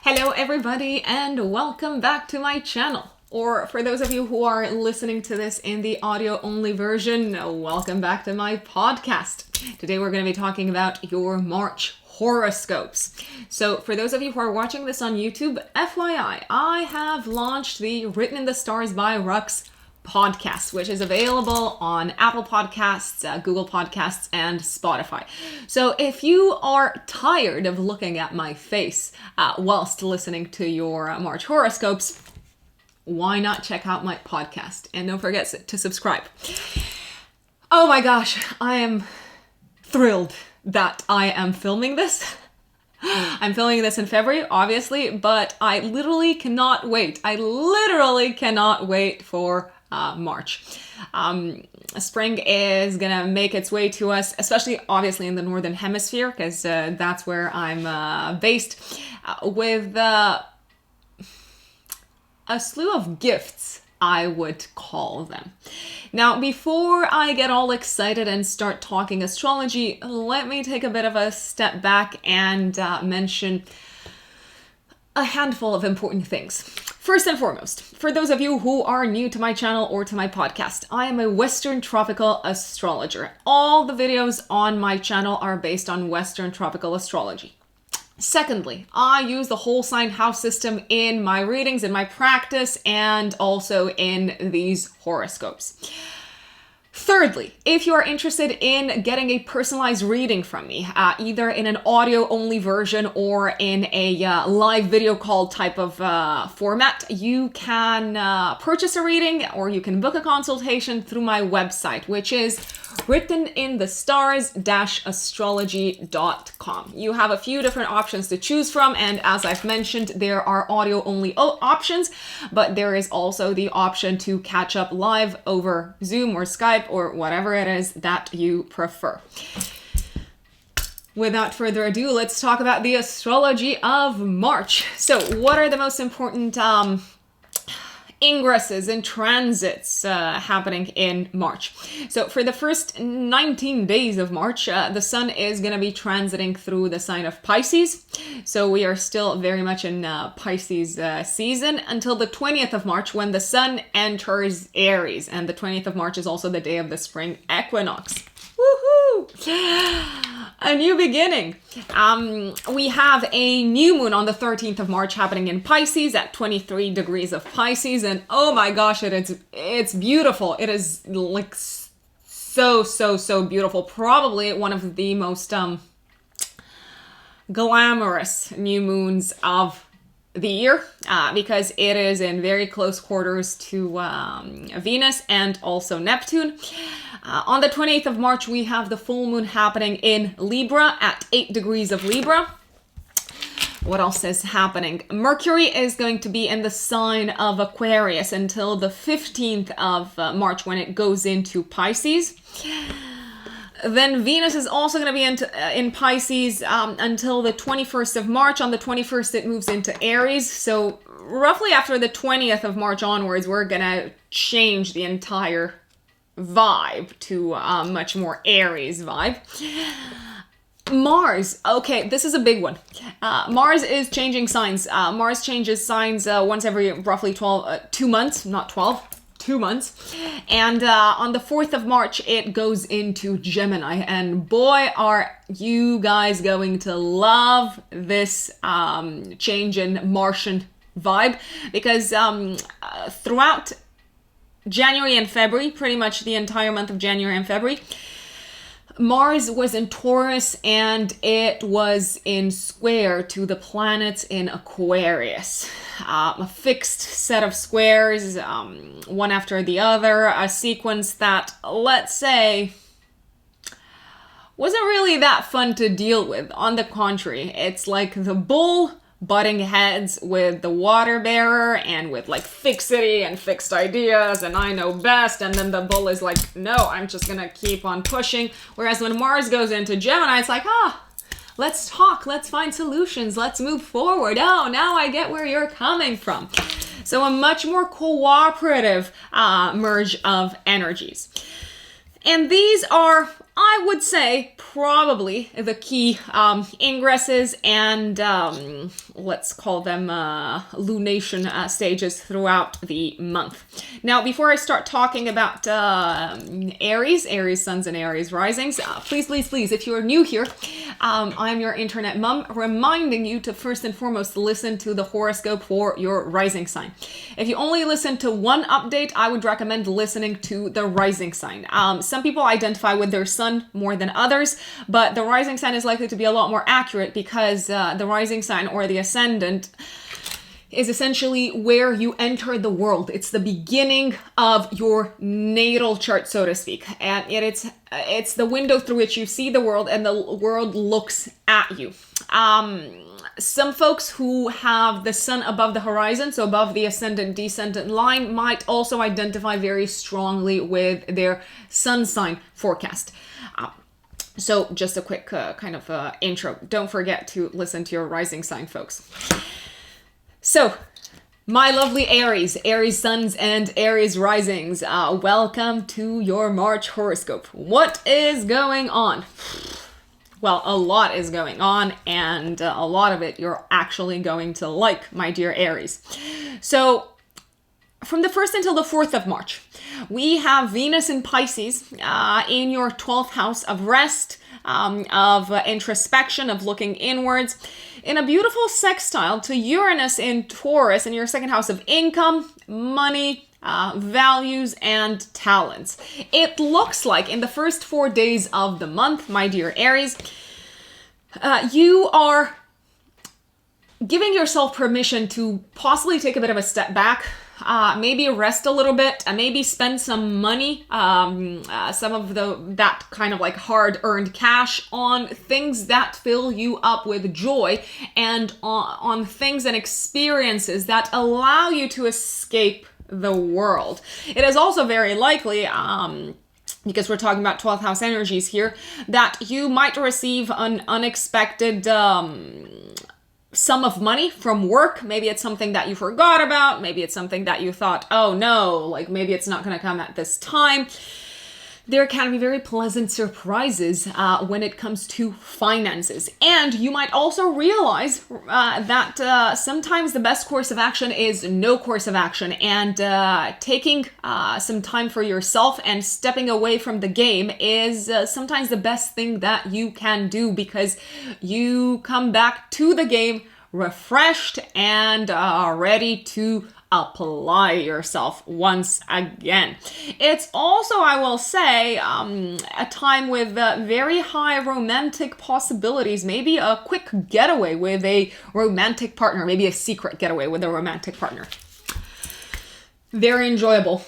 Hello everybody and welcome back to my channel. Or for those of you who are listening to this in the audio only version, welcome back to my podcast. Today we're going to be talking about your March horoscopes. So for those of you who are watching this on YouTube, FYI, I have launched the Written in the Stars by Rux podcast, which is available on Apple Podcasts, Google Podcasts, and Spotify. So if you are tired of looking at my face whilst listening to your March horoscopes, why not check out my podcast? And don't forget to subscribe. Oh my gosh, I am thrilled that I am filming this. I'm filming this in February, obviously, but I literally cannot wait. I literally cannot wait for March. Spring is gonna make its way to us, especially obviously in the Northern Hemisphere, because that's where I'm based, with a slew of gifts, I would call them. Now, before I get all excited and start talking astrology, let me take a bit of a step back and mention a handful of important things. First and foremost, for those of you who are new to my channel or to my podcast, I am a Western tropical astrologer. All the videos on my channel are based on Western tropical astrology. Secondly, I use the whole sign house system in my readings, in my practice, and also in these horoscopes. Thirdly, if you are interested in getting a personalized reading from me, either in an audio-only version or in a live video call type of format, you can purchase a reading or you can book a consultation through my website, which is writteninthestars-astrology.com. You have a few different options to choose from, and as I've mentioned, there are audio-only options, but there is also the option to catch up live over Zoom or Skype or whatever it is that you prefer. Without further ado, let's talk about the astrology of March. So what are the most important ingresses and transits happening in March? So for the first 19 days of March, the sun is going to be transiting through the sign of Pisces. So we are still very much in Pisces season until the 20th of March, when the sun enters Aries. And the 20th of March is also the day of the spring equinox. Woohoo! A new beginning. We have a new moon on the 13th of March happening in Pisces at 23 degrees of Pisces, and oh my gosh, it's beautiful. It is like so beautiful. Probably one of the most glamorous new moons of the year, because it is in very close quarters to Venus and also Neptune. On the 28th of March, we have the full moon happening in Libra at 8 degrees of Libra. What else is happening? Mercury is going to be in the sign of Aquarius until the 15th of March, when it goes into Pisces. Then Venus is also going to be in Pisces until the 21st of March. On the 21st, it moves into Aries. So roughly after the 20th of March onwards, we're going to change the entire vibe to a much more Aries vibe. Mars. Okay, this is a big one. Mars is changing signs. Mars changes signs once every roughly 2 months, not 12. 2 months. And on the 4th of March, it goes into Gemini. And boy, are you guys going to love this change in Martian vibe, because throughout January and February, pretty much the entire month of January and February, Mars was in Taurus and it was in square to the planets in Aquarius. A fixed set of squares, one after the other, a sequence that, let's say, wasn't really that fun to deal with. On the contrary, it's like the bull butting heads with the water bearer and with like fixity and fixed ideas and I know best, and then the bull is like, no, I'm just gonna keep on pushing. Whereas when Mars goes into Gemini, it's like, let's talk, let's find solutions, let's move forward. Oh, now I get where you're coming from. So a much more cooperative merge of energies. And these are, I would say, probably the key ingresses and let's call them lunation stages throughout the month. Now, before I start talking about Aries suns and Aries risings, please, if you are new here, I'm your internet mom, reminding you to first and foremost listen to the horoscope for your rising sign. If you only listen to one update, I would recommend listening to the rising sign. Some people identify with their sun more than others, but the rising sign is likely to be a lot more accurate because the rising sign or the ascendant is essentially where you enter the world. It's the beginning of your natal chart, so to speak. And it's the window through which you see the world and the world looks at you. Some folks who have the sun above the horizon, so above the ascendant-descendant line, might also identify very strongly with their sun sign forecast. So just a quick intro. Don't forget to listen to your rising sign, folks. So, my lovely Aries suns and Aries risings, welcome to your March horoscope. What is going on? Well, a lot is going on, and a lot of it you're actually going to like, my dear Aries. So, from the 1st until the 4th of March, we have Venus in Pisces in your 12th house of rest, of introspection, of looking inwards, in a beautiful sextile to Uranus in Taurus in your 2nd house of income, money, values, and talents. It looks like in the first 4 days of the month, my dear Aries, you are giving yourself permission to possibly take a bit of a step back, maybe rest a little bit, maybe spend some money, some of that kind of like hard-earned cash on things that fill you up with joy and on things and experiences that allow you to escape the world. It is also very likely, because we're talking about 12th house energies here, that you might receive an unexpected sum of money from work. Maybe it's something that you forgot about. Maybe it's something that you thought, oh no, like maybe it's not going to come at this time. There can be very pleasant surprises when it comes to finances. And you might also realize that sometimes the best course of action is no course of action. And taking some time for yourself and stepping away from the game is sometimes the best thing that you can do, because you come back to the game refreshed and ready to apply yourself once again. It's also, I will say, a time with very high romantic possibilities, maybe a quick getaway with a romantic partner, maybe a secret getaway with a romantic partner. Very enjoyable,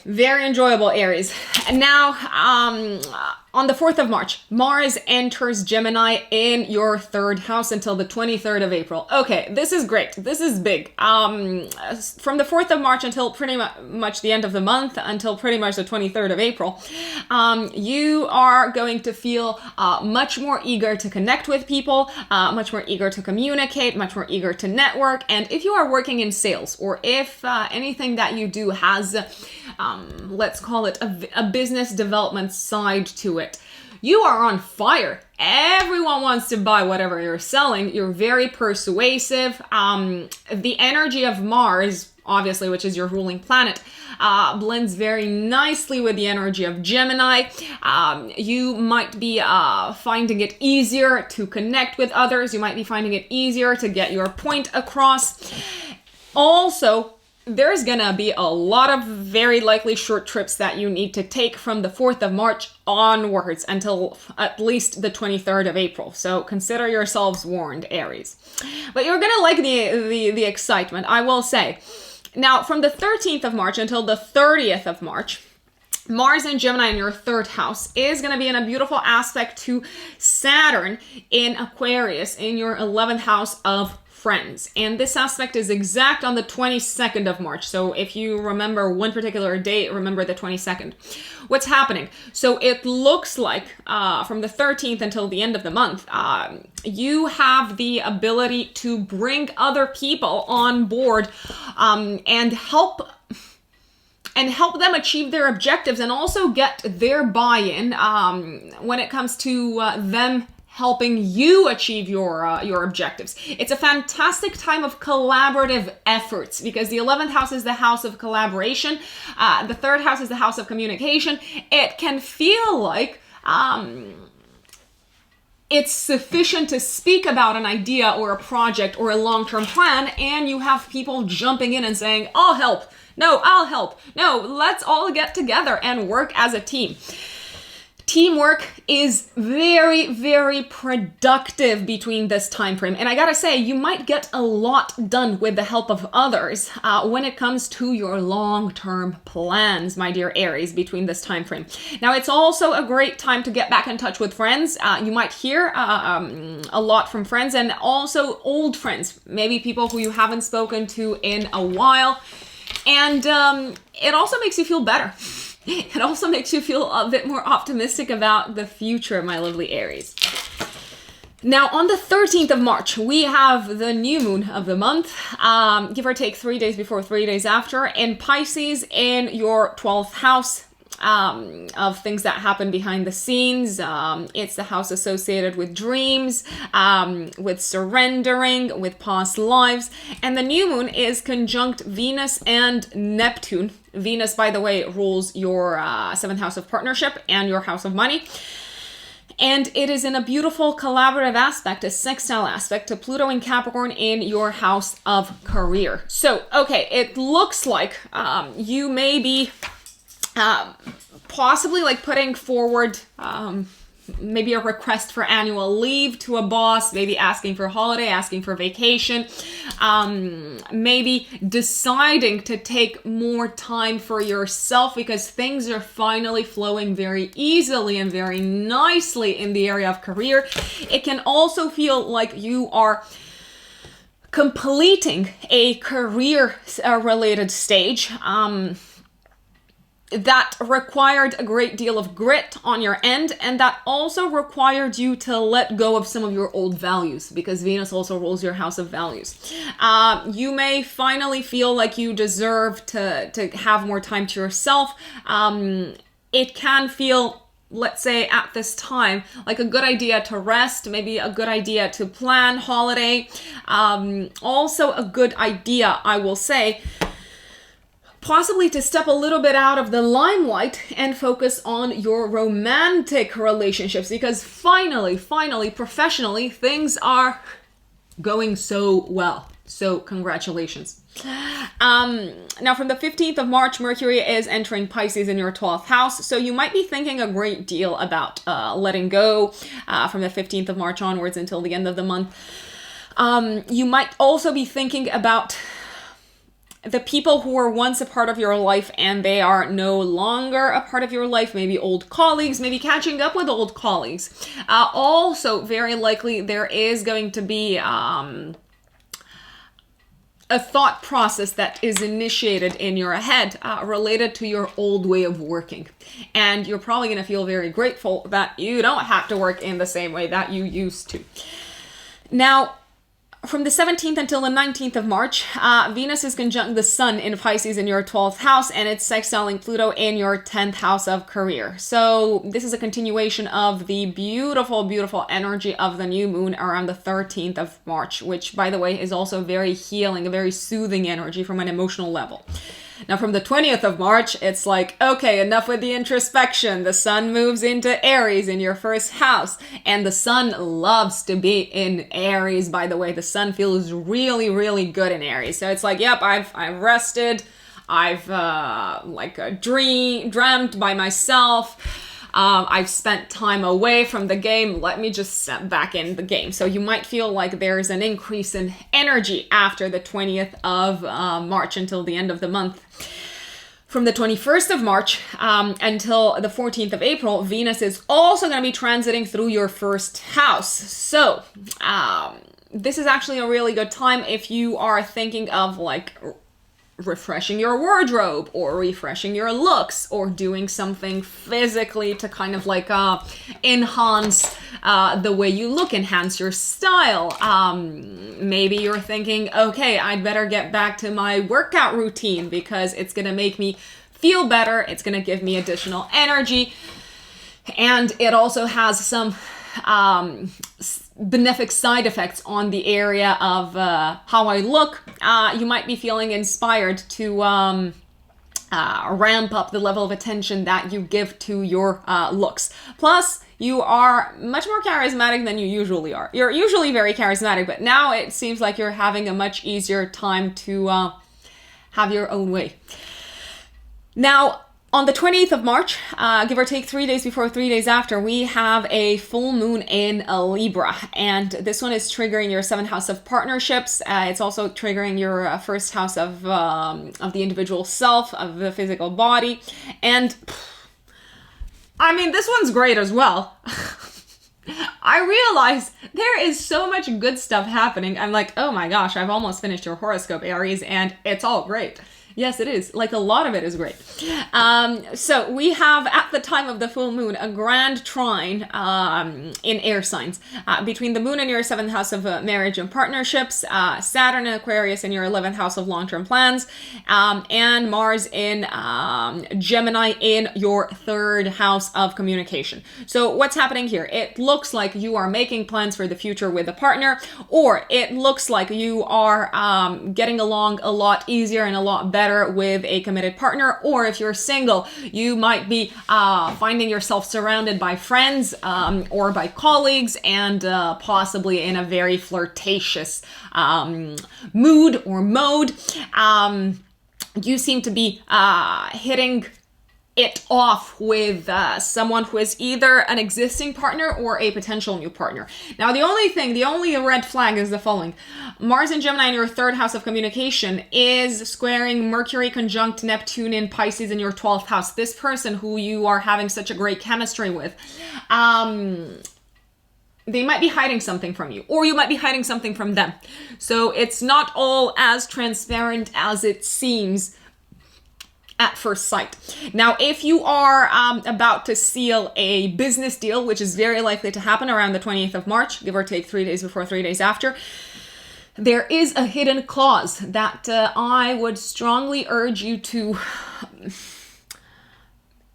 Aries. And now, on the 4th of March, Mars enters Gemini in your 3rd house until the 23rd of April. Okay, this is great. This is big. From the 4th of March until pretty much the end of the month, until pretty much the 23rd of April, you are going to feel much more eager to connect with people, much more eager to communicate, much more eager to network. And if you are working in sales, or if anything that you do has, let's call it a business development side to it, you are on fire. Everyone wants to buy whatever you're selling. You're very persuasive. The energy of Mars, obviously, which is your ruling planet, blends very nicely with the energy of Gemini. You might be finding it easier to connect with others. You might be finding it easier to get your point across. Also, there's gonna be a lot of very likely short trips that you need to take from the 4th of March onwards until at least the 23rd of April. So consider yourselves warned, Aries. But you're gonna like the excitement, I will say. Now, from the 13th of March until the 30th of March, Mars in Gemini in your 3rd house is going to be in a beautiful aspect to Saturn in Aquarius in your 11th house of friends. And this aspect is exact on the 22nd of March. So if you remember one particular date, remember the 22nd. What's happening? So it looks like from the 13th until the end of the month, you have the ability to bring other people on board and help them achieve their objectives, and also get their buy-in when it comes to them helping you achieve your objectives. It's a fantastic time of collaborative efforts because the 11th house is the house of collaboration. The 3rd house is the house of communication. It can feel like it's sufficient to speak about an idea or a project or a long-term plan, and you have people jumping in and saying, I'll help. No, I'll help. No, let's all get together and work as a team. Teamwork is very, very productive between this time frame. And I gotta say, you might get a lot done with the help of others when it comes to your long-term plans, my dear Aries, between this time frame. Now, it's also a great time to get back in touch with friends. You might hear a lot from friends and also old friends, maybe people who you haven't spoken to in a while. And it also makes you feel better. It also makes you feel a bit more optimistic about the future, my lovely Aries. Now, on the 13th of March, we have the new moon of the month, give or take 3 days before, 3 days after, in Pisces in your 12th house. Of things that happen behind the scenes. It's the house associated with dreams, with surrendering, with past lives. And the new moon is conjunct Venus and Neptune. Venus, by the way, rules your 7th house of partnership and your house of money. And it is in a beautiful collaborative aspect, a sextile aspect to Pluto in Capricorn in your house of career. So, okay, it looks like you may be possibly like putting forward maybe a request for annual leave to a boss, maybe asking for a holiday, asking for vacation, maybe deciding to take more time for yourself because things are finally flowing very easily and very nicely in the area of career. It can also feel like you are completing a career related stage that required a great deal of grit on your end, and that also required you to let go of some of your old values, because Venus also rules your house of values. You may finally feel like you deserve to have more time to yourself. It can feel, let's say at this time, like a good idea to rest, maybe a good idea to plan holiday. Also a good idea, I will say, possibly to step a little bit out of the limelight and focus on your romantic relationships, because finally, professionally, things are going so well. So congratulations. Now from the 15th of March, Mercury is entering Pisces in your 12th house. So you might be thinking a great deal about letting go from the 15th of March onwards until the end of the month. You might also be thinking about the people who were once a part of your life and they are no longer a part of your life, maybe old colleagues, maybe catching up with old colleagues. Also, very likely there is going to be a thought process that is initiated in your head related to your old way of working. And you're probably going to feel very grateful that you don't have to work in the same way that you used to. Now, from the 17th until the 19th of March, Venus is conjunct the Sun in Pisces in your 12th house, and it's sextiling Pluto in your 10th house of career. So this is a continuation of the beautiful, beautiful energy of the new moon around the 13th of March, which, by the way, is also very healing, a very soothing energy from an emotional level. Now, from the 20th of March, it's like, okay, enough with the introspection. The sun moves into Aries in your first house, and the sun loves to be in Aries, by the way. The sun feels really, really good in Aries. So it's like, yep, I've rested. I've dreamt by myself. I've spent time away from the game. Let me just step back in the game. So you might feel like there's an increase in energy after the 20th of March until the end of the month. From the 21st of March until the 14th of April, Venus is also going to be transiting through your first house. So this is actually a really good time if you are thinking of like refreshing your wardrobe or refreshing your looks or doing something physically to kind of like enhance the way you look, enhance your style. Maybe you're thinking, okay, I'd better get back to my workout routine because it's gonna make me feel better, it's gonna give me additional energy, and it also has some benefic side effects on the area of how I look. You might be feeling inspired to ramp up the level of attention that you give to your looks. Plus, you are much more charismatic than you usually are. You're usually very charismatic, but now it seems like you're having a much easier time to have your own way. Now, on the 20th of March, give or take 3 days before, 3 days after, we have a full moon in Libra. And this one is triggering your 7th house of partnerships. It's also triggering your first house of the individual self, of the physical body. And I mean, this one's great as well. I realize there is so much good stuff happening. I'm like, oh my gosh, I've almost finished your horoscope, Aries, and it's all great. Yes, it is. Like, a lot of it is great. So we have, at the time of the full moon, a grand trine in air signs between the moon in your 7th house of marriage and partnerships, Saturn in Aquarius in your 11th house of long-term plans, and Mars in Gemini in your 3rd house of communication. So what's happening here? It looks like you are making plans for the future with a partner, or it looks like you are getting along a lot easier and a lot better with a committed partner. Or if you're single, you might be finding yourself surrounded by friends or by colleagues, and possibly in a very flirtatious mood or mode. You seem to be hitting it off with someone who is either an existing partner or a potential new partner. Now, the only red flag is the following. Mars in Gemini in your 3rd house of communication is squaring Mercury conjunct Neptune in Pisces in your 12th house. This person who you are having such a great chemistry with, they might be hiding something from you, or you might be hiding something from them. So it's not all as transparent as it seems at first sight. Now, if you are about to seal a business deal, which is very likely to happen around the 20th of March, give or take 3 days before, 3 days after, there is a hidden clause that I would strongly urge you to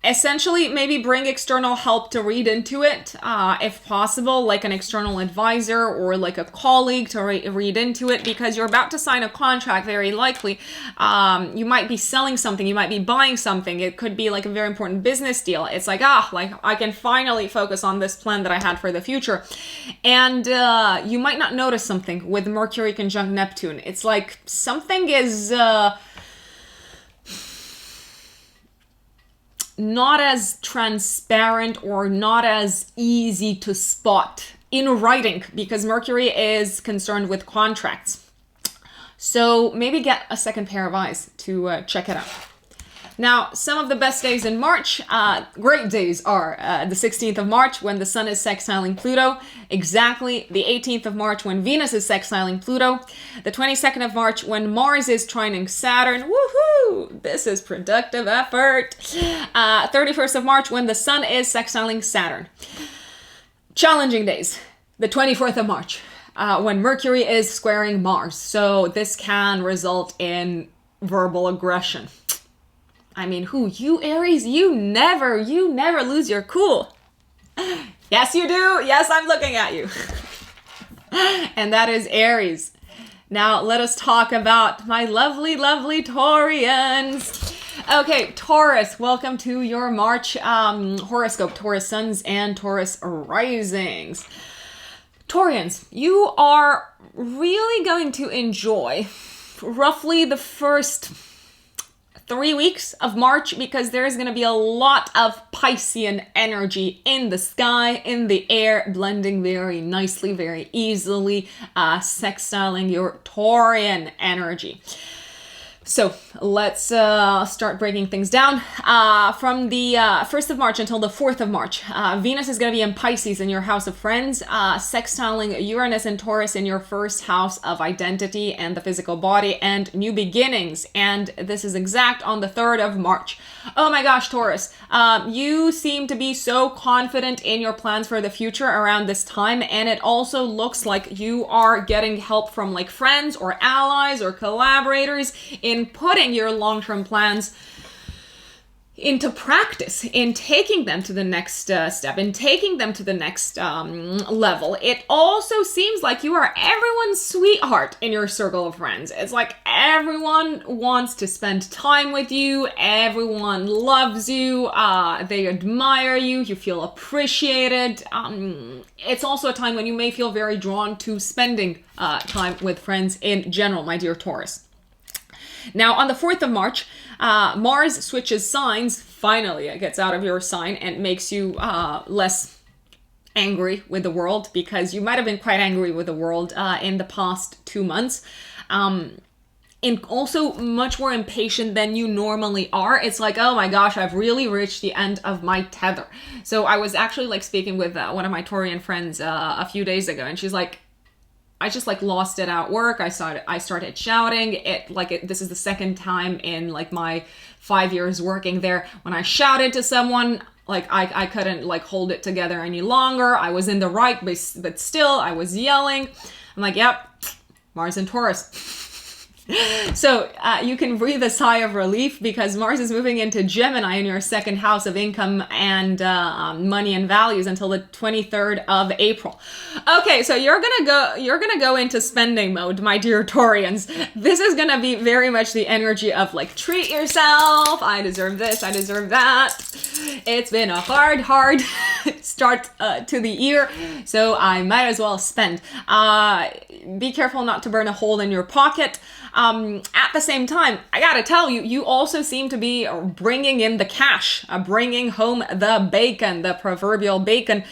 essentially maybe bring external help to read into it, if possible, like an external advisor or like a colleague to read into it, because you're about to sign a contract, very likely. You might be selling something, you might be buying something. It could be like a very important business deal. It's like, like I can finally focus on this plan that I had for the future. And you might not notice something with Mercury conjunct Neptune. It's like something is not as transparent or not as easy to spot in writing, because Mercury is concerned with contracts. So maybe get a second pair of eyes to check it out. Now, some of the best days in March, great days, are the 16th of March when the Sun is sextiling Pluto, exactly the 18th of March when Venus is sextiling Pluto, the 22nd of March when Mars is trining Saturn, woohoo, this is productive effort, 31st of March when the Sun is sextiling Saturn. Challenging days, the 24th of March when Mercury is squaring Mars, so this can result in verbal aggression. I mean, you Aries, you never lose your cool. Yes, you do. Yes, I'm looking at you. And that is Aries. Now, let us talk about my lovely, lovely Taurians. Okay, Taurus, welcome to your March horoscope. Taurus suns and Taurus risings. Taurians, you are really going to enjoy roughly the first 3 weeks of March, because there's going to be a lot of Piscean energy in the sky, in the air, blending very nicely, very easily, sextiling your Taurian energy. So let's start breaking things down. From the 1st of March until the 4th of March, Venus is going to be in Pisces in your house of friends, sextiling Uranus and Taurus in your first house of identity and the physical body and new beginnings. And this is exact on the 3rd of March. Oh my gosh, Taurus, you seem to be so confident in your plans for the future around this time. And it also looks like you are getting help from like friends or allies or collaborators in putting your long-term plans into practice, in taking them to the next step, in taking them to the next level. It also seems like you are everyone's sweetheart in your circle of friends. It's like everyone wants to spend time with you, everyone loves you, they admire you, you feel appreciated. It's also a time when you may feel very drawn to spending time with friends in general, my dear Taurus. Now, on the 4th of March, Mars switches signs. Finally, it gets out of your sign and makes you less angry with the world, because you might have been quite angry with the world in the past 2 months. And also much more impatient than you normally are. It's like, oh my gosh, I've really reached the end of my tether. So I was actually like speaking with one of my Taurian friends a few days ago, and she's like, I just like lost it at work. I started shouting. This is the second time in like my 5 years working there when I shouted to someone. Like I couldn't like hold it together any longer. I was in the right, but still I was yelling. I'm like, yep, Mars and Taurus. So you can breathe a sigh of relief, because Mars is moving into Gemini in your second house of income and money and values until the 23rd of April. Okay, so you're gonna go into spending mode, my dear Taurians. This is gonna be very much the energy of like, treat yourself. I deserve this. I deserve that. It's been a hard start to the year, so I might as well spend. Be careful not to burn a hole in your pocket. At the same time, I gotta tell you, you also seem to be bringing in the cash, bringing home the bacon, the proverbial bacon.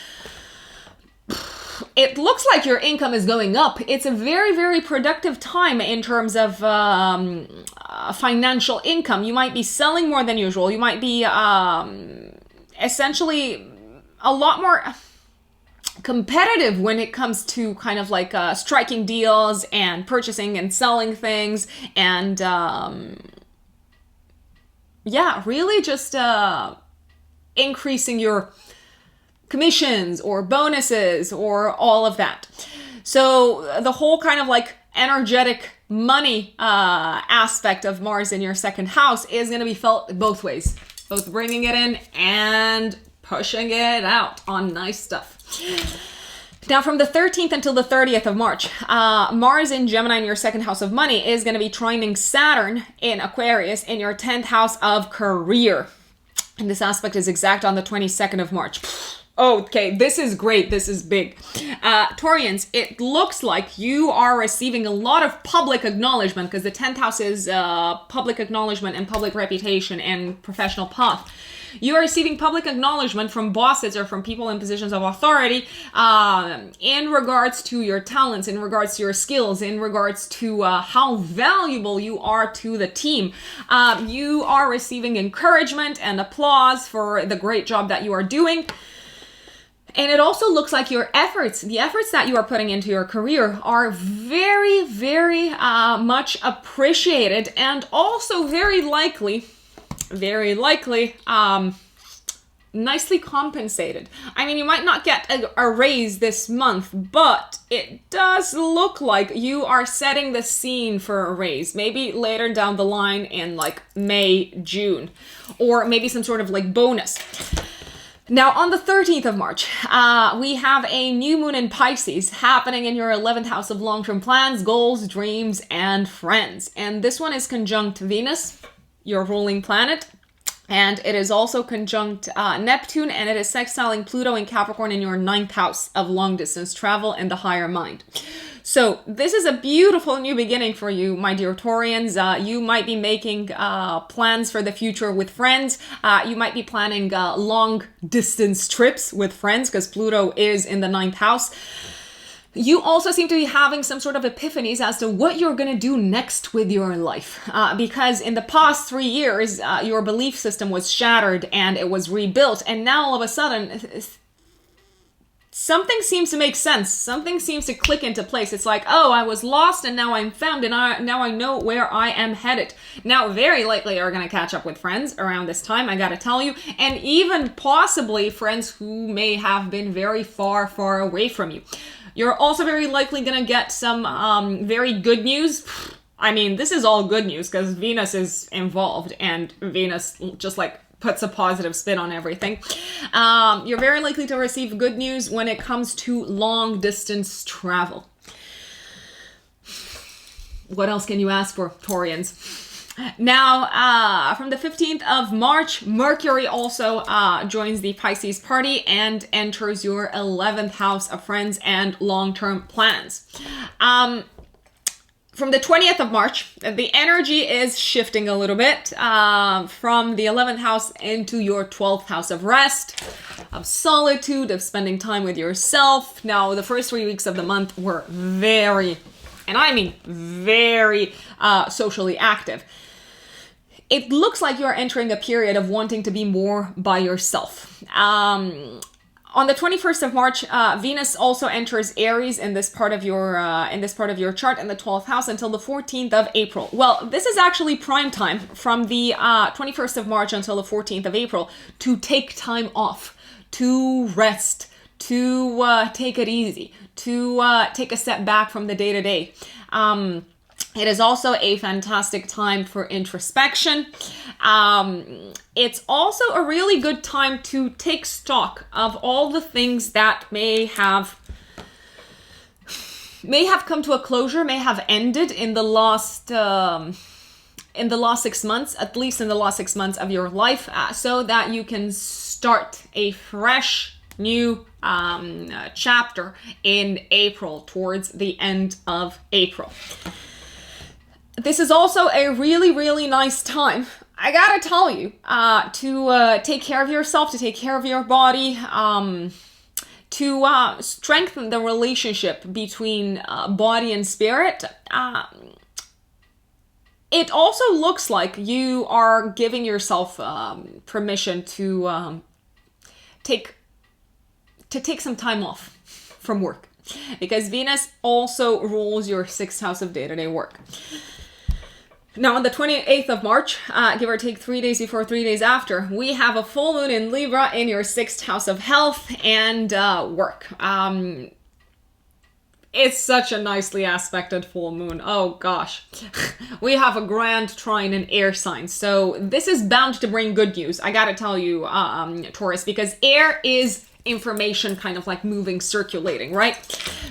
It looks like your income is going up. It's a very, very productive time in terms of financial income. You might be selling more than usual. You might be essentially a lot more competitive when it comes to kind of like striking deals and purchasing and selling things, and really just increasing your commissions or bonuses or all of that. So the whole kind of like energetic money aspect of Mars in your second house is going to be felt both ways, both bringing it in and pushing it out on nice stuff. Now, from the 13th until the 30th of March, Mars in Gemini in your second house of money is going to be trining Saturn in Aquarius in your 10th house of career. And this aspect is exact on the 22nd of March. Okay, this is great. This is big. Taurians, it looks like you are receiving a lot of public acknowledgement, because the 10th house is public acknowledgement and public reputation and professional path. You are receiving public acknowledgement from bosses or from people in positions of authority in regards to your talents, in regards to your skills, in regards to how valuable you are to the team. You are receiving encouragement and applause for the great job that you are doing. And it also looks like the efforts that you are putting into your career are very, very much appreciated, and also very likely, nicely compensated. I mean, you might not get a raise this month, but it does look like you are setting the scene for a raise, maybe later down the line in like May, June, or maybe some sort of like bonus. Now, on the 13th of March, we have a new moon in Pisces happening in your 11th house of long-term plans, goals, dreams, and friends. And this one is conjunct Venus, your ruling planet, and it is also conjunct Neptune, and it is sextiling Pluto in Capricorn in your 9th house of long-distance travel and the higher mind. So this is a beautiful new beginning for you, my dear Taurians. You might be making plans for the future with friends. You might be planning long-distance trips with friends, because Pluto is in the 9th house. You also seem to be having some sort of epiphanies as to what you're going to do next with your life. Because in the past 3 years, your belief system was shattered and it was rebuilt. And now all of a sudden, something seems to make sense. Something seems to click into place. It's like, oh, I was lost and now I'm found, and now I know where I am headed. Now, very likely you're going to catch up with friends around this time, I gotta tell you. And even possibly friends who may have been very far, far away from you. You're also very likely going to get some very good news. I mean, this is all good news because Venus is involved, and Venus just like puts a positive spin on everything. You're very likely to receive good news when it comes to long distance travel. What else can you ask for, Taurians? Now, from the 15th of March, Mercury also joins the Pisces party and enters your 11th house of friends and long-term plans. From the 20th of March, the energy is shifting a little bit from the 11th house into your 12th house of rest, of solitude, of spending time with yourself. Now, the first 3 weeks of the month were very, and I mean very, socially active. It looks like you're entering a period of wanting to be more by yourself. On the 21st of March, Venus also enters Aries in this part of your chart in the 12th house until the 14th of April. Well, this is actually prime time from the 21st of March until the 14th of April to take time off, to rest, to take it easy, to take a step back from the day-to-day. It is also a fantastic time for introspection. It's also a really good time to take stock of all the things that may have come to a closure, may have ended in the last 6 months, at least in the last 6 months of your life, so that you can start a fresh new chapter in April, towards the end of April. This is also a really, really nice time, I gotta tell you, to take care of yourself, to take care of your body, to strengthen the relationship between body and spirit. It also looks like you are giving yourself permission to take some time off from work, because Venus also rules your 6th house of day-to-day work. Now, on the 28th of March, give or take 3 days before, 3 days after, we have a full moon in Libra in your 6th house of health and work. It's such a nicely aspected full moon. Oh gosh. We have a grand trine in air signs. So this is bound to bring good news. I gotta tell you, Taurus, because air is information kind of like moving, circulating, right?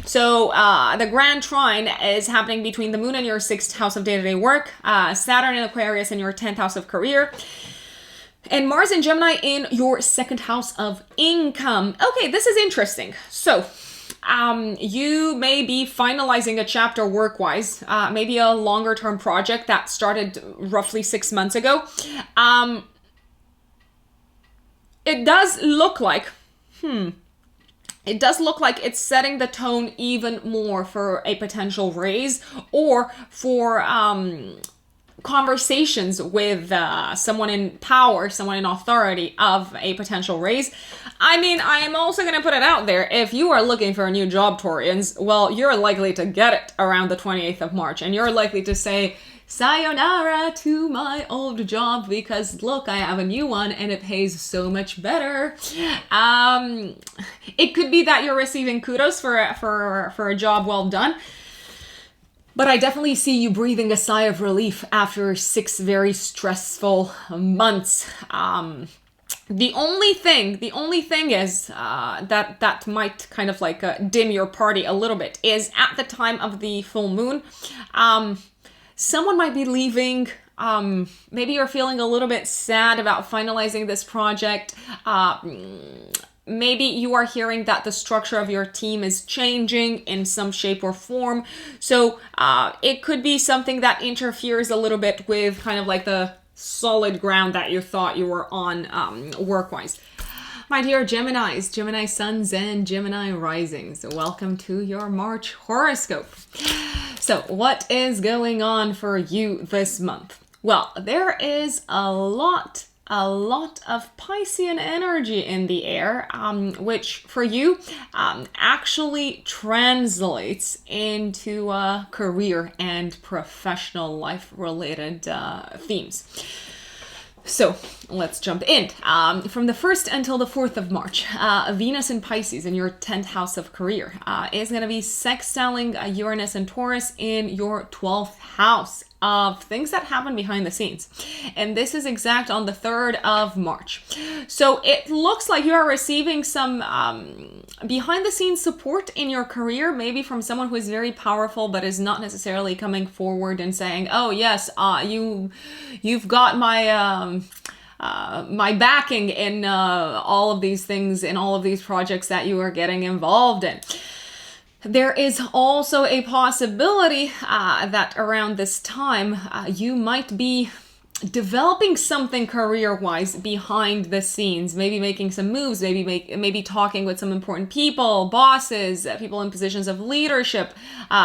So the grand trine is happening between the moon in your 6th house of day-to-day work, Saturn in Aquarius in your 10th house of career, and Mars in Gemini in your 2nd house of income. Okay, this is interesting. So you may be finalizing a chapter work-wise, maybe a longer-term project that started roughly 6 months ago. It does look like it's setting the tone even more for a potential raise, or for conversations with someone in power, someone in authority of a potential raise. I mean, I am also going to put it out there. If you are looking for a new job, Taurians, well, you're likely to get it around the 28th of March, and you're likely to say, sayonara to my old job, because look, I have a new one and it pays so much better. It could be that you're receiving kudos for a job well done, but I definitely see you breathing a sigh of relief after 6 very stressful months. The only thing is that might kind of like dim your party a little bit is at the time of the full moon. Someone might be leaving. Maybe you're feeling a little bit sad about finalizing this project. Maybe you are hearing that the structure of your team is changing in some shape or form. So it could be something that interferes a little bit with kind of like the solid ground that you thought you were on work-wise. My dear Geminis, Gemini suns and Gemini risings, welcome to your March horoscope. So what is going on for you this month? Well, there is a lot of Piscean energy in the air, which for you actually translates into career and professional life related themes. So let's jump in. From the 1st until the 4th of March, Venus in Pisces in your 10th house of career is going to be sextiling Uranus and Taurus in your 12th house. of things that happen behind the scenes. And this is exact on the 3rd of March. So it looks like you are receiving some behind the scenes support in your career, maybe from someone who is very powerful but is not necessarily coming forward and saying, oh yes, you've got my my backing in all of these things, in all of these projects that you are getting involved in. There is also a possibility that around this time you might be developing something career-wise behind the scenes, maybe making some moves, maybe talking with some important people, bosses, people in positions of leadership,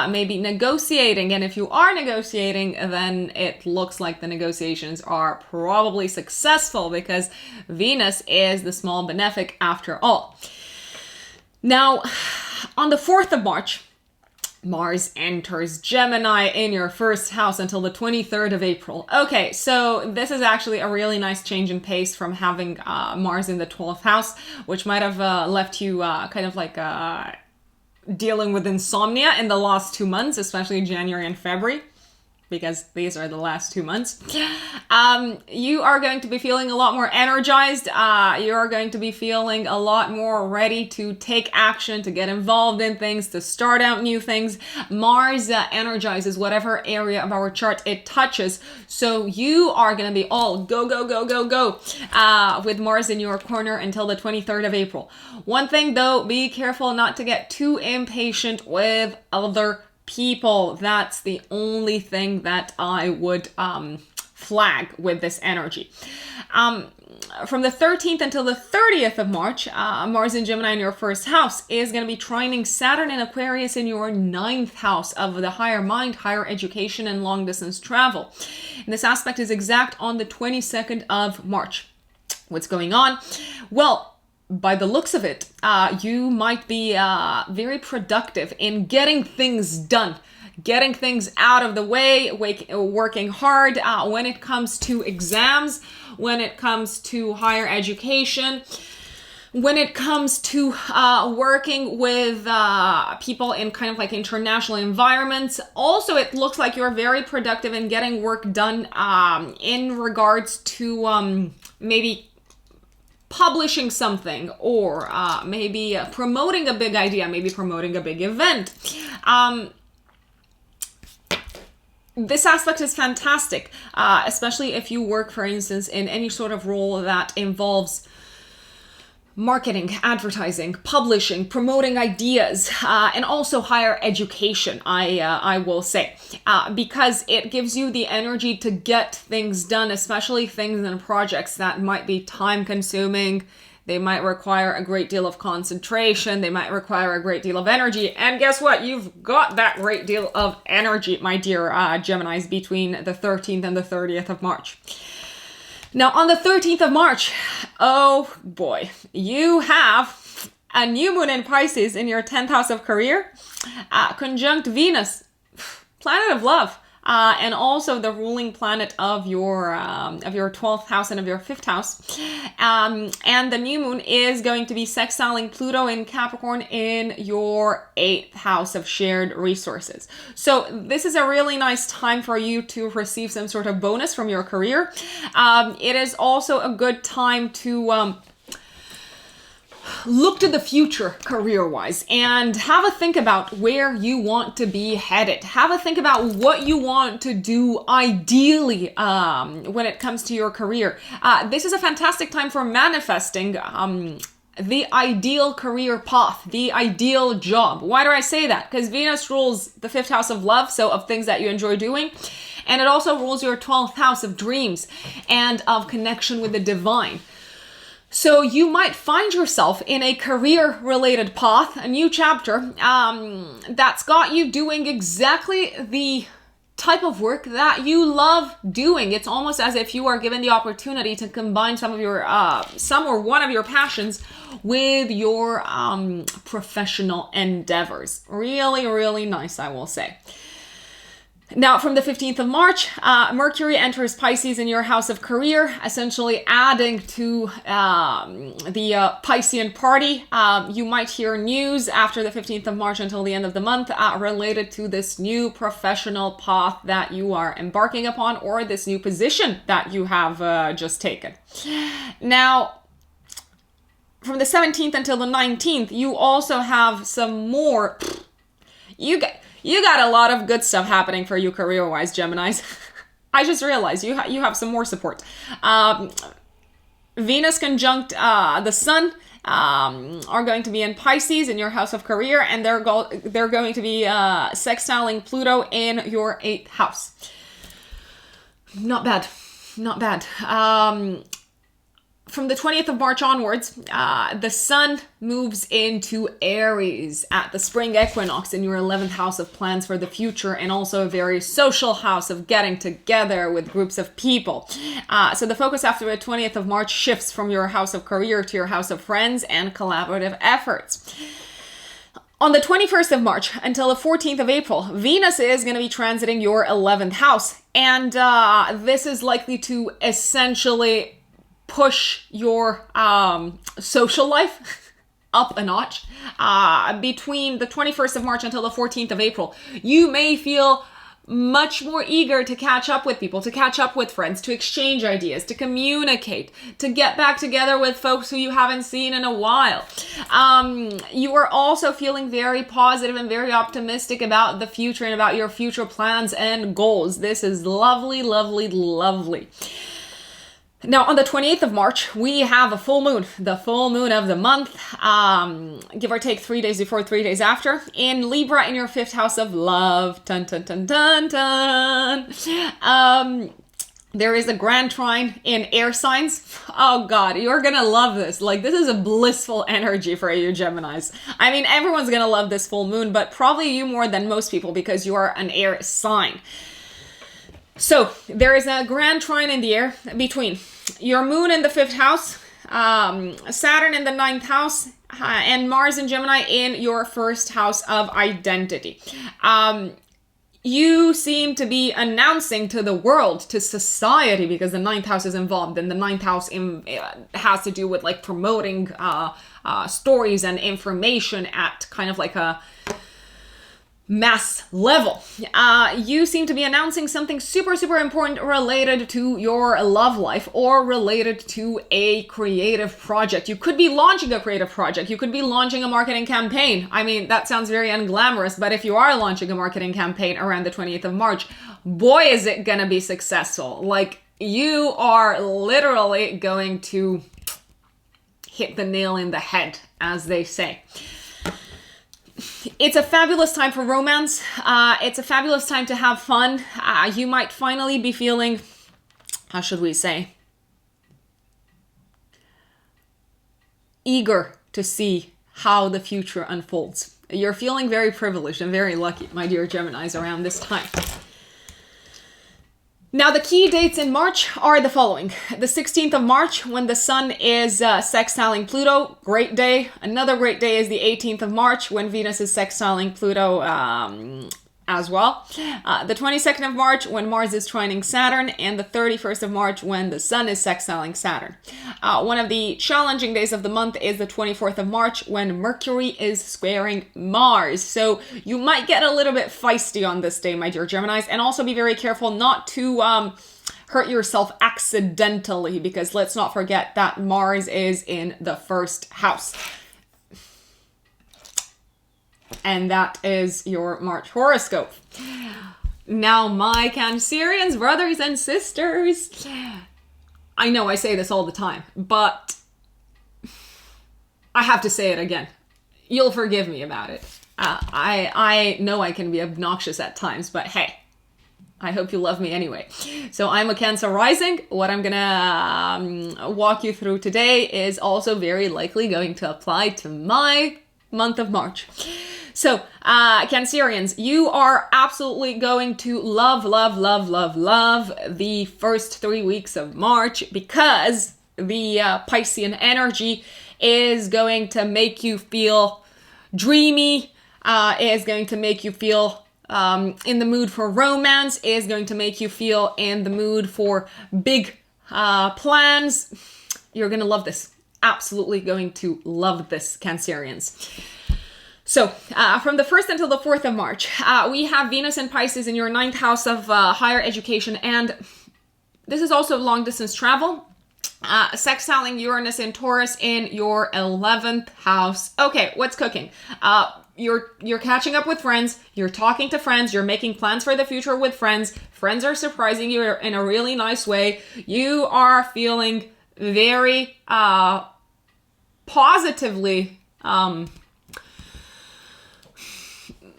maybe negotiating. And if you are negotiating, then it looks like the negotiations are probably successful because Venus is the small benefic after all. Now, on the 4th of March, Mars enters Gemini in your first house until the 23rd of April. Okay, so this is actually a really nice change in pace from having Mars in the 12th house, which might have left you kind of like dealing with insomnia in the last 2 months, especially January and February, because these are the last 2 months. You are going to be feeling a lot more energized. You are going to be feeling a lot more ready to take action, to get involved in things, to start out new things. Mars energizes whatever area of our chart it touches. So you are going to be all go, go, go, go, go with Mars in your corner until the 23rd of April. One thing though, be careful not to get too impatient with other people. That's the only thing that I would flag with this energy. From the 13th until the 30th of March, Mars in Gemini in your first house is going to be trining Saturn in Aquarius in your 9th house of the higher mind, higher education, and long distance travel. And this aspect is exact on the 22nd of March. What's going on? Well, by the looks of it, you might be very productive in getting things done, getting things out of the way, working hard when it comes to exams, when it comes to higher education, when it comes to working with people in kind of like international environments. Also, it looks like you're very productive in getting work done in regards to maybe publishing something, or maybe promoting a big idea, maybe promoting a big event. This aspect is fantastic, especially if you work, for instance, in any sort of role that involves marketing, advertising, publishing, promoting ideas, and also higher education, I will say, because it gives you the energy to get things done, especially things and projects that might be time consuming. They might require a great deal of concentration. They might require a great deal of energy. And guess what? You've got that great deal of energy, my dear Geminis, between the 13th and the 30th of March. Now, on the 13th of March, oh boy, you have a new moon in Pisces in your 10th house of career, conjunct Venus, planet of love, and also the ruling planet of your 12th house and of your 5th house. And the new moon is going to be sextiling Pluto in Capricorn in your 8th house of shared resources. So this is a really nice time for you to receive some sort of bonus from your career. It is also a good time to look to the future career-wise and have a think about where you want to be headed. Have a think about what you want to do ideally when it comes to your career. This is a fantastic time for manifesting the ideal career path, the ideal job. Why do I say that? Because Venus rules the 5th house of love, so of things that you enjoy doing. And it also rules your 12th house of dreams and of connection with the divine. So you might find yourself in a career-related path, a new chapter, that's got you doing exactly the type of work that you love doing. It's almost as if you are given the opportunity to combine some or one of your passions with your professional endeavors. Really, really nice, I will say. Now, from the 15th of March, Mercury enters Pisces in your house of career, essentially adding to the Piscean party. You might hear news after the 15th of March until the end of the month related to this new professional path that you are embarking upon, or this new position that you have just taken. Now, from the 17th until the 19th, you also have some more... You got a lot of good stuff happening for you career-wise, Geminis. I just realized you have some more support. Venus conjunct the Sun are going to be in Pisces in your house of career, and they're going to be sextiling Pluto in your 8th house. Not bad. Not bad. From the 20th of March onwards, the Sun moves into Aries at the spring equinox in your 11th house of plans for the future, and also a very social house of getting together with groups of people. So the focus after the 20th of March shifts from your house of career to your house of friends and collaborative efforts. On the 21st of March until the 14th of April, Venus is going to be transiting your 11th house, and this is likely to essentially push your social life up a notch. Between the 21st of March until the 14th of April, you may feel much more eager to catch up with people, to catch up with friends, to exchange ideas, to communicate, to get back together with folks who you haven't seen in a while. You are also feeling very positive and very optimistic about the future and about your future plans and goals. This is lovely, lovely, lovely. Now, on the 28th of March, we have a full moon, the full moon of the month, give or take 3 days before, 3 days after, in Libra in your 5th house of love. Dun, dun, dun, dun, dun. There is a grand trine in air signs. Oh God, you're gonna love this. Like, this is a blissful energy for you, Geminis. I mean, everyone's gonna love this full moon, but probably you more than most people because you are an air sign. So there is a grand trine in the air between your moon in the 5th house, Saturn in the 9th house, and Mars and Gemini in your 1st house of identity. You seem to be announcing to the world, to society, because the 9th house is involved, and the 9th house has to do with like promoting stories and information at kind of like a mass level. You seem to be announcing something super, super important related to your love life or related to a creative project. You could be launching a creative project. You could be launching a marketing campaign. I mean, that sounds very unglamorous, but if you are launching a marketing campaign around the 20th of March, boy, is it gonna be successful. Like, you are literally going to hit the nail in the head, as they say. It's a fabulous time for romance. It's a fabulous time to have fun. You might finally be feeling, how should we say, eager to see how the future unfolds. You're feeling very privileged and very lucky, my dear Geminis, around this time. Now, the key dates in March are the following. The 16th of March, when the Sun is sextiling Pluto, great day. Another great day is the 18th of March, when Venus is sextiling Pluto as well. The 22nd of March, when Mars is trining Saturn, and the 31st of March, when the Sun is sextiling Saturn. One of the challenging days of the month is the 24th of March, when Mercury is squaring Mars. So you might get a little bit feisty on this day, my dear Geminis, and also be very careful not to hurt yourself accidentally, because let's not forget that Mars is in the 1st house. And that is your March horoscope. Now, my Cancerians, brothers and sisters, I know I say this all the time, but I have to say it again. You'll forgive me about it. I know I can be obnoxious at times, but hey, I hope you love me anyway. So I'm a Cancer rising. What I'm gonna walk you through today is also very likely going to apply to my month of March. So, Cancerians, you are absolutely going to love the first 3 weeks of March, because the Piscean energy is going to make you feel dreamy, is going to make you feel in the mood for romance, is going to make you feel in the mood for big plans. You're going to love this. Absolutely going to love this, Cancerians. So, from the 1st until the 4th of March, we have Venus and Pisces in your 9th house of higher education, and this is also long-distance travel. Sextiling Uranus and Taurus in your 11th house. Okay, what's cooking? You're catching up with friends, you're talking to friends, you're making plans for the future with friends. Friends are surprising you in a really nice way. You are feeling very positively,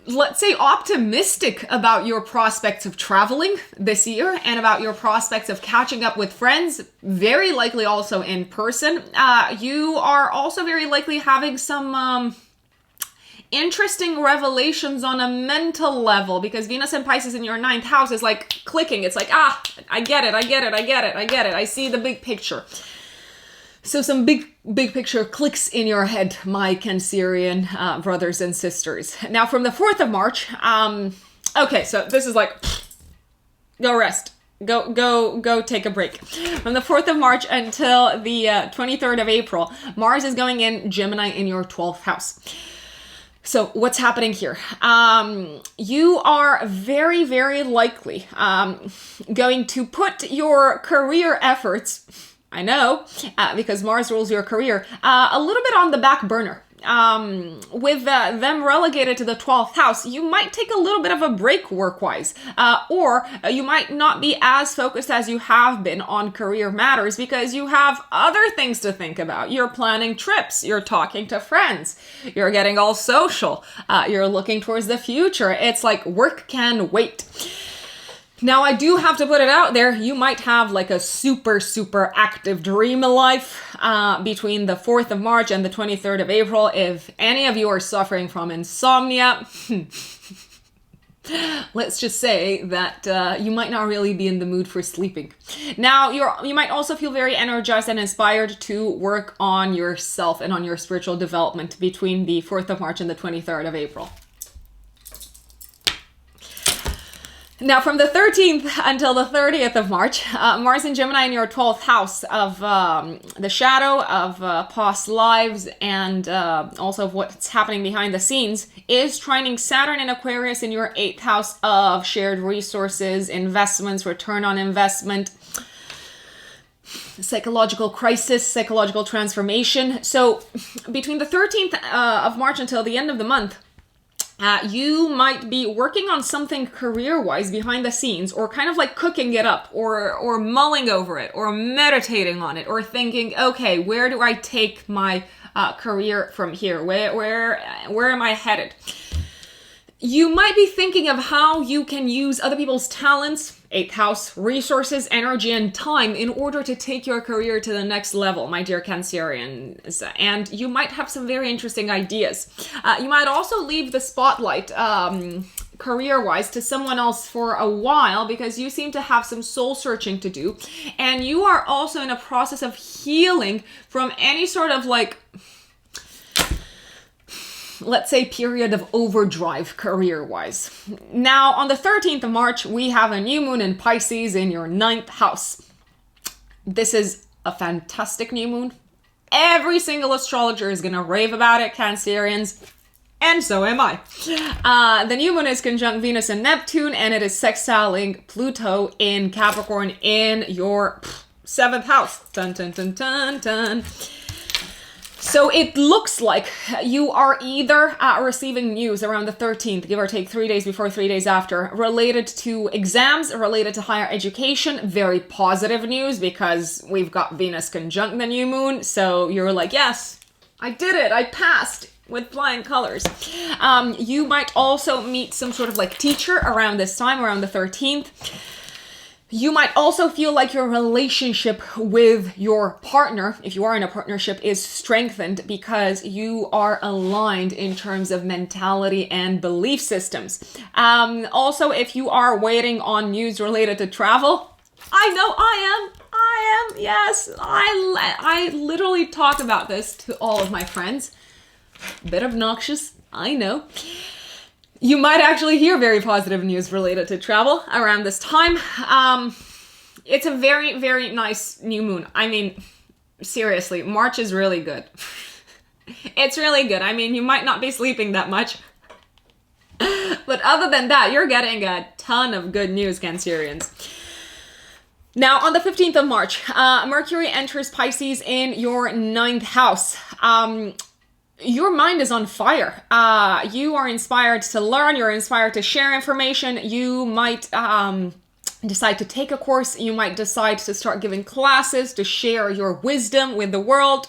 let's say, optimistic about your prospects of traveling this year and about your prospects of catching up with friends, very likely also in person. You are also very likely having some interesting revelations on a mental level, because Venus and Pisces in your 9th house is like clicking. It's like, I get it. I see the big picture. So some big picture clicks in your head, my Cancerian brothers and sisters. Now from the 4th of March, okay, so this is like, go rest. Go take a break. From the 4th of March until the 23rd of April, Mars is going in Gemini in your 12th house. So what's happening here? You are very, very likely going to put your career efforts, I know, because Mars rules your career, a little bit on the back burner. With them relegated to the 12th house, you might take a little bit of a break work-wise, or you might not be as focused as you have been on career matters because you have other things to think about. You're planning trips, you're talking to friends, you're getting all social, you're looking towards the future. It's like work can wait. Now, I do have to put it out there, you might have like a super active dream life between the 4th of March and the 23rd of April. If any of you are suffering from insomnia, let's just say that you might not really be in the mood for sleeping. Now, you might also feel very energized and inspired to work on yourself and on your spiritual development between the 4th of March and the 23rd of April. Now, from the 13th until the 30th of March, Mars in Gemini in your 12th house of the shadow of past lives and also of what's happening behind the scenes is trining Saturn in Aquarius in your 8th house of shared resources, investments, return on investment, psychological crisis, psychological transformation. So between the 13th of March until the end of the month, you might be working on something career-wise behind the scenes, or kind of like cooking it up, or mulling over it, or meditating on it, or thinking, okay, where do I take my career from here? Where am I headed? You might be thinking of how you can use other people's talents, 8th house, resources, energy, and time in order to take your career to the next level, my dear Cancerians. And you might have some very interesting ideas. You might also leave the spotlight, career-wise, to someone else for a while because you seem to have some soul searching to do. And you are also in a process of healing from any sort of like, let's say, period of overdrive career-wise. Now, on the 13th of March, we have a new moon in Pisces in your 9th house. This is a fantastic new moon. Every single astrologer is going to rave about it, Cancerians, and so am I. The new moon is conjunct Venus and Neptune, and it is sextiling Pluto in Capricorn in your 7th house. Dun, dun, dun, dun, dun. So it looks like you are either receiving news around the 13th, give or take 3 days before, 3 days after, related to exams, related to higher education. Very positive news because we've got Venus conjunct the new moon. So you're like, yes, I did it. I passed with flying colors. You might also meet some sort of like teacher around this time, around the 13th. You might also feel like your relationship with your partner, if you are in a partnership, is strengthened because you are aligned in terms of mentality and belief systems. Also, if you are waiting on news related to travel, I know I am, yes. I literally talk about this to all of my friends. Bit obnoxious, I know. You might actually hear very positive news related to travel around this time. It's a very, very nice new moon. I mean, seriously, March is really good. It's really good. I mean, you might not be sleeping that much. But other than that, you're getting a ton of good news, Cancerians. Now, on the 15th of March, Mercury enters Pisces in your 9th house. Your mind is on fire. You are inspired to learn. You're inspired to share information. You might decide to take a course. You might decide to start giving classes to share your wisdom with the world.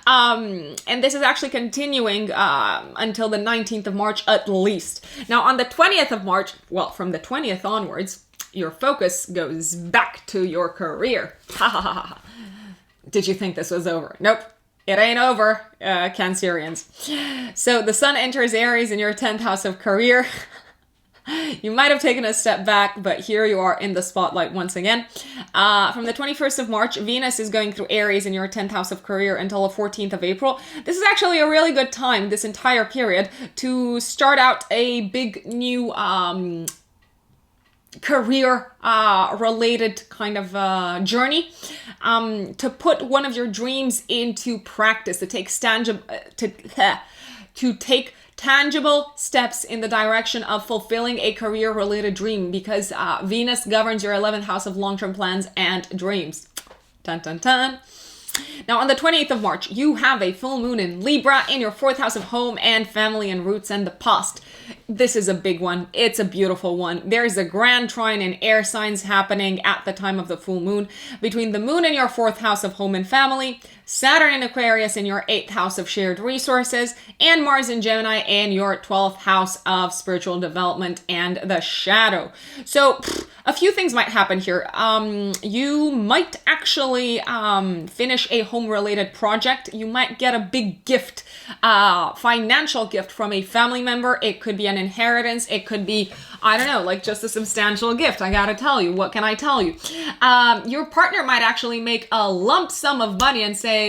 And this is actually continuing until the 19th of March at least. Now, on the 20th of March, well, from the 20th onwards, your focus goes back to your career. Did you think this was over? Nope. It ain't over, Cancerians. So the sun enters Aries in your 10th house of career. You might have taken a step back, but here you are in the spotlight once again. From the 21st of March, Venus is going through Aries in your 10th house of career until the 14th of April. This is actually a really good time, this entire period, to start out a big new career related kind of journey, to put one of your dreams into practice, to take tangible steps in the direction of fulfilling a career related dream, because Venus governs your 11th house of long-term plans and dreams. Dun dun dun. Now, on the 28th of March, you have a full moon in Libra in your 4th house of home and family and roots and the past. This is a big one. It's a beautiful one. There's a grand trine in air signs happening at the time of the full moon between the moon in your 4th house of home and family, Saturn in Aquarius in your 8th house of shared resources, and Mars in Gemini in your 12th house of spiritual development and the shadow. So a few things might happen here. You might actually finish a home-related project. You might get a big gift, financial gift from a family member. It could be an inheritance. It could be, I don't know, like just a substantial gift. I gotta tell you, what can I tell you? Your partner might actually make a lump sum of money and say,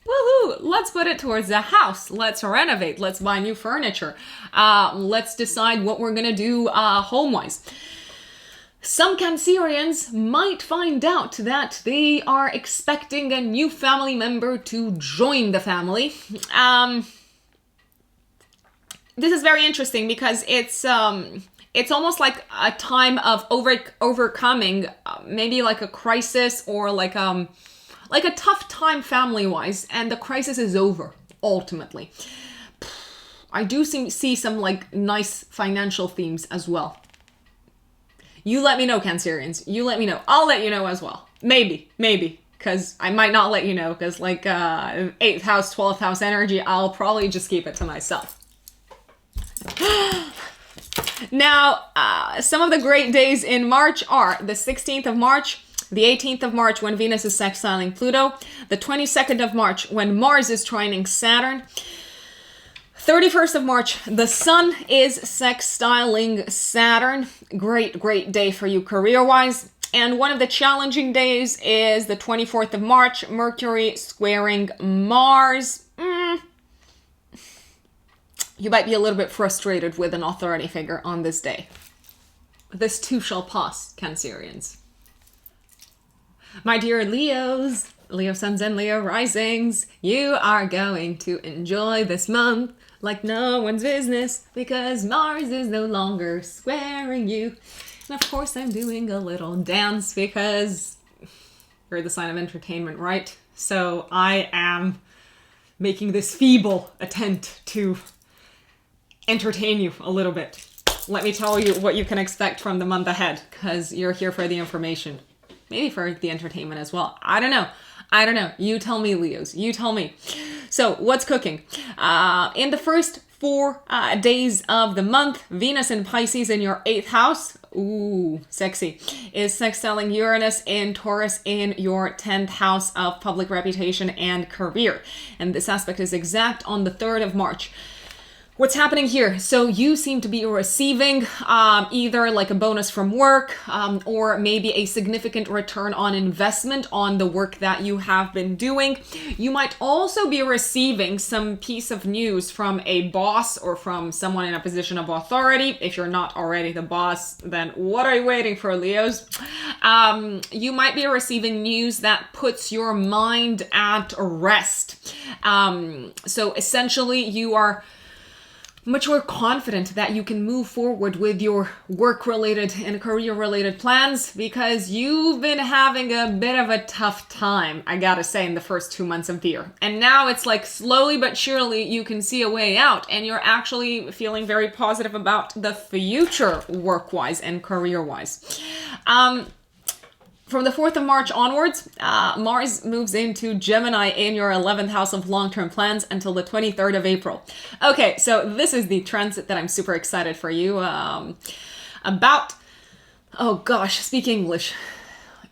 woohoo, let's put it towards the house. Let's renovate. Let's buy new furniture. Let's decide what we're gonna do home-wise. Some Cancerians might find out that they are expecting a new family member to join the family. This is very interesting because it's almost like a time of overcoming maybe like a crisis or like a tough time family-wise, and the crisis is over ultimately. I do see some like nice financial themes as well. You let me know, Cancerians. You let me know. I'll let you know as well. Maybe. Because I might not let you know, because like 8th house, 12th house energy, I'll probably just keep it to myself. Now, some of the great days in March are the 16th of March, the 18th of March when Venus is sextiling Pluto, the 22nd of March when Mars is trining Saturn, 31st of March, the sun is sextiling Saturn. Great day for you career-wise. And one of the challenging days is the 24th of March, Mercury squaring Mars. You might be a little bit frustrated with an authority figure on this day. This too shall pass, Cancerians. My dear Leos, Leo suns and Leo risings, you are going to enjoy this month like no one's business, because Mars is no longer squaring you. And of course I'm doing a little dance because you're the sign of entertainment, right? So I am making this feeble attempt to entertain you a little bit. Let me tell you what you can expect from the month ahead, because you're here for the information. Maybe for the entertainment as well. I don't know. You tell me, Leos. You tell me. So, what's cooking? In the first 4 days of the month, Venus in Pisces in your 8th house, ooh, sexy, is sextiling Uranus in Taurus in your 10th house of public reputation and career. And this aspect is exact on the 3rd of March. What's happening here? So you seem to be receiving either like a bonus from work or maybe a significant return on investment on the work that you have been doing. You might also be receiving some piece of news from a boss or from someone in a position of authority. If you're not already the boss, then what are you waiting for, Leos? You might be receiving news that puts your mind at rest. So essentially you are much more confident that you can move forward with your work-related and career-related plans because you've been having a bit of a tough time, I gotta say, in the first 2 months of the year. And now it's like slowly but surely you can see a way out and you're actually feeling very positive about the future work-wise and career-wise. From the 4th of March onwards, Mars moves into Gemini in your 11th house of long-term plans until the 23rd of April. Okay, so this is the transit that I'm super excited for you about. Oh gosh, speak English.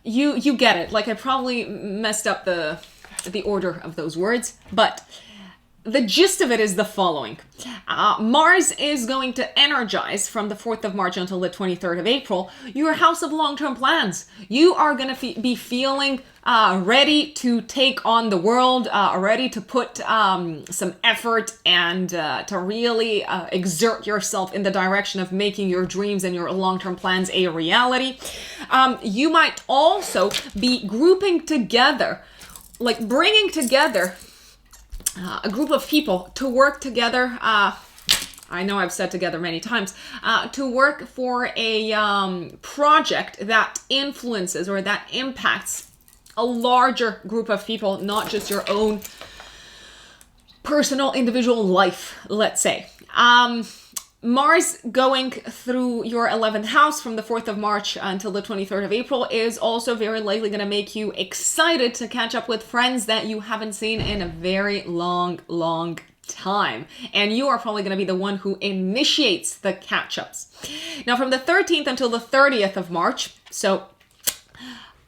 You get it. Like I probably messed up the order of those words, but the gist of it is the following. Mars is going to energize from the 4th of March until the 23rd of April your house of long-term plans. You are going to be feeling ready to take on the world, ready to put some effort and to really exert yourself in the direction of making your dreams and your long-term plans a reality. You might also be grouping together, like bringing together a group of people to work together. I know I've said together many times, to work for a project that influences or that impacts a larger group of people, not just your own personal individual life, let's say. Mars going through your 11th house from the 4th of March until the 23rd of April is also very likely going to make you excited to catch up with friends that you haven't seen in a very long time. And you are probably going to be the one who initiates the catch-ups. Now, from the 13th until the 30th of March, so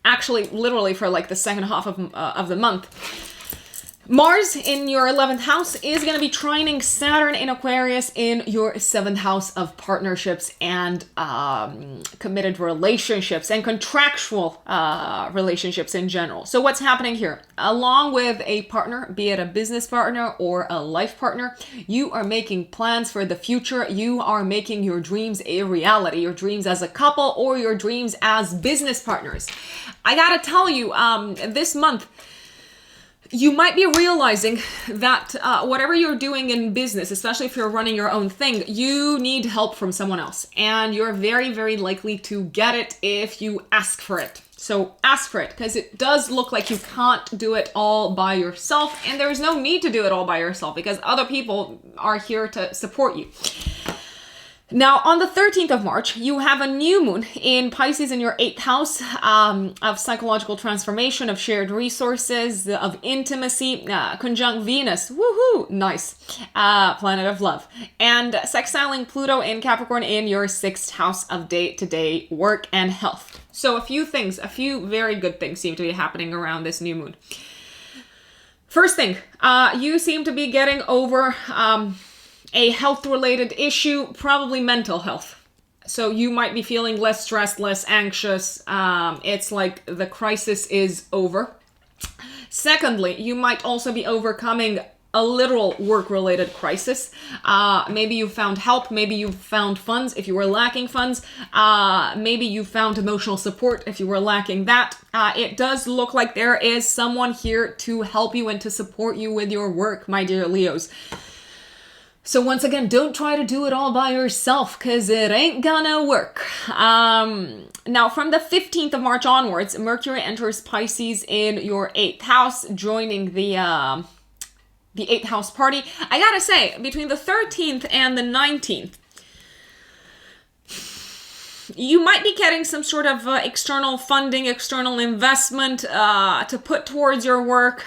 actually literally for like the second half of the month, Mars in your 11th house is going to be trining Saturn in Aquarius in your 7th house of partnerships and committed relationships and contractual relationships in general. So what's happening here? Along with a partner, be it a business partner or a life partner, you are making plans for the future. You are making your dreams a reality, your dreams as a couple or your dreams as business partners. I gotta tell you, this month, you might be realizing that whatever you're doing in business, especially if you're running your own thing, you need help from someone else. And you're very, very likely to get it if you ask for it. So ask for it, because it does look like you can't do it all by yourself. And there's no need to do it all by yourself because other people are here to support you. Now, on the 13th of March, you have a new moon in Pisces in your 8th house of psychological transformation, of shared resources, of intimacy, conjunct Venus, woohoo, nice, planet of love, and sextiling Pluto in Capricorn in your 6th house of day-to-day work and health. So a few very good things seem to be happening around this new moon. First thing, you seem to be getting over a health-related issue, probably mental health. So you might be feeling less stressed, less anxious. It's like the crisis is over. Secondly, you might also be overcoming a literal work-related crisis. Maybe you found help. Maybe you found funds if you were lacking funds. Maybe you found emotional support if you were lacking that. It does look like there is someone here to help you and to support you with your work, my dear Leos. So once again, don't try to do it all by yourself because it ain't gonna work. Now, from the 15th of March onwards, Mercury enters Pisces in your 8th house, joining the 8th house party. I gotta say, between the 13th and the 19th, you might be getting some sort of external funding, external investment to put towards your work.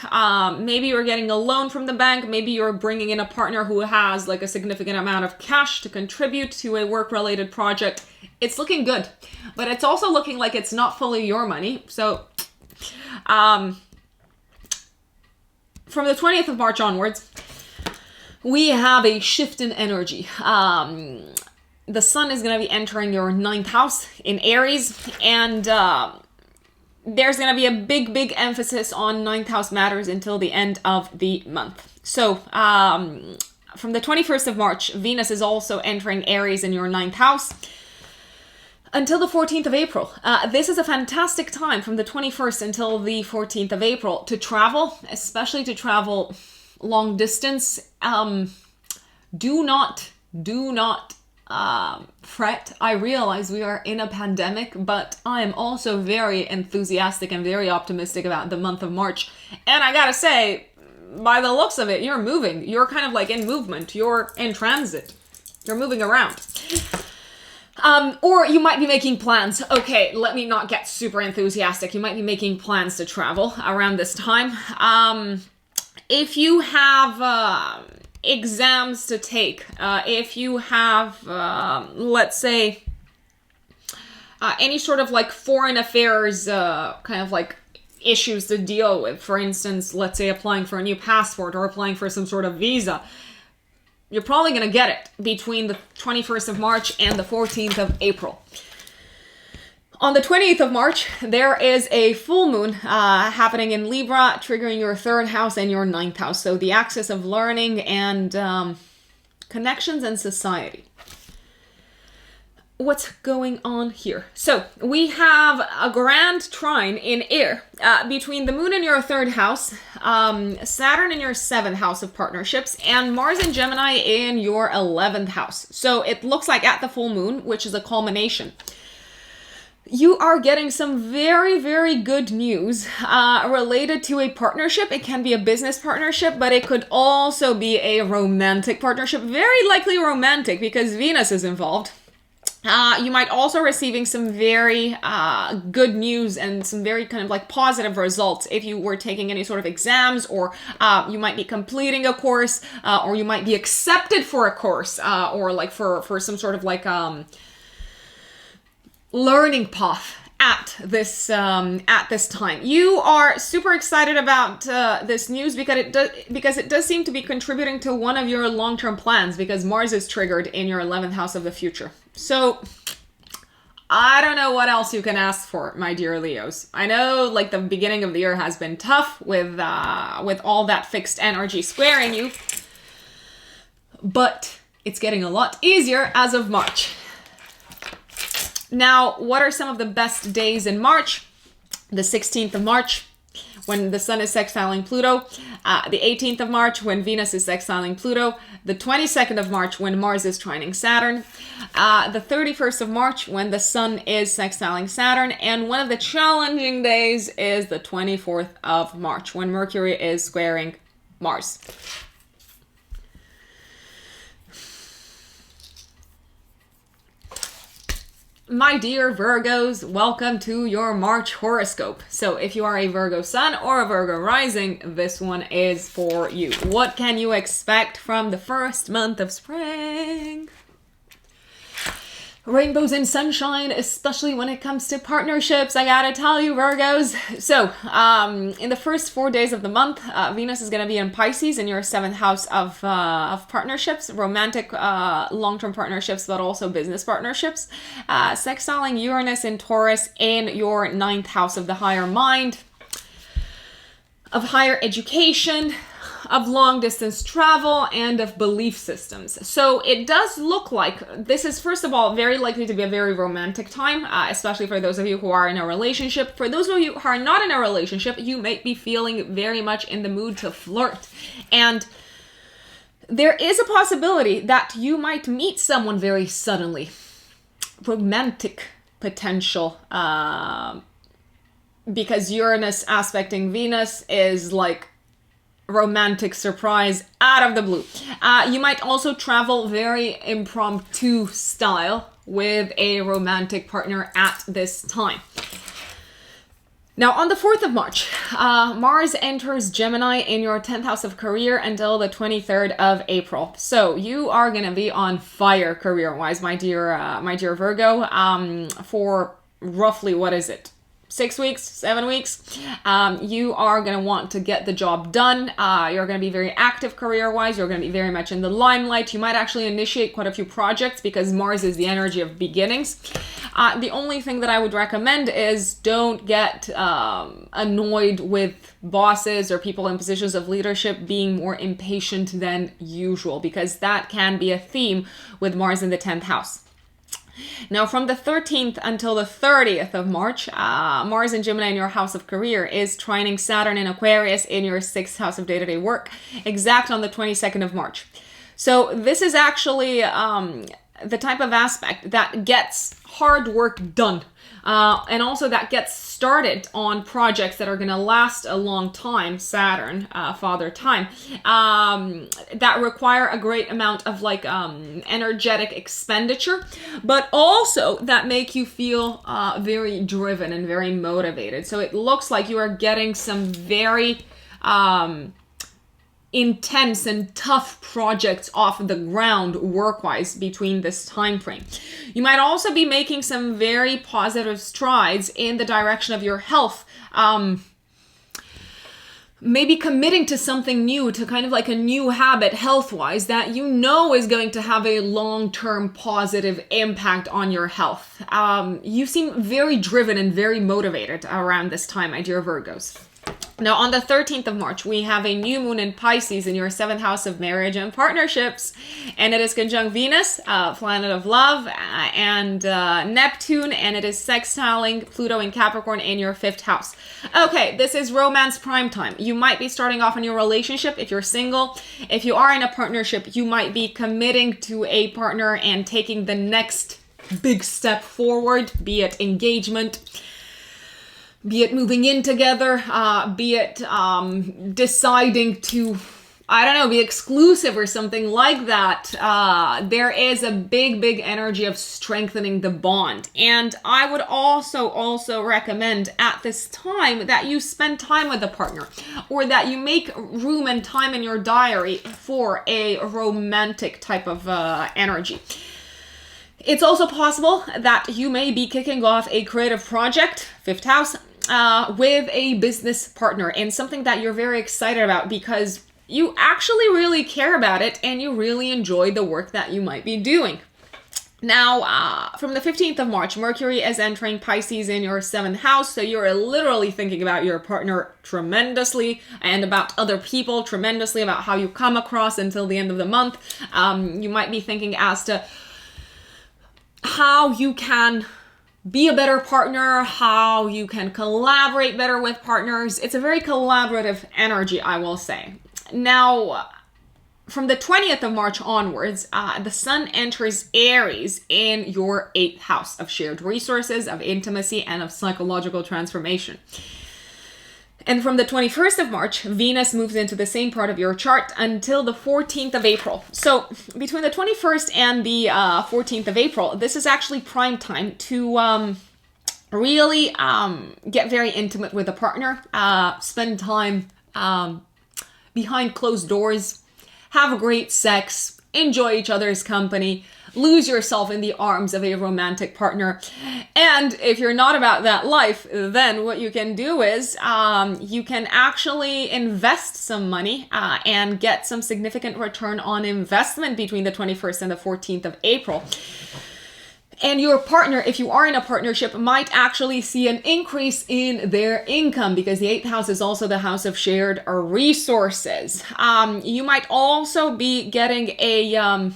Maybe you're getting a loan from the bank. Maybe you're bringing in a partner who has like a significant amount of cash to contribute to a work-related project. It's looking good, but it's also looking like it's not fully your money. So from the 20th of March onwards, we have a shift in energy. The sun is going to be entering your 9th house in Aries, and there's going to be a big emphasis on 9th house matters until the end of the month. So from the 21st of March, Venus is also entering Aries in your 9th house until the 14th of April. This is a fantastic time from the 21st until the 14th of April to travel, especially to travel long distance. Do not fret. I realize we are in a pandemic, but I am also very enthusiastic and very optimistic about the month of March. And I gotta say, by the looks of it, you're moving. You're kind of like in movement. You're in transit. You're moving around. Or you might be making plans. Okay, let me not get super enthusiastic. You might be making plans to travel around this time. If you have exams to take, if you have, let's say, any sort of like foreign affairs kind of like issues to deal with, for instance, let's say applying for a new passport or applying for some sort of visa, you're probably going to get it between the 21st of March and the 14th of April. On the 28th of March, there is a full moon happening in Libra, triggering your 3rd house and your 9th house. So the axis of learning and connections and society. What's going on here? So we have a grand trine in air between the moon in your 3rd house, Saturn in your 7th house of partnerships, and Mars and Gemini in your 11th house. So it looks like at the full moon, which is a culmination, you are getting some very good news related to a partnership. It can be a business partnership, but it could also be a romantic partnership. Very likely romantic because Venus is involved. You might also receiving some very good news and some very kind of like positive results if you were taking any sort of exams, or you might be completing a course, or you might be accepted for a course, or like for some sort of like learning path at this time. You are super excited about this news because it does seem to be contributing to one of your long-term plans, because Mars is triggered in your 11th house of the future. So I don't know what else you can ask for, my dear Leos. I know like the beginning of the year has been tough with all that fixed energy squaring you, but it's getting a lot easier as of March. Now, what are some of the best days in March? The 16th of March, when the Sun is sextiling Pluto. The 18th of March, when Venus is sextiling Pluto. The 22nd of March, when Mars is trining Saturn. The 31st of March, when the Sun is sextiling Saturn. And one of the challenging days is the 24th of March, when Mercury is squaring Mars. My dear Virgos, welcome to your March horoscope. So if you are a Virgo sun or a Virgo rising, this one is for you. What can you expect from the first month of spring? Rainbows and sunshine, especially when it comes to partnerships, I gotta tell you, Virgos. So, in the first 4 days of the month, Venus is gonna be in Pisces in your 7th house of partnerships, romantic, long-term partnerships, but also business partnerships. Sextiling Uranus in Taurus in your 9th house of the higher mind, of higher education, of long distance travel, and of belief systems. So it does look like this is, first of all, very likely to be a very romantic time, especially for those of you who are in a relationship. For those of you who are not in a relationship, you might be feeling very much in the mood to flirt. And there is a possibility that you might meet someone very suddenly. Romantic potential, because Uranus aspecting Venus is like romantic surprise out of the blue. You might also travel very impromptu style with a romantic partner at this time. Now, on the 4th of March, Mars enters Gemini in your 10th house of career until the 23rd of April. So you are going to be on fire career-wise, my dear Virgo, for roughly, what is it? 6 weeks, 7 weeks, you are going to want to get the job done. You're going to be very active career-wise. You're going to be very much in the limelight. You might actually initiate quite a few projects because Mars is the energy of beginnings. The only thing that I would recommend is don't get annoyed with bosses or people in positions of leadership being more impatient than usual, because that can be a theme with Mars in the 10th house. Now, from the 13th until the 30th of March, Mars in Gemini in your house of career is trining Saturn in Aquarius in your 6th house of day-to-day work, exact on the 22nd of March. So this is actually the type of aspect that gets hard work done. And also that gets started on projects that are going to last a long time, Saturn, father time, that require a great amount of energetic expenditure, but also that make you feel very driven and very motivated. So it looks like you are getting some very intense and tough projects off the ground work-wise between this time frame. You might also be making some very positive strides in the direction of your health. Maybe committing to something new, to kind of like a new habit health-wise that you know is going to have a long-term positive impact on your health. You seem very driven and very motivated around this time, my dear Virgos. Now, on the 13th of March, we have a new moon in Pisces in your 7th house of marriage and partnerships, and it is conjunct Venus, planet of love, and Neptune, and it is sextiling Pluto in Capricorn in your 5th house. Okay, this is romance prime time. You might be starting off a new relationship if you're single. If you are in a partnership, you might be committing to a partner and taking the next big step forward, be it engagement, be it moving in together, be it deciding to, be exclusive or something like that. There is a big energy of strengthening the bond. And I would also recommend at this time that you spend time with a partner, or that you make room and time in your diary for a romantic type of energy. It's also possible that you may be kicking off a creative project, 5th house, with a business partner, and something that you're very excited about because you actually really care about it and you really enjoy the work that you might be doing. Now, from the 15th of March, Mercury is entering Pisces in your 7th house, so you're literally thinking about your partner tremendously and about other people tremendously, about how you come across until the end of the month. You might be thinking as to how you can be a better partner, how you can collaborate better with partners. It's a very collaborative energy, I will say. Now, from the 20th of March onwards, the sun enters Aries in your 8th house of shared resources, of intimacy, and of psychological transformation. And from the 21st of March, Venus moves into the same part of your chart until the 14th of April. So between the 21st and the 14th of April, this is actually prime time to really get very intimate with a partner, spend time behind closed doors, have great sex, enjoy each other's company, lose yourself in the arms of a romantic partner. And if you're not about that life, then what you can do is you can actually invest some money and get some significant return on investment between the 21st and the 14th of April. And your partner, if you are in a partnership, might actually see an increase in their income because the 8th house is also the house of shared resources. You might also be getting a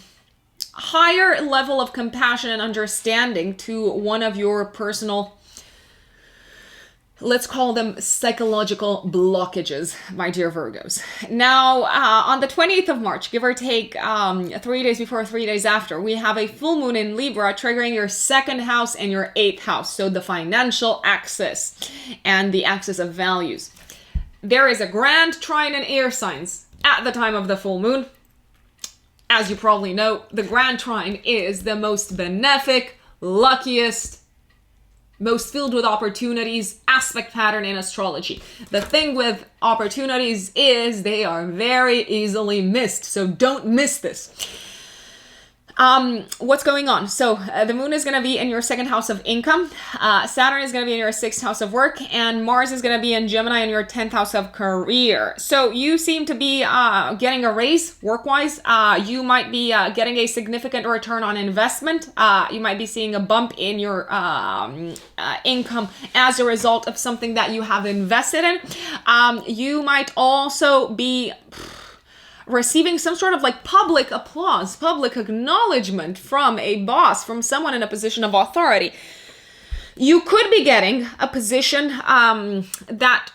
higher level of compassion and understanding to one of your personal, let's call them psychological blockages, my dear Virgos. Now, on the 20th of March, give or take 3 days before, 3 days after, we have a full moon in Libra triggering your 2nd house and your 8th house. So the financial axis and the axis of values. There is a grand trine in air signs at the time of the full moon. As you probably know, the Grand Trine is the most benefic, luckiest, most filled with opportunities aspect pattern in astrology. The thing with opportunities is they are very easily missed, so don't miss this. What's going on? So the moon is going to be in your second house of income. Saturn is going to be in your sixth house of work, and Mars is going to be in Gemini in your 10th house of career. So you seem to be getting a raise work-wise. You might be getting a significant return on investment. You might be seeing a bump in your income as a result of something that you have invested in. You might also be receiving some sort of like public applause, public acknowledgement from a boss, from someone in a position of authority. You could be getting a position that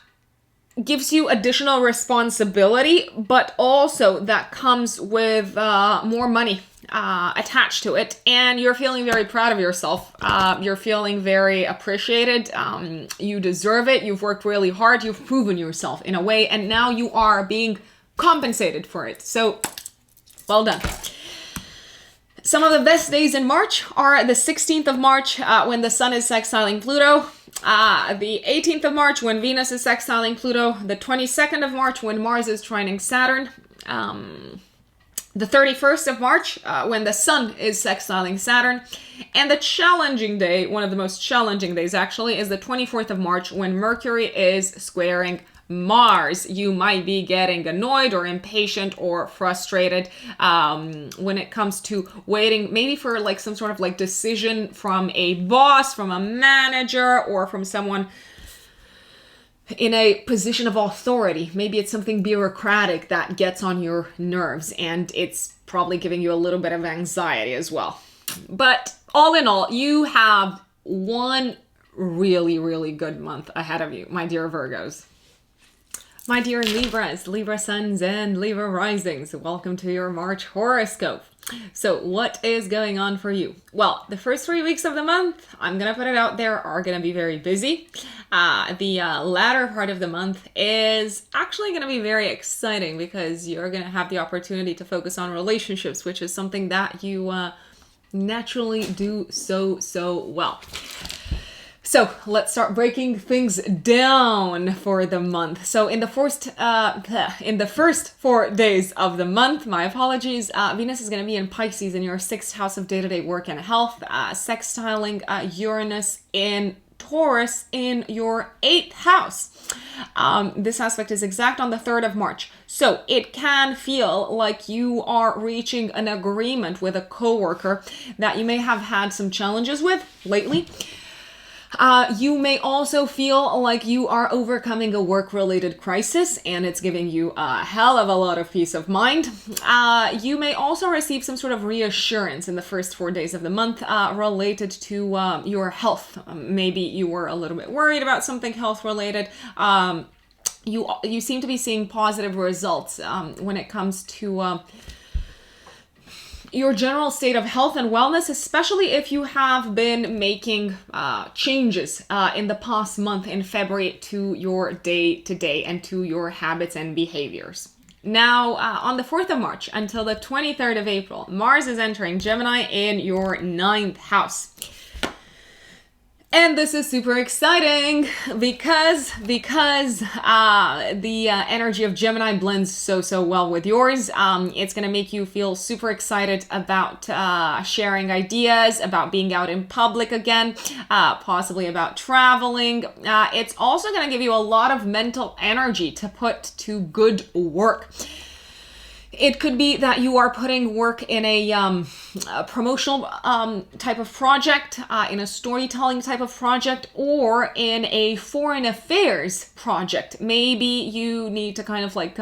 gives you additional responsibility, but also that comes with more money attached to it, and you're feeling very proud of yourself. You're feeling very appreciated. You deserve it. You've worked really hard. You've proven yourself in a way, and now you are being compensated for it. So, well done. Some of the best days in March are the 16th of March when the Sun is sextiling Pluto, the 18th of March when Venus is sextiling Pluto, the 22nd of March when Mars is trining Saturn, the 31st of March when the Sun is sextiling Saturn, and the challenging day, one of the most challenging days actually, is the 24th of March when Mercury is squaring Mars. You might be getting annoyed or impatient or frustrated when it comes to waiting maybe for like some sort of like decision from a boss, from a manager, or from someone in a position of authority. Maybe it's something bureaucratic that gets on your nerves, and it's probably giving you a little bit of anxiety as well. But all in all, you have one really, really good month ahead of you, my dear Virgos. My dear Libras, Libra suns and Libra risings, welcome to your March horoscope. So what is going on for you? Well, the first 3 weeks of the month, I'm going to put it out there, are going to be very busy. The latter part of the month is actually going to be very exciting because you're going to have the opportunity to focus on relationships, which is something that you naturally do so well. So let's start breaking things down for the month. So in the first 4 days of the month, my apologies, Venus is going to be in Pisces in your sixth house of day-to-day work and health, sextiling Uranus in Taurus in your eighth house. This aspect is exact on the 3rd of March. So it can feel like you are reaching an agreement with a coworker that you may have had some challenges with lately. You may also feel like you are overcoming a work-related crisis, and it's giving you a hell of a lot of peace of mind. You may also receive some sort of reassurance in the first 4 days of the month related to your health. Maybe you were a little bit worried about something health-related. You seem to be seeing positive results when it comes to your general state of health and wellness, especially if you have been making changes in the past month in February to your day-to-day and to your habits and behaviors. Now, on the 4th of March until the 23rd of April, Mars is entering Gemini in your 9th house. And this is super exciting because the energy of Gemini blends so well with yours. It's going to make you feel super excited about sharing ideas, about being out in public again, possibly about traveling. It's also going to give you a lot of mental energy to put to good work. It could be that you are putting work in a promotional type of project, in a storytelling type of project, or in a foreign affairs project. Maybe you need to kind of like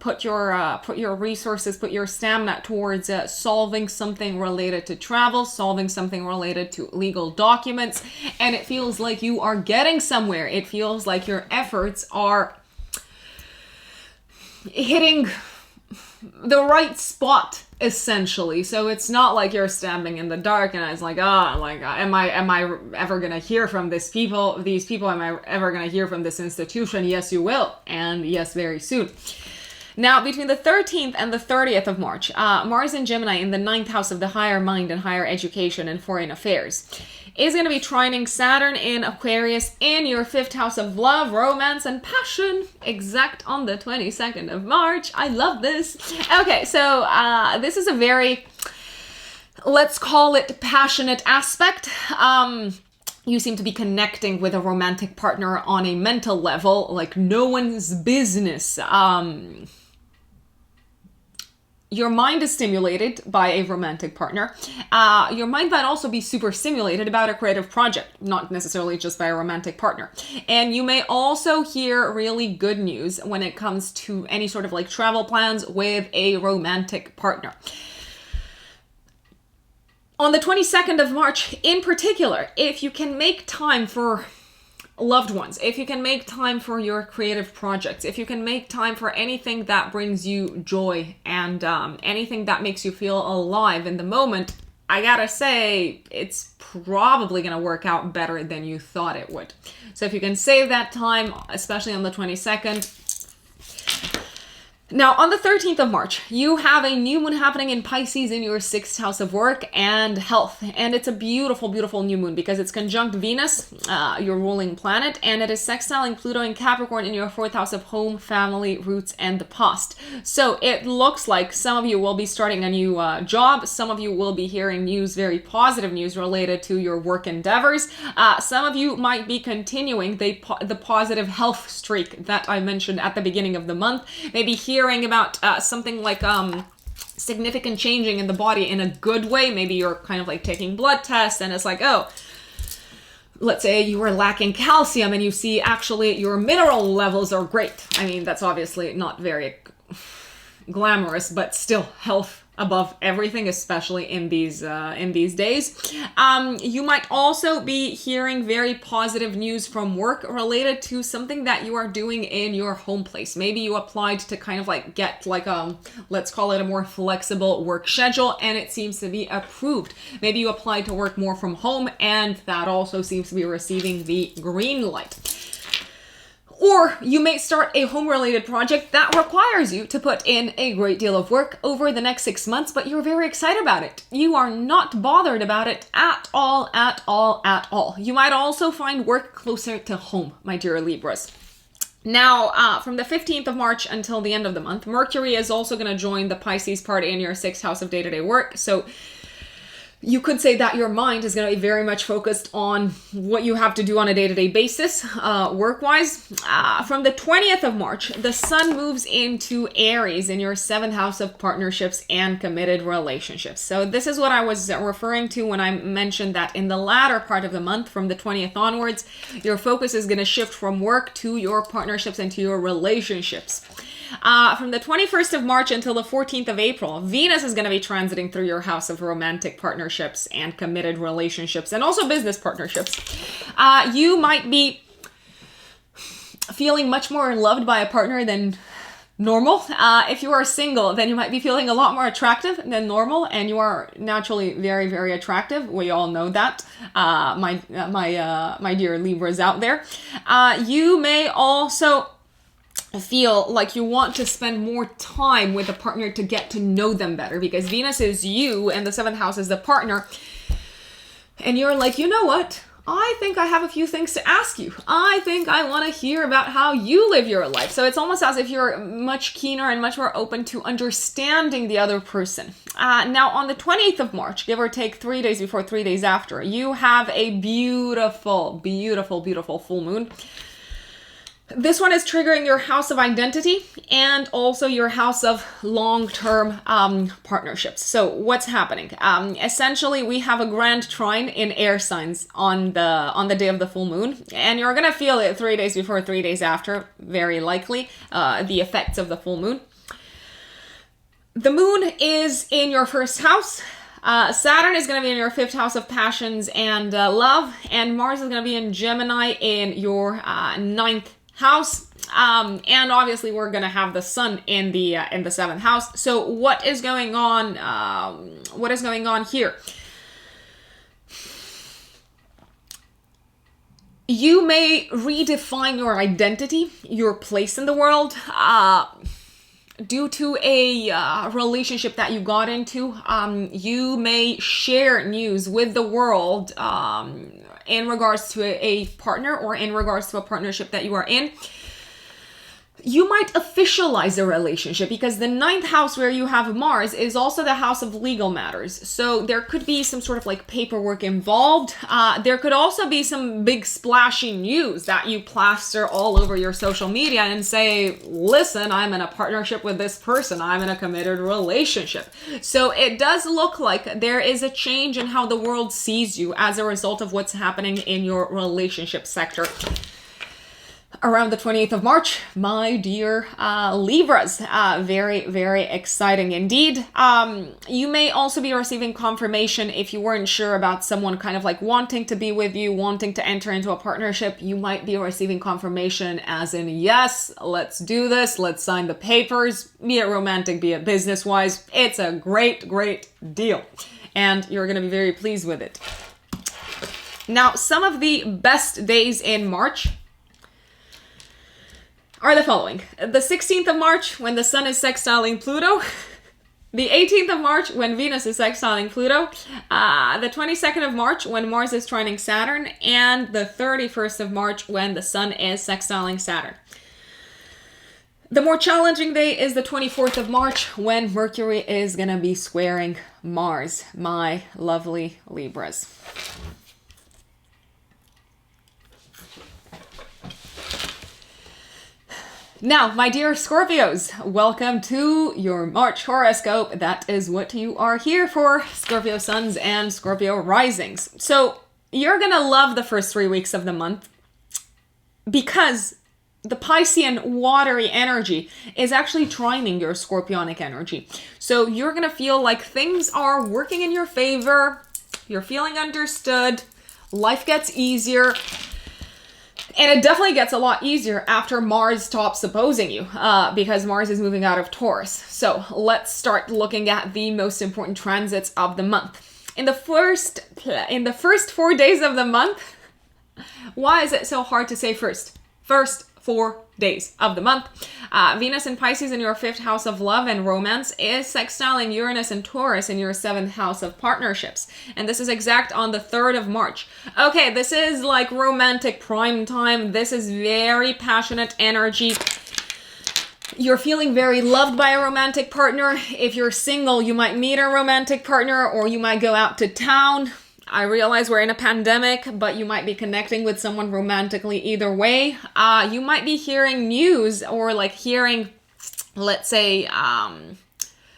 put your resources, put your stamina towards solving something related to travel, solving something related to legal documents, and it feels like you are getting somewhere. It feels like your efforts are hitting the right spot, essentially. So it's not like you're standing in the dark and it's like, am I ever gonna hear from these people? Am I ever gonna hear from this institution? Yes, you will, and yes, very soon. Now, between the 13th and the 30th of March, Mars in Gemini in the 9th house of the higher mind and higher education and foreign affairs is going to be trining Saturn in Aquarius in your 5th house of love, romance, and passion, exact on the 22nd of March. I love this. Okay, so this is a very let's call it passionate aspect. You seem to be connecting with a romantic partner on a mental level, like no one's business. Your mind is stimulated by a romantic partner. Your mind might also be super stimulated about a creative project, not necessarily just by a romantic partner. And you may also hear really good news when it comes to any sort of like travel plans with a romantic partner. On the 22nd of March, in particular, if you can make time for loved ones, if you can make time for your creative projects, if you can make time for anything that brings you joy and anything that makes you feel alive in the moment, I gotta say, it's probably gonna work out better than you thought it would. So if you can save that time, especially on the 22nd. Now, on the 13th of March, you have a new moon happening in Pisces in your 6th house of work and health. And it's a beautiful, beautiful new moon because it's conjunct Venus, your ruling planet, and it is sextiling Pluto in Capricorn in your 4th house of home, family, roots, and the past. So it looks like some of you will be starting a new job. Some of you will be hearing news, very positive news related to your work endeavors. Some of you might be continuing the positive health streak that I mentioned at the beginning of the month. Maybe hearing about something like significant changing in the body in a good way. Maybe you're kind of like taking blood tests and it's like, oh, let's say you were lacking calcium and you see actually your mineral levels are great. I mean, that's obviously not very glamorous, but still health above everything, especially in these days. You might also be hearing very positive news from work related to something that you are doing in your home place. Maybe you applied to kind of like get like let's call it a more flexible work schedule and it seems to be approved. Maybe you applied to work more from home and that also seems to be receiving the green light. Or you may start a home-related project that requires you to put in a great deal of work over the next 6 months, but you're very excited about it. You are not bothered about it at all, at all, at all. You might also find work closer to home, my dear Libras. Now, from the 15th of March until the end of the month, Mercury is also going to join the Pisces part in your 6th house of day-to-day work. So you could say that your mind is going to be very much focused on what you have to do on a day-to-day basis, work-wise. From the 20th of March, the sun moves into Aries in your 7th house of partnerships and committed relationships. So this is what I was referring to when I mentioned that in the latter part of the month, from the 20th onwards, your focus is going to shift from work to your partnerships and to your relationships. From the 21st of March until the 14th of April, Venus is going to be transiting through your house of romantic partnerships and committed relationships and also business partnerships. You might be feeling much more loved by a partner than normal. If you are single, then you might be feeling a lot more attractive than normal, and you are naturally very, very attractive. We all know that, my dear Libras out there. You may also feel like you want to spend more time with a partner to get to know them better because Venus is you and the 7th house is the partner. And you're like, you know what? I think I have a few things to ask you. I think I want to hear about how you live your life. So it's almost as if you're much keener and much more open to understanding the other person. Now, on the 20th of March, give or take 3 days before, 3 days after, you have a beautiful, beautiful, beautiful full moon. This one is triggering your house of identity and also your house of long-term partnerships. So what's happening? Essentially, we have a grand trine in air signs on the day of the full moon, and you're gonna feel it 3 days before, 3 days after, very likely, the effects of the full moon. The moon is in your 1st house. Saturn is going to be in your 5th house of passions and love, and Mars is going to be in Gemini in your 9th house, and obviously we're gonna have the sun in the 7th house. So what is going on? What is going on here? You may redefine your identity, your place in the world, due to a relationship that you got into. You may share news with the world in regards to a partner or in regards to a partnership that you are in. you might officialize a relationship, because the 9th house where you have Mars is also the house of legal matters. So there could be some sort of like paperwork involved. There could also be some big splashy news that you plaster all over your social media and say, listen, I'm in a partnership with this person. I'm in a committed relationship. So it does look like there is a change in how the world sees you as a result of what's happening in your relationship sector. Around the 28th of March, my dear Libras. Very, very exciting indeed. You may also be receiving confirmation if you weren't sure about someone kind of like wanting to be with you, wanting to enter into a partnership. You might be receiving confirmation as in, yes, let's do this. Let's sign the papers, be it romantic, be it business-wise. It's a great, great deal. And you're going to be very pleased with it. Now, some of the best days in March are the following. The 16th of March, when the Sun is sextiling Pluto. The 18th of March, when Venus is sextiling Pluto. The 22nd of March, when Mars is trining Saturn. And the 31st of March, when the Sun is sextiling Saturn. The more challenging day is the 24th of March, when Mercury is going to be squaring Mars, my lovely Libras. Now, my dear Scorpios, welcome to your March horoscope. That is what you are here for, Scorpio suns and Scorpio risings. So you're going to love the first 3 weeks of the month because the Piscean watery energy is actually trining your Scorpionic energy. So you're going to feel like things are working in your favor. You're feeling understood. Life gets easier. And it definitely gets a lot easier after Mars stops opposing you, because Mars is moving out of Taurus. So let's start looking at the most important transits of the month. In the first 4 days of the month, why is it so hard to say first? First 4 days of the month. Venus in Pisces in your 5th house of love and romance is sextiling Uranus and Taurus in your 7th house of partnerships. And this is exact on the 3rd of March. Okay, this is like romantic prime time. This is very passionate energy. You're feeling very loved by a romantic partner. If you're single, you might meet a romantic partner or you might go out to town. I realize we're in a pandemic, but you might be connecting with someone romantically either way. You might be hearing news or like hearing, let's say,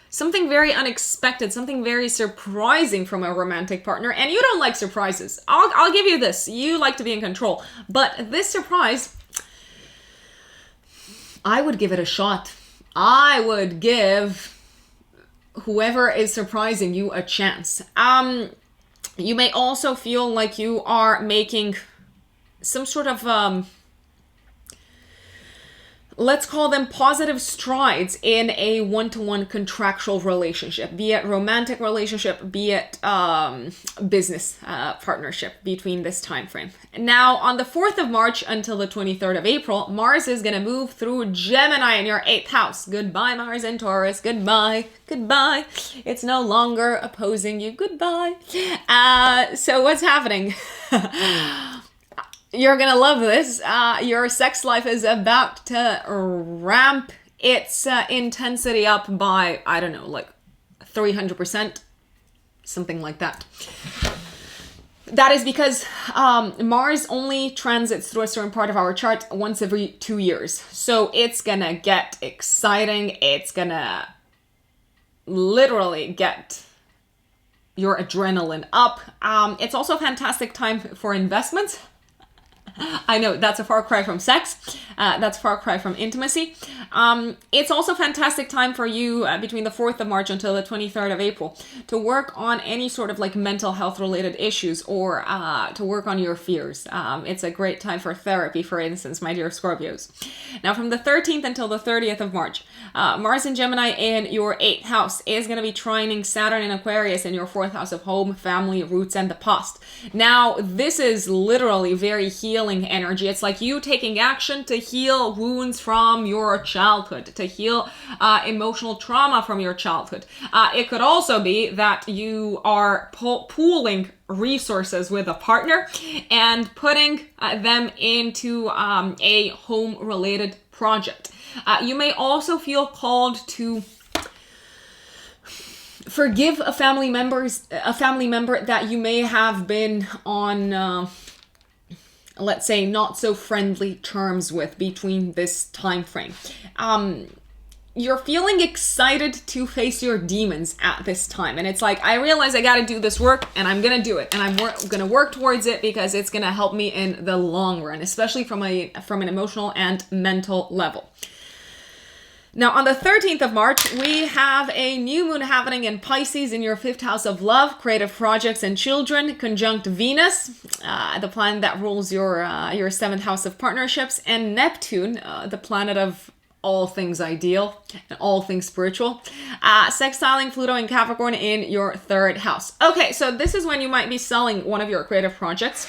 something very unexpected, something very surprising from a romantic partner. And you don't like surprises. I'll give you this. You like to be in control. But this surprise, I would give it a shot. I would give whoever is surprising you a chance. You may also feel like you are making some sort of, let's call them positive strides in a one-to-one contractual relationship, be it romantic relationship, be it business partnership between this time frame. Now, on the 4th of March until the 23rd of April, Mars is going to move through Gemini in your 8th house. Goodbye, Mars and Taurus. Goodbye. Goodbye. It's no longer opposing you. Goodbye. So what's happening? You're gonna love this. Your sex life is about to ramp its intensity up by, I don't know, like 300%, something like that. That is because Mars only transits through a certain part of our chart once every 2 years. So it's gonna get exciting. It's gonna literally get your adrenaline up. It's also a fantastic time for investments. I know that's a far cry from sex. That's a far cry from intimacy. It's also a fantastic time for you between the 4th of March until the 23rd of April to work on any sort of like mental health related issues or to work on your fears. It's a great time for therapy, for instance, my dear Scorpios. Now from the 13th until the 30th of March, Mars in Gemini in your 8th house is going to be trining Saturn in Aquarius in your 4th house of home, family, roots, and the past. Now, this is literally very healing energy. It's like you taking action to heal wounds from your childhood, to heal emotional trauma from your childhood. It could also be that you are pooling resources with a partner and putting them into a home-related project. You may also feel called to forgive a family member that you may have been on, let's say, not so friendly terms with between this time frame. You're feeling excited to face your demons at this time. And it's like, I realize I got to do this work, and I'm going to do it. And I'm going to work towards it because it's going to help me in the long run, especially from an emotional and mental level. Now, on the 13th of March, we have a new moon happening in Pisces in your 5th house of love, creative projects, and children, conjunct Venus, the planet that rules your 7th house of partnerships, and Neptune, the planet of all things ideal and all things spiritual, sextiling Pluto and Capricorn in your 3rd house. Okay, so this is when you might be selling one of your creative projects.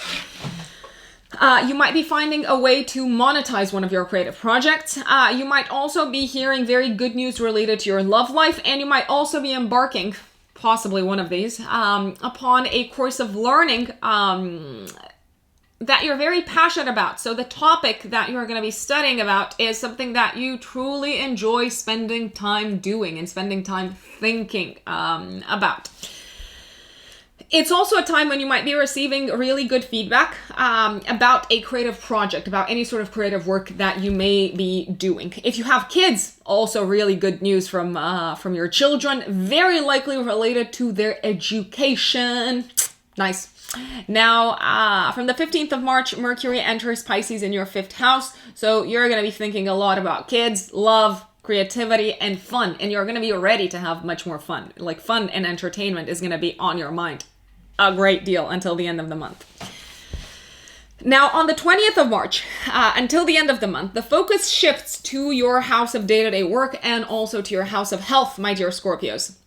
You might be finding a way to monetize one of your creative projects. You might also be hearing very good news related to your love life, and you might also be embarking, possibly one of these, upon a course of learning that you're very passionate about. So the topic that you're going to be studying about is something that you truly enjoy spending time doing and spending time thinking about. It's also a time when you might be receiving really good feedback about a creative project, about any sort of creative work that you may be doing. If you have kids, also really good news from your children, very likely related to their education. Nice. Now, from the 15th of March, Mercury enters Pisces in your 5th house. So you're going to be thinking a lot about kids, love, creativity, and fun. And you're going to be ready to have much more fun. Like, fun and entertainment is going to be on your mind a great deal until the end of the month. Now, on the 20th of March, until the end of the month, the focus shifts to your house of day-to-day work and also to your house of health, my dear Scorpios,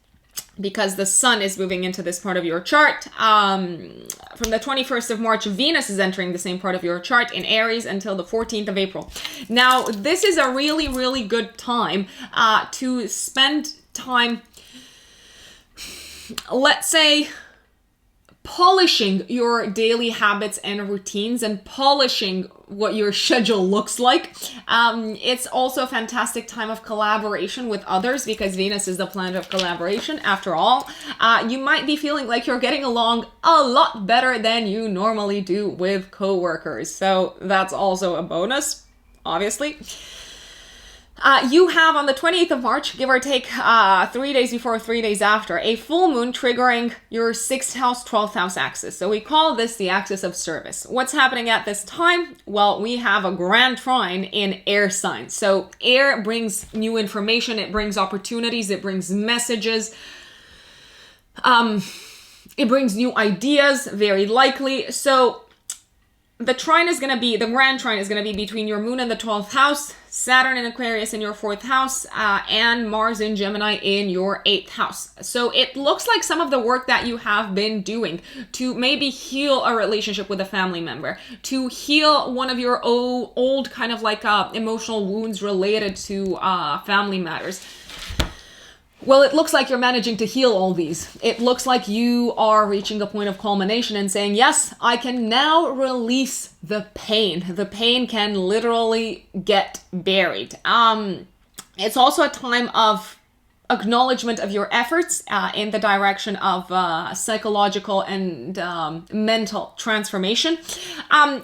because the sun is moving into this part of your chart. From the 21st of March, Venus is entering the same part of your chart in Aries until the 14th of April. Now, this is a really, really good time to spend time, let's say, polishing your daily habits and routines and polishing what your schedule looks like. It's also a fantastic time of collaboration with others because Venus is the planet of collaboration after all. You might be feeling like you're getting along a lot better than you normally do with coworkers. So that's also a bonus, obviously. You have on the 28th of March, give or take 3 days before, 3 days after, a full moon triggering your 6th house, 12th house axis. So we call this the axis of service. What's happening at this time? Well, we have a grand trine in air signs. So air brings new information, it brings opportunities, it brings messages, it brings new ideas, very likely. So the grand trine is going to be between your moon in the 12th house, Saturn in Aquarius in your 4th house, and Mars in Gemini in your 8th house. So it looks like some of the work that you have been doing to maybe heal a relationship with a family member, to heal one of your old kind of like emotional wounds related to family matters. Well, it looks like you're managing to heal all these. It looks like you are reaching a point of culmination and saying, yes, I can now release the pain. The pain can literally get buried. It's also a time of acknowledgement of your efforts in the direction of psychological and mental transformation.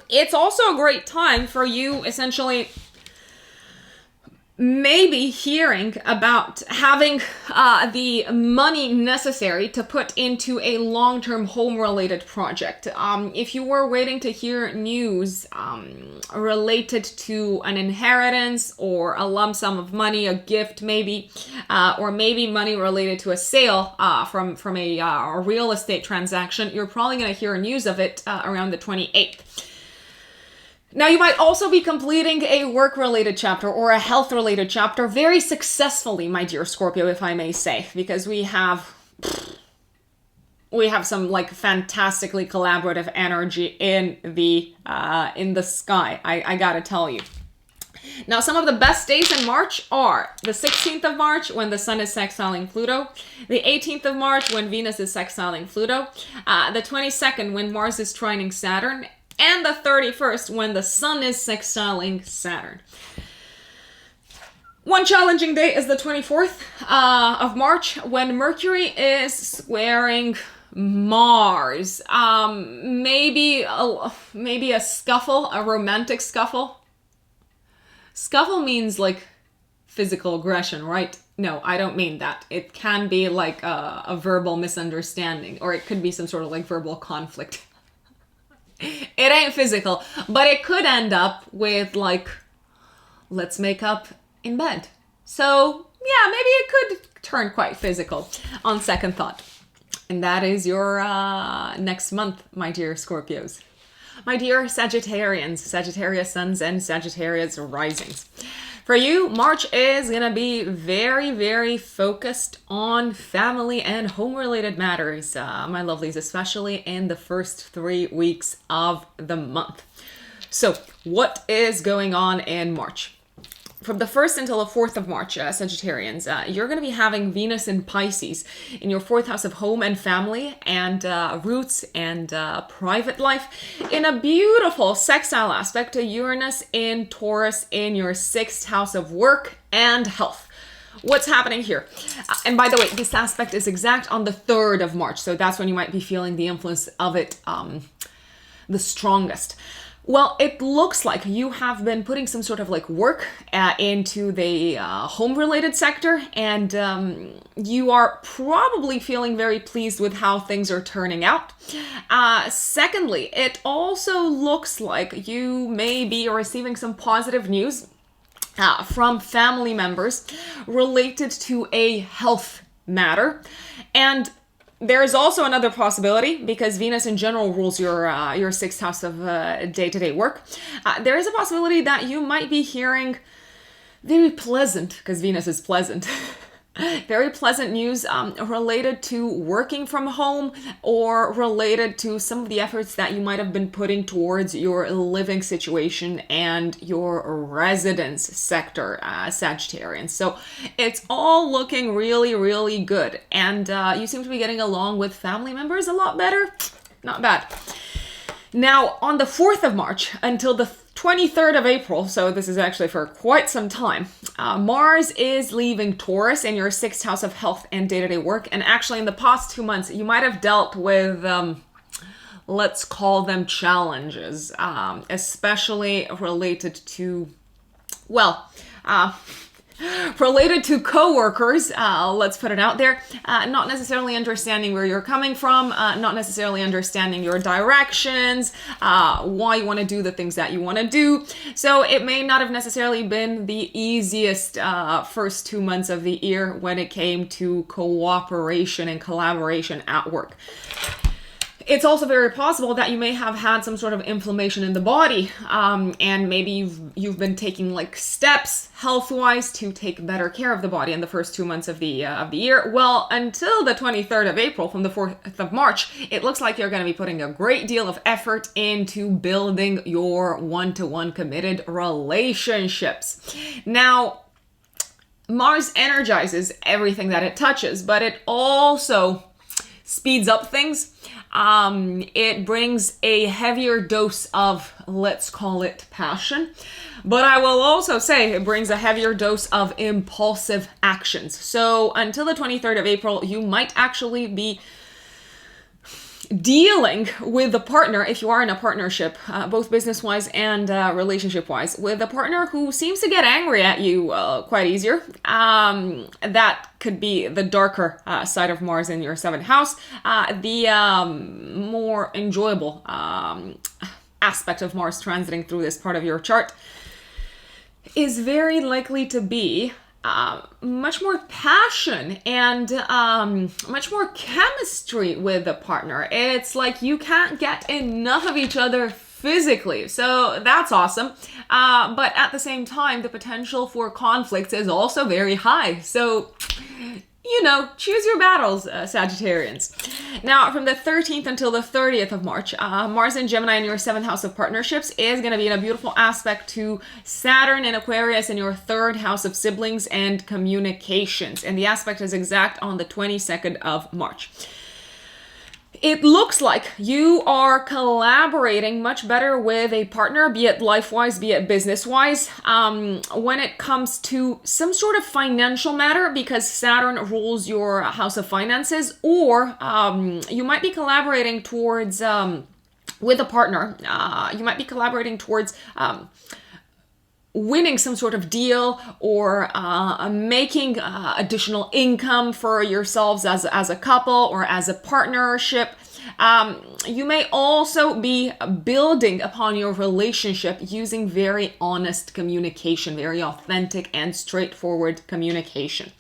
It's also a great time for you, essentially, maybe hearing about having the money necessary to put into a long-term home-related project. If you were waiting to hear news related to an inheritance or a lump sum of money, a gift maybe, or maybe money related to a sale from a real estate transaction, you're probably going to hear news of it around the 28th. Now, you might also be completing a work-related chapter or a health-related chapter very successfully, my dear Scorpio, if I may say, because we have some like fantastically collaborative energy in the sky. I gotta tell you. Now, some of the best days in March are the 16th of March when the sun is sextiling Pluto, the 18th of March when Venus is sextiling Pluto, the 22nd when Mars is trining Saturn, and the 31st when the sun is sextiling Saturn. One challenging day is the 24th of March when Mercury is squaring Mars. Maybe a scuffle, a romantic scuffle. Scuffle means like physical aggression, right? No, I don't mean that. It can be like a verbal misunderstanding, or it could be some sort of like verbal conflict. It ain't physical, but it could end up with like, let's make up in bed. So yeah, maybe it could turn quite physical on second thought. And that is your next month, my dear Scorpios. My dear Sagittarians, Sagittarius suns and Sagittarius risings. For you, March is going to be very, very focused on family and home-related matters, my lovelies, especially in the first 3 weeks of the month. So, what is going on in March? From the 1st until the 4th of March, Sagittarians, you're going to be having Venus in Pisces in your 4th house of home and family and roots and private life in a beautiful sextile aspect to Uranus in Taurus in your 6th house of work and health. What's happening here? And by the way, this aspect is exact on the 3rd of March, so that's when you might be feeling the influence of it the strongest. Well, it looks like you have been putting some sort of like work into the home-related sector, and you are probably feeling very pleased with how things are turning out. Secondly, it also looks like you may be receiving some positive news from family members related to a health matter. And there is also another possibility, because Venus in general rules your 6th house of day-to-day work. There is a possibility that you might be hearing very pleasant, because Venus is pleasant, very pleasant news related to working from home or related to some of the efforts that you might have been putting towards your living situation and your residence sector, Sagittarians. So it's all looking really, really good. And you seem to be getting along with family members a lot better. Not bad. Now, on the 4th of March until the 23rd of April, so this is actually for quite some time, Mars is leaving Taurus in your 6th house of health and day-to-day work. And actually in the past 2 months, you might have dealt with, let's call them challenges, especially related to, related to coworkers, let's put it out there, not necessarily understanding where you're coming from, not necessarily understanding your directions, why you want to do the things that you want to do. So it may not have necessarily been the easiest first 2 months of the year when it came to cooperation and collaboration at work. It's also very possible that you may have had some sort of inflammation in the body, and maybe you've been taking like steps health-wise to take better care of the body in the first 2 months of the year. Well, until the 23rd of April, from the 4th of March, it looks like you're going to be putting a great deal of effort into building your one-to-one committed relationships. Now, Mars energizes everything that it touches, but it also speeds up things. It brings a heavier dose of, let's call it, passion. But I will also say it brings a heavier dose of impulsive actions. So until the 23rd of April, you might actually be dealing with a partner, if you are in a partnership, both business-wise and relationship-wise, with a partner who seems to get angry at you quite easier. That could be the darker side of Mars in your 7th house. The more enjoyable aspect of Mars transiting through this part of your chart is very likely to be much more passion and much more chemistry with a partner. It's like you can't get enough of each other physically, so that's awesome. But at the same time, the potential for conflicts is also very high. So, you know, choose your battles, Sagittarians. Now, from the 13th until the 30th of March, Mars in Gemini in your 7th house of partnerships is going to be in a beautiful aspect to Saturn in Aquarius in your 3rd house of siblings and communications. And the aspect is exact on the 22nd of March. It looks like you are collaborating much better with a partner, be it life-wise, be it business-wise, when it comes to some sort of financial matter, because Saturn rules your house of finances, or you might be collaborating towards, with a partner, you might be collaborating towards winning some sort of deal, or making additional income for yourselves as a couple or as a partnership. You may also be building upon your relationship using very honest communication, very authentic and straightforward communication.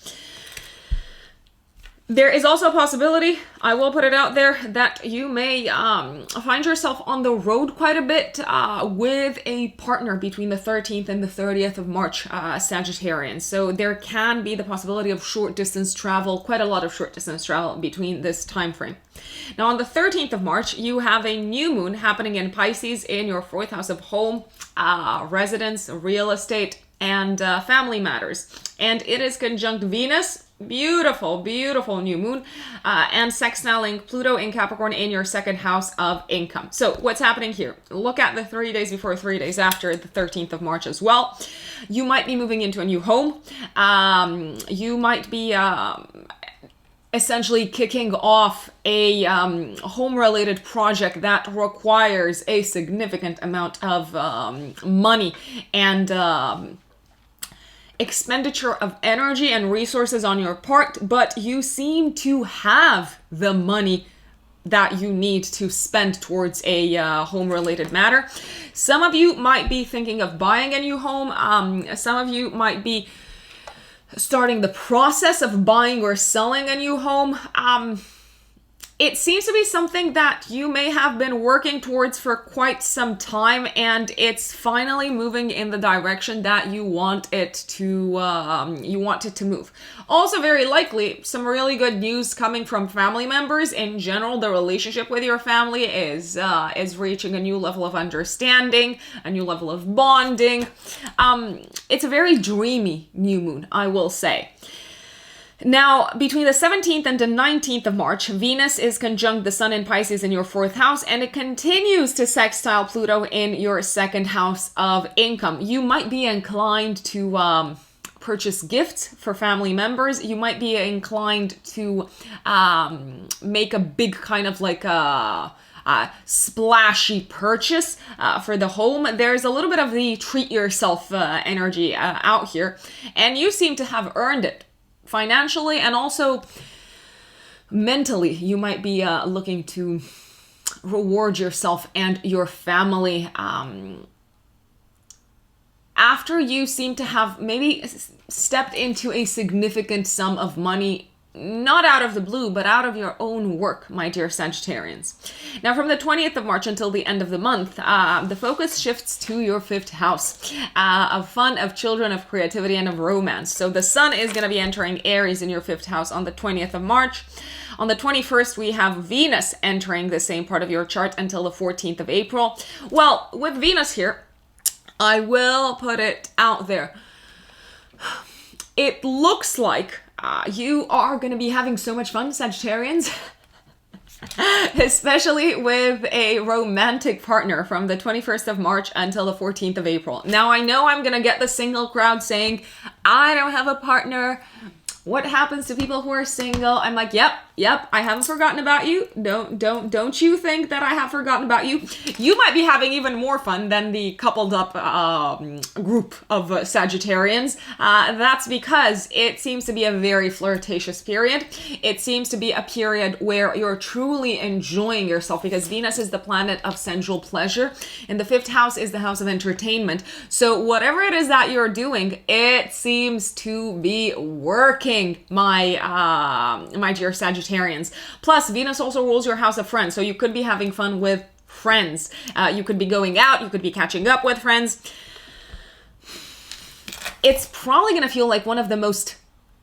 There is also a possibility, I will put it out there, that you may find yourself on the road quite a bit with a partner between the 13th and the 30th of March, Sagittarians. So there can be the possibility of short distance travel, quite a lot of short distance travel between this time frame. Now on the 13th of March, you have a new moon happening in Pisces in your 4th house of home, residence, real estate, and family matters. And it is conjunct Venus, beautiful, beautiful new moon, and sextiling Pluto in Capricorn in your 2nd house of income. So what's happening here? Look at the 3 days before, 3 days after the 13th of March as well. You might be moving into a new home. You might be essentially kicking off a home-related project that requires a significant amount of money and expenditure of energy and resources on your part, but you seem to have the money that you need to spend towards a home-related matter. Some of you might be thinking of buying a new home. Some of you might be starting the process of buying or selling a new home. It seems to be something that you may have been working towards for quite some time, and it's finally moving in the direction that you want it to move. Also, very likely, some really good news coming from family members. In general, the relationship with your family is reaching a new level of understanding, a new level of bonding. It's a very dreamy new moon, I will say. Now, between the 17th and the 19th of March, Venus is conjunct the Sun in Pisces in your 4th house, and it continues to sextile Pluto in your 2nd house of income. You might be inclined to purchase gifts for family members. You might be inclined to make a big kind of like a splashy purchase for the home. There's a little bit of the treat yourself energy out here, and you seem to have earned it. Financially and also mentally, you might be looking to reward yourself and your family after you seem to have maybe stepped into a significant sum of money, not out of the blue, but out of your own work, my dear Sagittarians. Now, from the 20th of March until the end of the month, the focus shifts to your 5th house of fun, of children, of creativity, and of romance. So the Sun is going to be entering Aries in your 5th house on the 20th of March. On the 21st, we have Venus entering the same part of your chart until the 14th of April. Well, with Venus here, I will put it out there. It looks like you are going to be having so much fun, Sagittarians, especially with a romantic partner from the 21st of March until the 14th of April. Now, I know I'm going to get the single crowd saying, I don't have a partner. What happens to people who are single? I'm like, yep, I haven't forgotten about you. Don't you think that I have forgotten about you? You might be having even more fun than the coupled up group of Sagittarians. That's because it seems to be a very flirtatious period. It seems to be a period where you're truly enjoying yourself, because Venus is the planet of sensual pleasure and the 5th house is the house of entertainment. So whatever it is that you're doing, it seems to be working, my dear Sagittarians. Plus, Venus also rules your house of friends, so you could be having fun with friends. You could be going out, you could be catching up with friends. It's probably going to feel like one of the most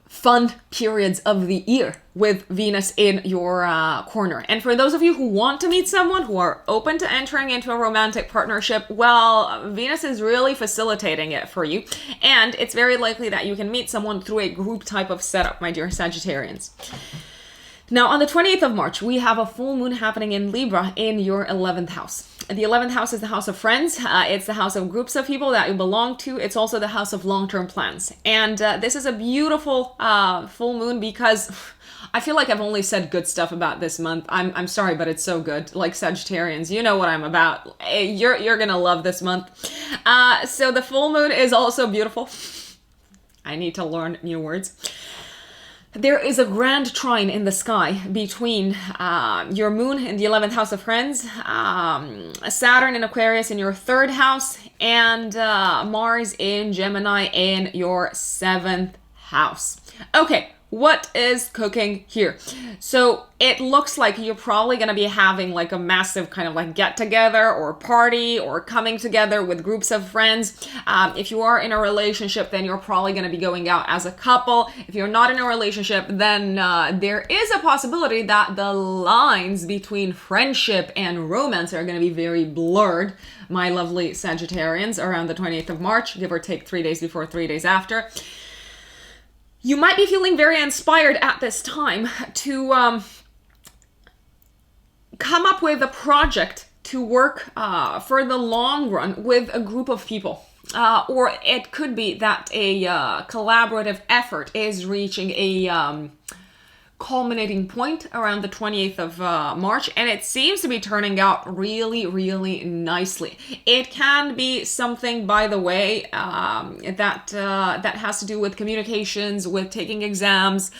fun periods of the year with Venus in your corner. And for those of you who want to meet someone, who are open to entering into a romantic partnership, well, Venus is really facilitating it for you. And it's very likely that you can meet someone through a group type of setup, my dear Sagittarians. Now, on the 28th of March, we have a full moon happening in Libra in your 11th house. The 11th house is the house of friends. It's the house of groups of people that you belong to. It's also the house of long-term plans. And this is a beautiful full moon because I feel like I've only said good stuff about this month. I'm sorry, but it's so good. Like Sagittarians, you know what I'm about. You're gonna love this month. So the full moon is also beautiful. I need to learn new words. There is a grand trine in the sky between your moon in the 11th house of friends, Saturn in Aquarius in your 3rd house, and Mars in Gemini in your 7th house. Okay, what is cooking here? So it looks like you're probably going to be having like a massive kind of like get together or party or coming together with groups of friends. If you are in a relationship, then you're probably going to be going out as a couple. If you're not in a relationship, then there is a possibility that the lines between friendship and romance are going to be very blurred. My lovely Sagittarians, around the 28th of March, give or take 3 days before, 3 days after. You might be feeling very inspired at this time to come up with a project to work for the long run with a group of people. Or it could be that a collaborative effort is reaching a culminating point around the 28th of March, and it seems to be turning out really, really nicely. It can be something, by the way, that has to do with communications, with taking exams,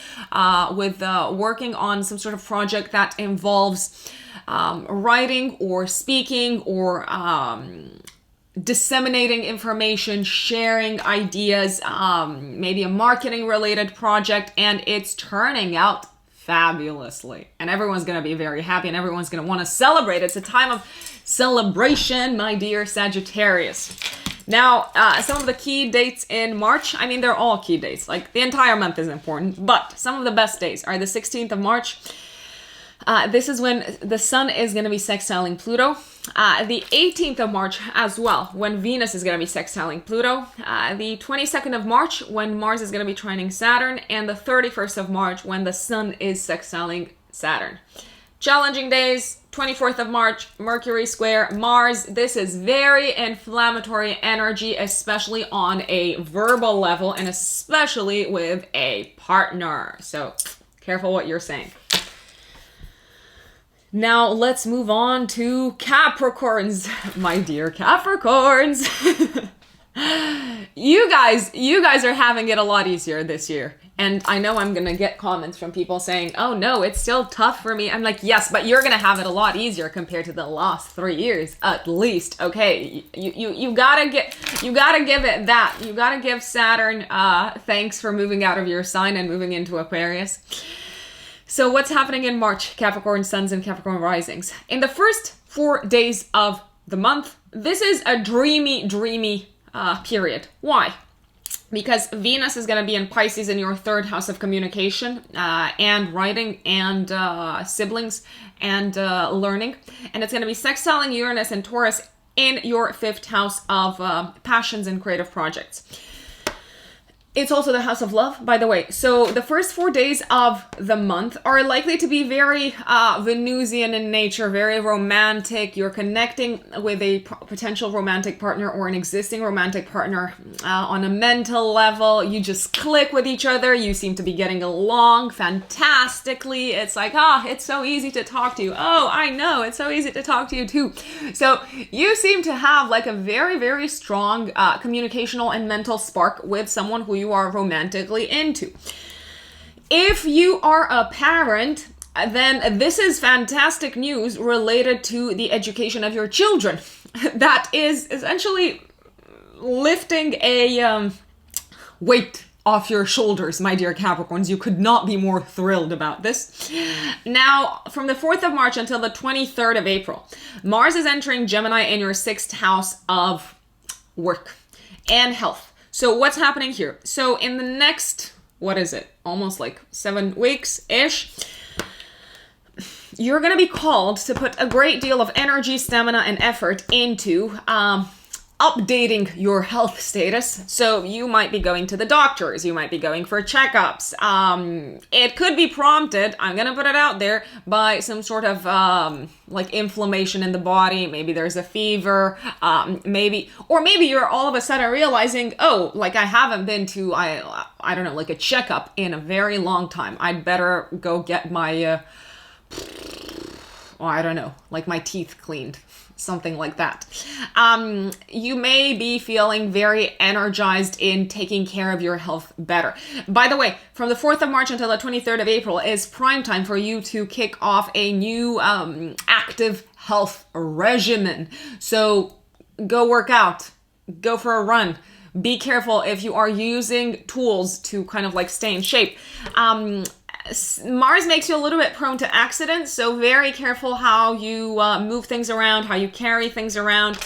with working on some sort of project that involves writing or speaking or disseminating information, sharing ideas, maybe a marketing related project, and it's turning out fabulously. And everyone's going to be very happy and everyone's going to want to celebrate. It's a time of celebration, my dear Sagittarius. Now, some of the key dates in March, I mean, they're all key dates. Like, the entire month is important, but some of the best days are the 16th of March. This is when the sun is going to be sextiling Pluto. The 18th of March as well, when Venus is going to be sextiling Pluto. The 22nd of March, when Mars is going to be trining Saturn. And the 31st of March, when the sun is sextiling Saturn. Challenging days, 24th of March, Mercury square Mars. This is very inflammatory energy, especially on a verbal level and especially with a partner. So careful what you're saying. Now let's move on to Capricorns, my dear Capricorns. You guys are having it a lot easier this year. And I know I'm going to get comments from people saying, oh no, it's still tough for me. I'm like, yes, but you're going to have it a lot easier compared to the last 3 years, at least. Okay, you gotta give it that. You gotta give Saturn thanks for moving out of your sign and moving into Aquarius. So what's happening in March, Capricorn suns and Capricorn risings? In the first 4 days of the month, this is a dreamy period. Why? Because Venus is going to be in Pisces in your 3rd house of communication and writing and siblings and learning. And it's going to be sextiling Uranus and Taurus in your 5th house of passions and creative projects. It's also the house of love, by the way. So the first 4 days of the month are likely to be very Venusian in nature, very romantic. You're connecting with a potential romantic partner or an existing romantic partner on a mental level. You just click with each other. You seem to be getting along fantastically. It's like, it's so easy to talk to you. Oh, I know, it's so easy to talk to you too. So you seem to have like a very, very strong communicational and mental spark with someone who you are romantically into. If you are a parent, then this is fantastic news related to the education of your children. That is essentially lifting a weight off your shoulders, my dear Capricorns. You could not be more thrilled about this. Now, from the 4th of March until the 23rd of April, Mars is entering Gemini in your 6th house of work and health. So what's happening here? So in the next, almost like 7 weeks-ish, you're going to be called to put a great deal of energy, stamina, and effort into updating your health status. So you might be going to the doctors, you might be going for checkups. It could be prompted, I'm gonna put it out there, by some sort of like inflammation in the body. Maybe there's a fever, maybe you're all of a sudden realizing, oh, like I haven't been to, I don't know, like a checkup in a very long time. I'd better go get my, I don't know, like my teeth cleaned. Something like that. You may be feeling very energized in taking care of your health better. By the way, from the 4th of March until the 23rd of April is prime time for you to kick off a new active health regimen. So go work out, go for a run. Be careful if you are using tools to kind of like stay in shape. Mars makes you a little bit prone to accidents, so very careful how you move things around, how you carry things around.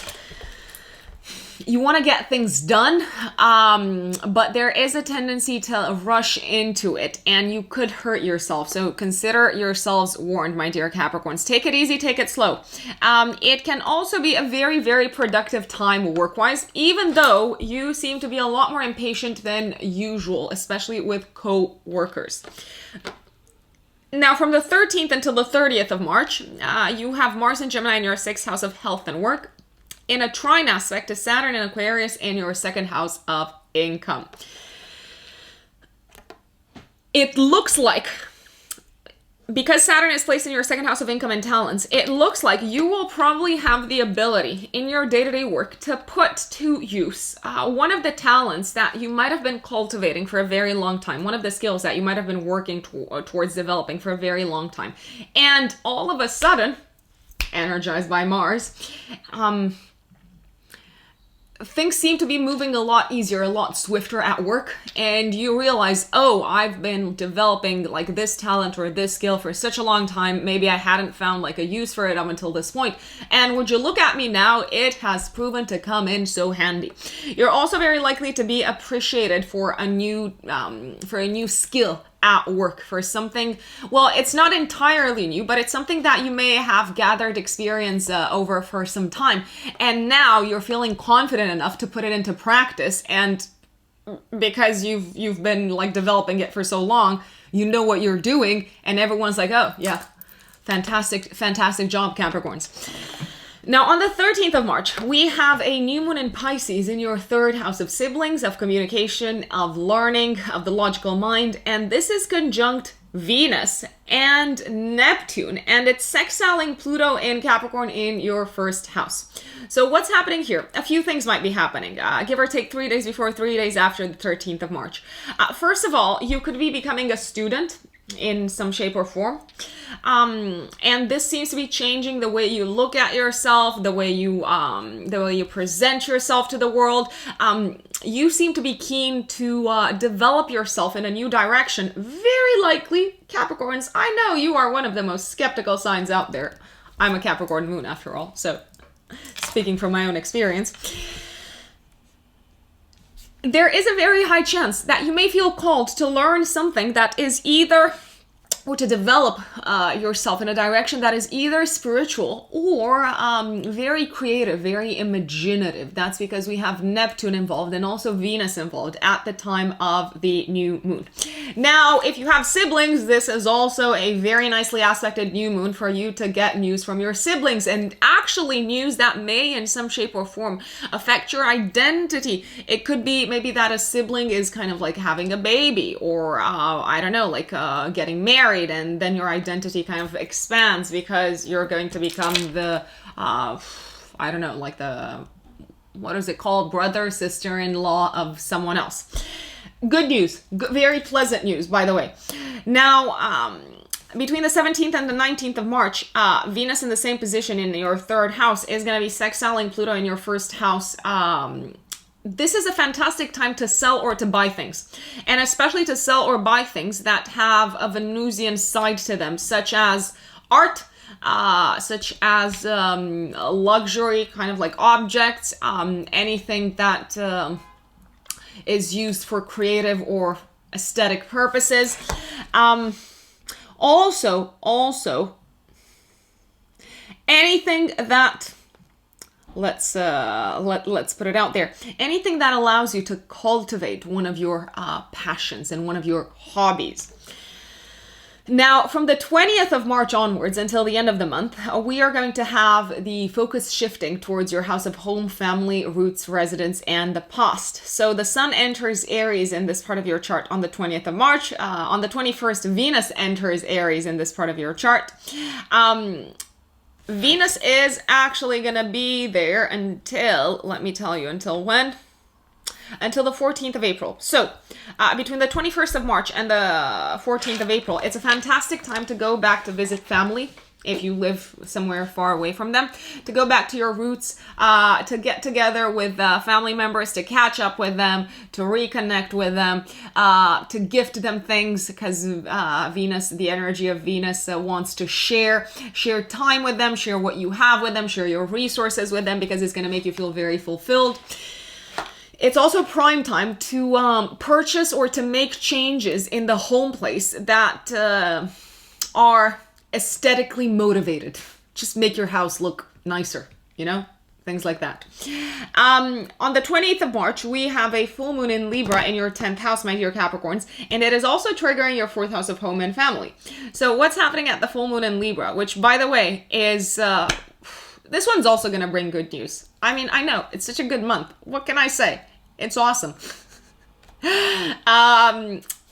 You want to get things done, but there is a tendency to rush into it, and you could hurt yourself. So consider yourselves warned, my dear Capricorns. Take it easy, take it slow. It can also be a very, very productive time work-wise, even though you seem to be a lot more impatient than usual, especially with co-workers. Now, from the 13th until the 30th of March, you have Mars and Gemini in your 6th house of health and work, in a trine aspect to Saturn and Aquarius in your 2nd house of income. It looks like, because Saturn is placed in your 2nd house of income and talents, it looks like you will probably have the ability in your day-to-day work to put to use one of the talents that you might have been cultivating for a very long time, one of the skills that you might have been working towards developing for a very long time. And all of a sudden, energized by Mars, things seem to be moving a lot easier, a lot swifter at work, and you realize, oh, I've been developing like this talent or this skill for such a long time, maybe I hadn't found like a use for it up until this point, and would you look at me now, it has proven to come in so handy. You're also very likely to be appreciated for a new skill at work, for something, well, it's not entirely new, but it's something that you may have gathered experience over for some time, and now you're feeling confident enough to put it into practice, and because you've been like developing it for so long, you know what you're doing, and everyone's like, oh yeah, fantastic job, Capricorns. Now, on the 13th of March, we have a new moon in Pisces in your 3rd house of siblings, of communication, of learning, of the logical mind, and this is conjunct Venus and Neptune, and it's sextiling Pluto in Capricorn in your 1st house. So what's happening here? A few things might be happening, give or take 3 days before, 3 days after the 13th of March. First of all, you could be becoming a student in some shape or form. And this seems to be changing the way you look at yourself, the way you present yourself to the world. You seem to be keen to develop yourself in a new direction. Very likely, Capricorns, I know you are one of the most skeptical signs out there. I'm a Capricorn moon after all, so speaking from my own experience. There is a very high chance that you may feel called to learn something that is either, or to develop yourself in a direction that is either spiritual or very creative, very imaginative. That's because we have Neptune involved and also Venus involved at the time of the new moon. Now, if you have siblings, this is also a very nicely aspected new moon for you to get news from your siblings, and actually news that may in some shape or form affect your identity. It could be maybe that a sibling is kind of like having a baby, or I don't know, like getting married, and then your identity kind of expands because you're going to become the, I don't know, like the, what is it called? Brother, sister-in-law of someone else. Good news. Very pleasant news, by the way. Now, between the 17th and the 19th of March, Venus in the same position in your 3rd house is going to be sextiling Pluto in your 1st house. This is a fantastic time to sell or to buy things, and especially to sell or buy things that have a Venusian side to them, such as art, such as luxury kind of like objects, anything that is used for creative or aesthetic purposes. Also, anything that let's put it out there. Anything that allows you to cultivate one of your passions and one of your hobbies. Now, from the 20th of March onwards until the end of the month, we are going to have the focus shifting towards your house of home, family, roots, residence, and the past. So the sun enters Aries in this part of your chart on the 20th of March. On the 21st, Venus enters Aries in this part of your chart. Venus is actually going to be there until, let me tell you, until when? Until the 14th of April. So between the 21st of March and the 14th of April, it's a fantastic time to go back to visit family if you live somewhere far away from them, to go back to your roots, to get together with family members, to catch up with them, to reconnect with them, to gift them things, because Venus, the energy of Venus wants to share time with them, share what you have with them, share your resources with them, because it's going to make you feel very fulfilled. It's also prime time to purchase or to make changes in the home place that are aesthetically motivated. Just make your house look nicer, things like that. On the 28th of March, we have a full moon in Libra in your 10th house, my dear Capricorns, and it is also triggering your 4th house of home and family. So what's happening at the full moon in Libra, which, by the way, is... this one's also going to bring good news. I mean, I know, it's such a good month. What can I say? It's awesome.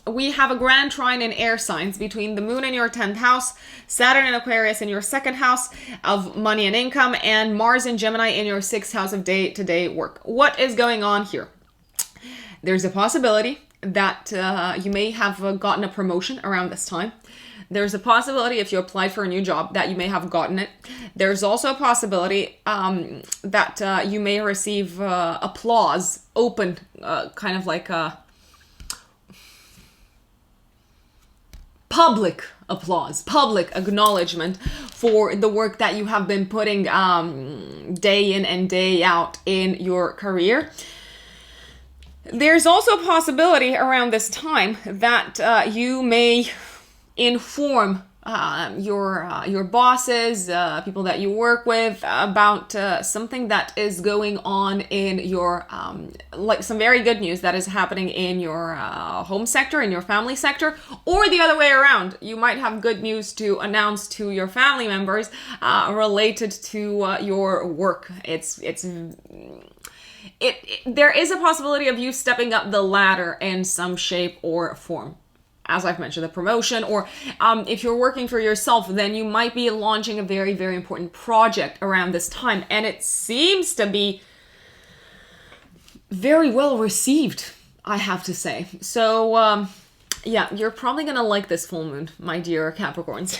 We have a grand trine in air signs between the moon in your 10th house, Saturn in Aquarius in your 2nd house of money and income, and Mars in Gemini in your 6th house of day-to-day work. What is going on here? There's a possibility that you may have gotten a promotion around this time. There's a possibility, if you applied for a new job, that you may have gotten it. There's also a possibility that you may receive applause, open, kind of like a public applause, public acknowledgement for the work that you have been putting day in and day out in your career. There's also a possibility around this time that you may inform your bosses, people that you work with, about something that is going on in your, like some very good news that is happening in your home sector, in your family sector, or the other way around. You might have good news to announce to your family members related to your work. There is a possibility of you stepping up the ladder in some shape or form. As I've mentioned, the promotion, or if you're working for yourself, then you might be launching a very, very important project around this time. And it seems to be very well received, I have to say. So, yeah, you're probably going to like this full moon, my dear Capricorns.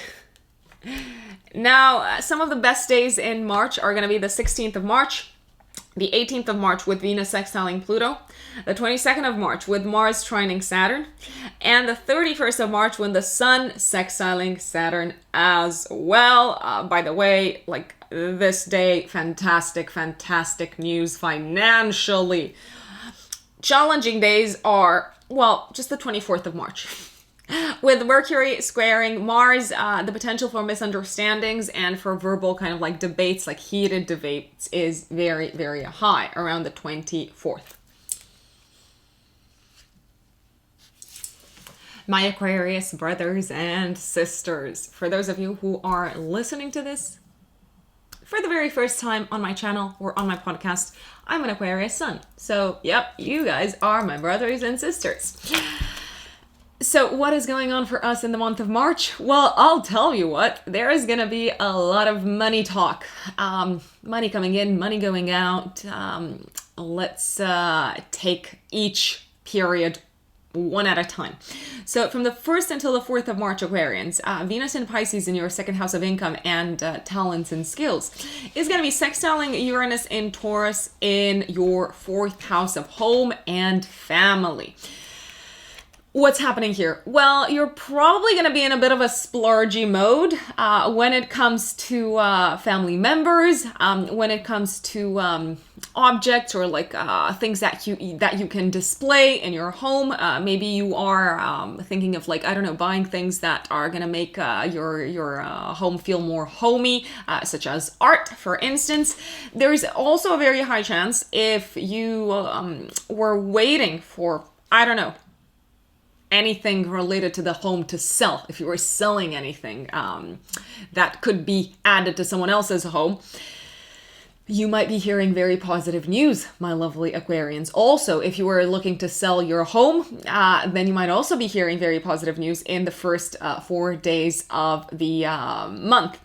Now, some of the best days in March are going to be the 16th of March, the 18th of March with Venus sextiling Pluto, the 22nd of March with Mars trining Saturn, and the 31st of March when the Sun sextiling Saturn as well. By the way, like this day, fantastic news financially. Challenging days are, well, just the 24th of March. With Mercury squaring Mars, the potential for misunderstandings and for verbal kind of like debates, like heated debates, is very, very high around the 24th. My Aquarius brothers and sisters, for those of you who are listening to this for the very first time on my channel or on my podcast, I'm an Aquarius sun. So, yep, you guys are my brothers and sisters. So what is going on for us in the month of March? Well, I'll tell you what, there is going to be a lot of money talk. Money coming in, money going out. Let's take each period one at a time. So from the 1st until the 4th of March, Aquarians, Venus in Pisces in your 2nd house of income and talents and skills is going to be sextiling Uranus in Taurus in your 4th house of home and family. What's happening here? Well, you're probably going to be in a bit of a splurgy mode when it comes to family members, when it comes to objects or like things that you can display in your home. Maybe you are thinking of like, I don't know, buying things that are going to make your home feel more homey, such as art, for instance. There's also a very high chance if you were waiting for, I don't know, anything related to the home to sell, if you were selling anything that could be added to someone else's home, you might be hearing very positive news, my lovely Aquarians. Also, if you were looking to sell your home, then you might also be hearing very positive news in the first 4 days of the month.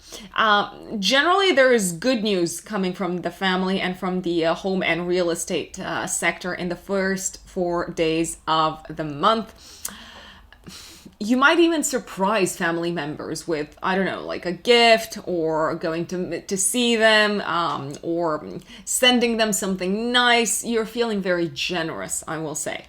Generally, there is good news coming from the family and from the home and real estate sector in the first 4 days of the month. You might even surprise family members with, I don't know, like a gift or going to see them or sending them something nice. You're feeling very generous, I will say.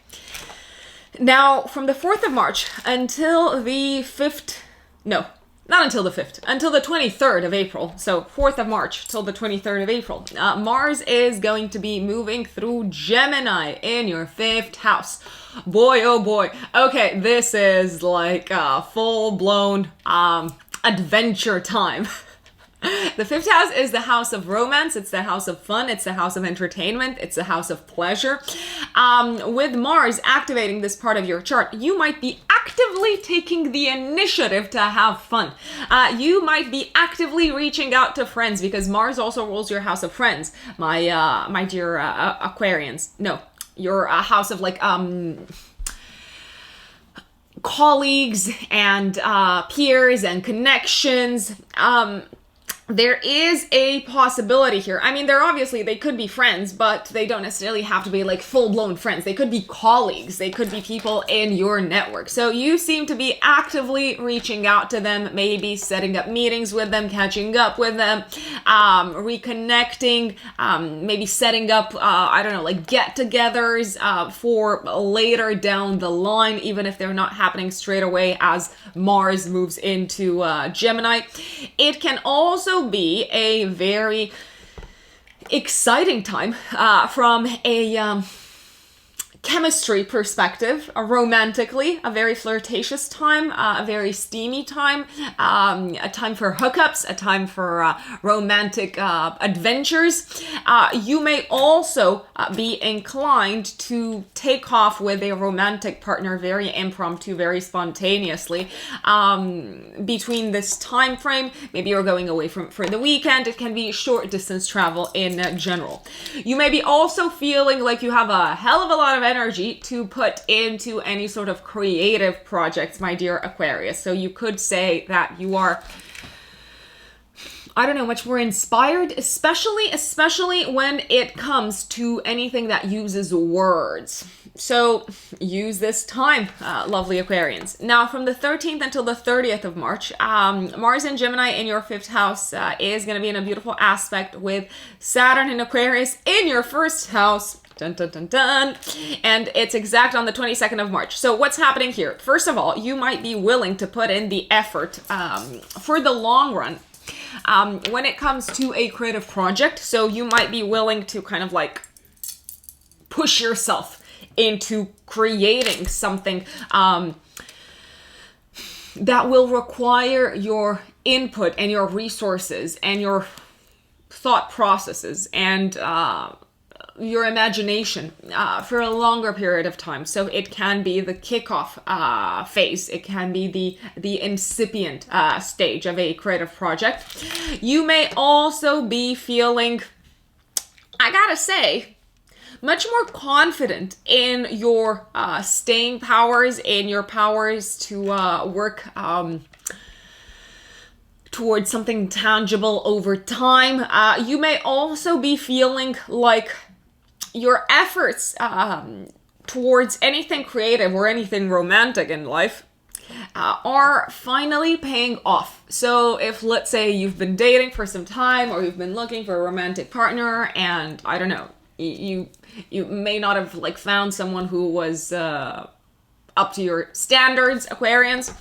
Now, from the 4th of March until the 5th, no, not until the 5th, until the 23rd of April. So 4th of March till the 23rd of April. Mars is going to be moving through Gemini in your 5th house. Boy, oh boy. Okay, this is like a full-blown adventure time. The 5th house is the house of romance. It's the house of fun. It's the house of entertainment. It's the house of pleasure. With Mars activating this part of your chart, you might be actively taking the initiative to have fun. You might be actively reaching out to friends because Mars also rules your house of friends, my dear Aquarians. No, your house of like colleagues and peers and connections. There is a possibility here. I mean, they could be friends, but they don't necessarily have to be like full-blown friends. They could be colleagues. They could be people in your network. So you seem to be actively reaching out to them, maybe setting up meetings with them, catching up with them, reconnecting, maybe setting up, I don't know, like get-togethers for later down the line, even if they're not happening straight away as Mars moves into Gemini. It can also be a very exciting time from a chemistry perspective, romantically, a very flirtatious time, a very steamy time, a time for hookups, a time for romantic adventures. You may also be inclined to take off with a romantic partner very impromptu, very spontaneously between this time frame. Maybe you're going away for the weekend. It can be short distance travel in general. You may be also feeling like you have a hell of a lot of energy to put into any sort of creative projects, my dear Aquarius. So you could say that you are, I don't know, much more inspired, especially when it comes to anything that uses words. So use this time, lovely Aquarians. Now, from the 13th until the 30th of March, Mars in Gemini in your 5th house is going to be in a beautiful aspect with Saturn in Aquarius in your 1st house. Dun, dun, dun, dun. And it's exact on the 22nd of March. So what's happening here? First of all, you might be willing to put in the effort for the long run when it comes to a creative project. So you might be willing to kind of like push yourself into creating something that will require your input and your resources and your thought processes and your imagination for a longer period of time. So it can be the kickoff phase. It can be the incipient stage of a creative project. You may also be feeling, I gotta say, much more confident in your staying powers, in your powers to work towards something tangible over time. You may also be feeling like your efforts towards anything creative or anything romantic in life are finally paying off. So if, let's say, you've been dating for some time or you've been looking for a romantic partner and, I don't know, you may not have like found someone who was up to your standards, Aquarians,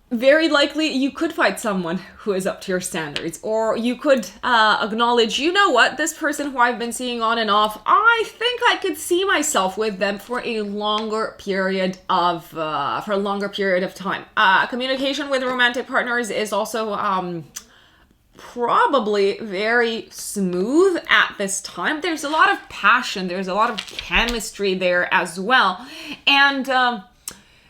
very likely you could find someone who is up to your standards, or you could acknowledge, you know what, this person who I've been seeing on and off, I think I could see myself with them for a longer period of time. Communication with romantic partners is also probably very smooth at this time. There's a lot of passion, there's a lot of chemistry there as well, and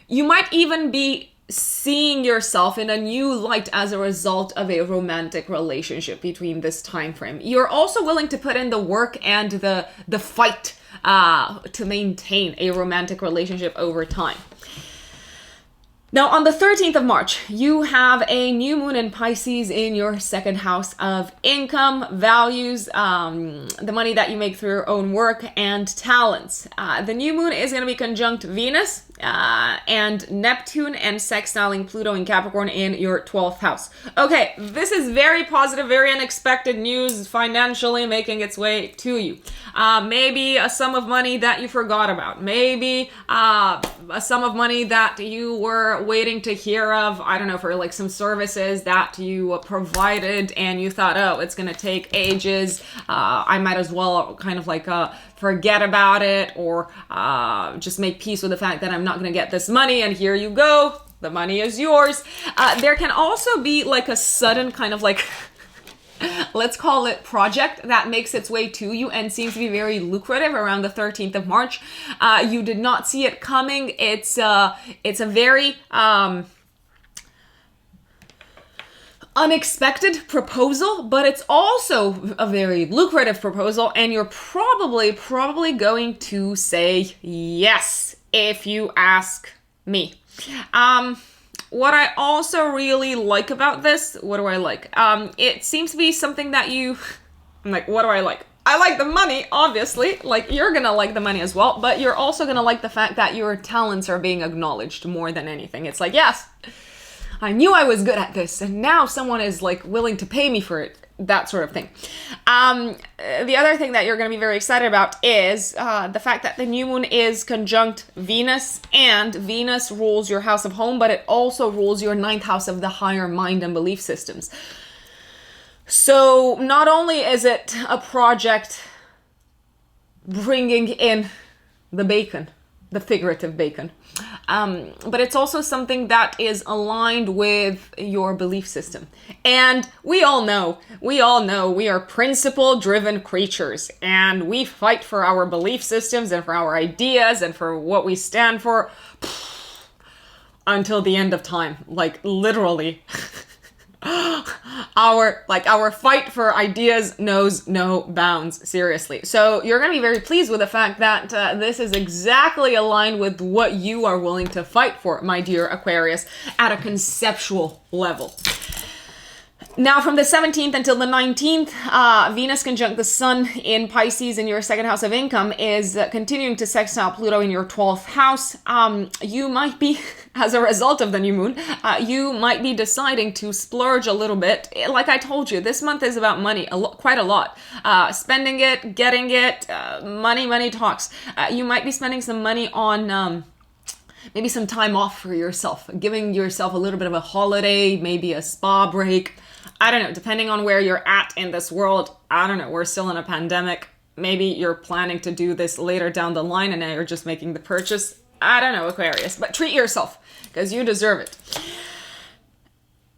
you might even be seeing yourself in a new light as a result of a romantic relationship between this time frame. You're also willing to put in the work and the fight to maintain a romantic relationship over time. Now, on the 13th of March, you have a new moon in Pisces in your second house of income, values, the money that you make through your own work, and talents. The new moon is going to be conjunct Venus and Neptune and sextiling Pluto in Capricorn in your 12th house. Okay, this is very positive, very unexpected news financially making its way to you. Maybe a sum of money that you forgot about. Maybe a sum of money that you were waiting to hear of, I don't know, for like some services that you provided and you thought, oh, it's going to take ages. I might as well kind of like forget about it, or just make peace with the fact that I'm not going to get this money, and here you go. The money is yours. There can also be like a sudden kind of like let's call it project that makes its way to you and seems to be very lucrative around the 13th of March. You did not see it coming. It's a very unexpected proposal, but it's also a very lucrative proposal, and you're probably going to say yes if you ask me. What I also really like about this, what do I like? It seems to be something that I'm like, what do I like? I like the money, obviously. Like, you're gonna like the money as well, but you're also gonna like the fact that your talents are being acknowledged more than anything. It's like, yes, I knew I was good at this, and now someone is like willing to pay me for it. That sort of thing. The other thing that you're going to be very excited about is the fact that the new moon is conjunct Venus, and Venus rules your house of home, but it also rules your 9th house of the higher mind and belief systems. So not only is it a project bringing in the bacon, the figurative bacon, but it's also something that is aligned with your belief system. And we all know we are principle-driven creatures, and we fight for our belief systems and for our ideas and for what we stand for until the end of time. Like, literally. Our fight for ideas knows no bounds, seriously. So you're going to be very pleased with the fact that this is exactly aligned with what you are willing to fight for, my dear Aquarius, at a conceptual level. Now, from the 17th until the 19th, Venus conjunct the Sun in Pisces in your second house of income is continuing to sextile Pluto in your 12th house. You might be, as a result of the new moon, you might be deciding to splurge a little bit. Like I told you, this month is about money, quite a lot. Spending it, getting it, money talks. You might be spending some money on maybe some time off for yourself, giving yourself a little bit of a holiday, maybe a spa break. I don't know, depending on where you're at in this world. I don't know, we're still in a pandemic. Maybe you're planning to do this later down the line and now you're just making the purchase. I don't know, Aquarius, but treat yourself because you deserve it.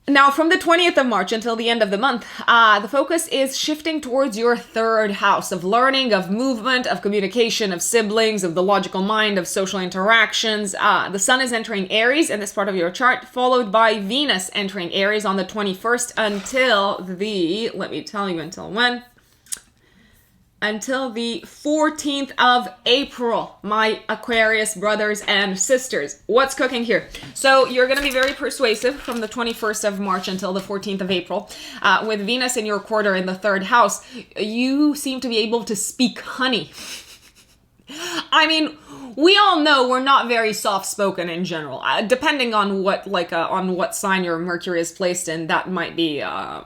Now, from the 20th of March until the end of the month, the focus is shifting towards your 3rd house of learning, of movement, of communication, of siblings, of the logical mind, of social interactions. The Sun is entering Aries in this part of your chart, followed by Venus entering Aries on the 21st until let me tell you until when? Until the 14th of April, my Aquarius brothers and sisters. What's cooking here? So you're going to be very persuasive from the 21st of March until the 14th of April. With Venus in your quarter in the 3rd house, you seem to be able to speak honey. I mean, we all know we're not very soft-spoken in general. Depending on what sign your Mercury is placed in, that might be, I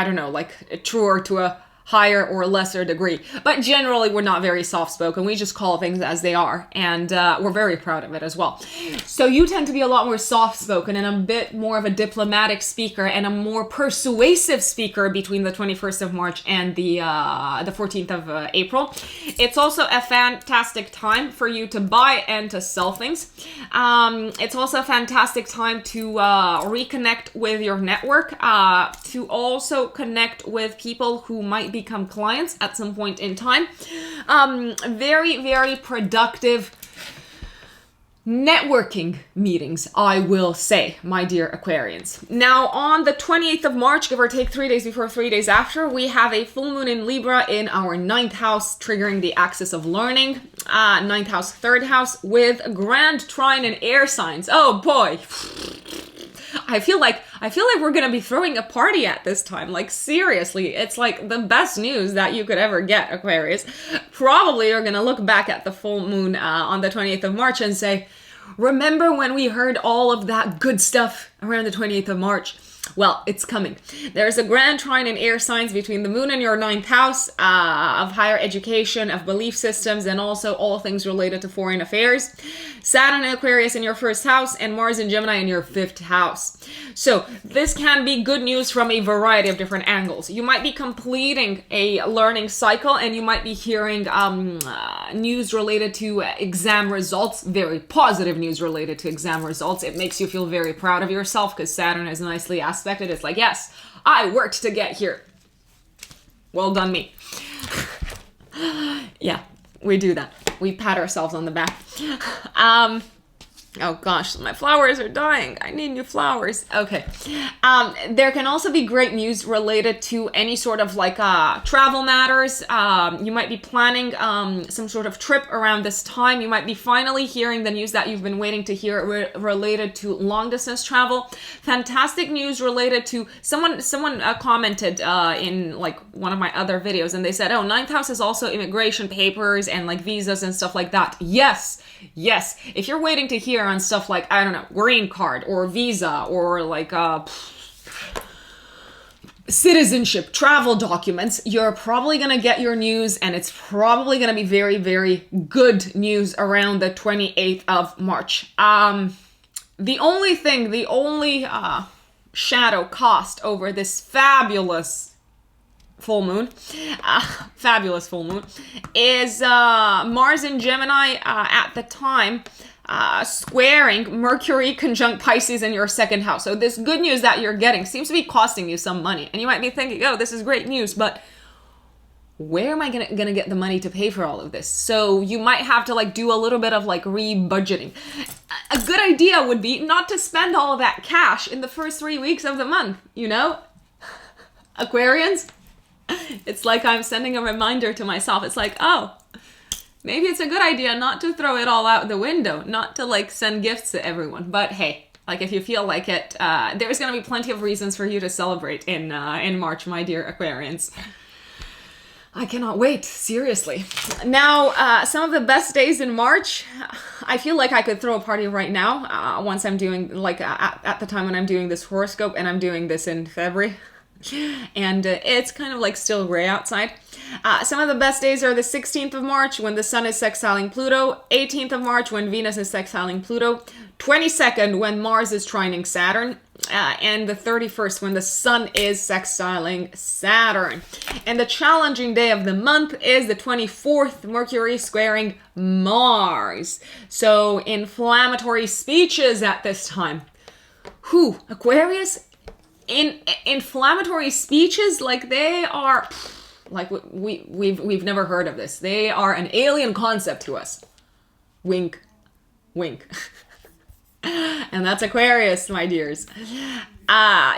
don't know, like truer to a higher or lesser degree. But generally, we're not very soft-spoken. We just call things as they are, and we're very proud of it as well. So you tend to be a lot more soft-spoken and a bit more of a diplomatic speaker and a more persuasive speaker between the 21st of March and the 14th of April. It's also a fantastic time for you to buy and to sell things. It's also a fantastic time to reconnect with your network, to also connect with people who might become clients at some point in time. Very, very productive networking meetings, I will say, my dear Aquarians. Now, on the 28th of March, give or take 3 days before, 3 days after, we have a full moon in Libra in our 9th house, triggering the axis of learning. 9th house, 3rd house, with grand trine and air signs. Oh boy. I feel like we're gonna be throwing a party at this time. Like, seriously, it's like the best news that you could ever get, Aquarius. Probably you're gonna look back at the full moon on the 28th of March and say, remember when we heard all of that good stuff around the 28th of March? Well, it's coming. There's a grand trine in air signs between the moon and your 9th house, of higher education, of belief systems, and also all things related to foreign affairs. Saturn and Aquarius in your 1st house, and Mars and Gemini in your 5th house. So this can be good news from a variety of different angles. You might be completing a learning cycle, and you might be hearing news related to exam results, very positive news related to exam results. It makes you feel very proud of yourself because Saturn is nicely aspected. It's like, yes, I worked to get here. Well done, me. Yeah, we do that. We pat ourselves on the back. Oh gosh, my flowers are dying. I need new flowers. Okay. There can also be great news related to any sort of like travel matters. You might be planning some sort of trip around this time. You might be finally hearing the news that you've been waiting to hear related to long distance travel. Fantastic news related to someone commented in like one of my other videos, and they said, oh, 9th house is also immigration papers and like visas and stuff like that. Yes. If you're waiting to hear on stuff like, I don't know, green card or visa or like citizenship, travel documents, you're probably going to get your news, and it's probably going to be very, very good news around the 28th of March. The only shadow cast over this fabulous full moon, is Mars in Gemini at the time, squaring Mercury conjunct Pisces in your 2nd house. So this good news that you're getting seems to be costing you some money. And you might be thinking, oh, this is great news, but where am I gonna get the money to pay for all of this? So you might have to like do a little bit of like re-budgeting. A good idea would be not to spend all of that cash in the first 3 weeks of the month, you know? Aquarians? It's like I'm sending a reminder to myself. It's like, oh, maybe it's a good idea not to throw it all out the window, not to like send gifts to everyone. But hey, like if you feel like it, there's going to be plenty of reasons for you to celebrate in March, my dear Aquarians. I cannot wait, seriously. Now, some of the best days in March, I feel like I could throw a party right now, once I'm doing, like, at the time when I'm doing this horoscope, and I'm doing this in February. And it's kind of like still gray outside. Some of the best days are the 16th of March when the Sun is sextiling Pluto, 18th of March when Venus is sextiling Pluto, 22nd when Mars is trining Saturn, and the 31st when the Sun is sextiling Saturn. And the challenging day of the month is the 24th, Mercury squaring Mars. So inflammatory speeches at this time. Aquarius? Inflammatory speeches, like they are, like we've never heard of this. They are an alien concept to us. Wink, wink. And that's Aquarius, my dears.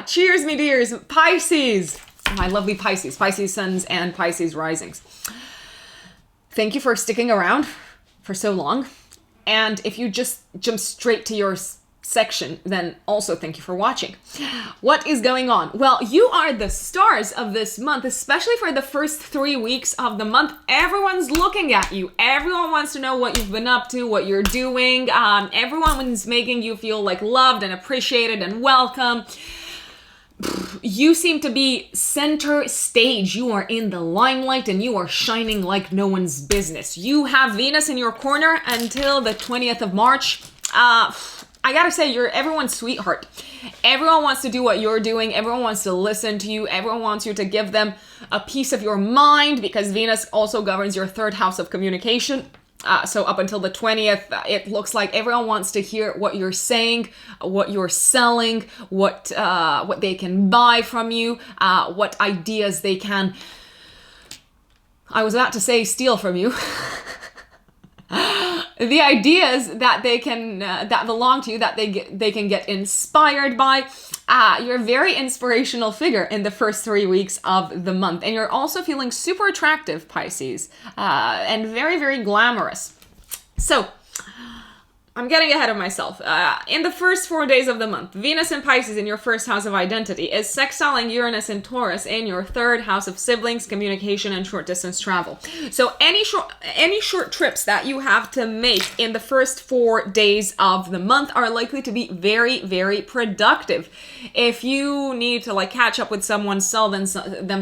Cheers, me dears. Pisces. My lovely Pisces. Pisces suns and Pisces risings. Thank you for sticking around for so long. And if you just jump straight to your section, then also thank you for watching. What is going on? Well, you are the stars of this month, especially for the first 3 weeks of the month. Everyone's looking at you. Everyone wants to know what you've been up to, what you're doing. Everyone's making you feel like loved and appreciated and welcome. you seem to be center stage. You are in the limelight and you are shining like no one's business. You have Venus in your corner until the 20th of March. I gotta say, you're everyone's sweetheart. Everyone wants to do what you're doing. Everyone wants to listen to you. Everyone wants you to give them a piece of your mind, because Venus also governs your third house of communication. So up until the 20th, it looks like everyone wants to hear what you're saying, what you're selling, what they can buy from you, what ideas they can, I was about to say steal from you. The ideas that they can that belong to you, that they can get inspired by. You're a very inspirational figure in the first 3 weeks of the month, and you're also feeling super attractive, Pisces, and very, very glamorous. So I'm getting ahead of myself. In the first 4 days of the month, Venus in Pisces in your first house of identity is sextiling Uranus in Taurus in your third house of siblings, communication, and short distance travel. So any short trips that you have to make in the first 4 days of the month are likely to be very, very productive. If you need to catch up with someone, sell them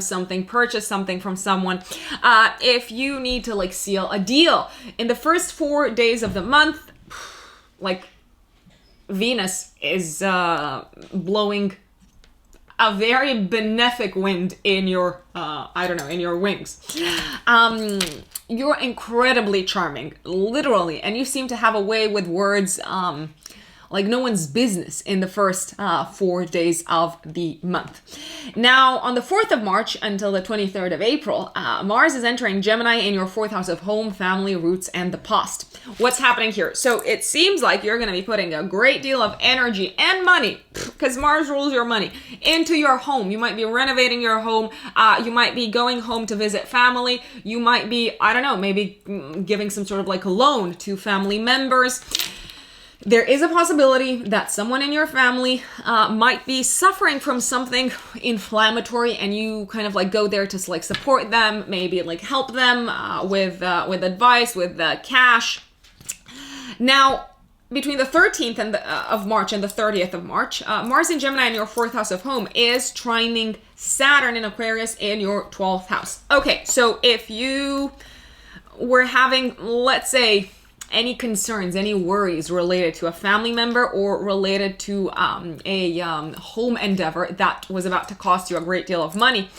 something, purchase something from someone, if you need to seal a deal in the first 4 days of the month, Venus is blowing a very benefic wind in your, in your wings. You're incredibly charming, literally, and you seem to have a way with words like no one's business in the first 4 days of the month. Now, on the 4th of March until the 23rd of April, Mars is entering Gemini in your 4th house of home, family, roots, and the past. What's happening here? So it seems like you're going to be putting a great deal of energy and money, because Mars rules your money, into your home. You might be renovating your home. You might be going home to visit family. You might be, maybe giving some sort of a loan to family members. There is a possibility that someone in your family might be suffering from something inflammatory, and you kind of go there to support them, maybe help them with advice, with cash. Now, between the 13th of March and the 30th of March, Mars in Gemini in your 4th house of home is trining Saturn in Aquarius in your 12th house. Okay, so if you were having, let's say, any concerns, any worries related to a family member or related to a home endeavor that was about to cost you a great deal of money,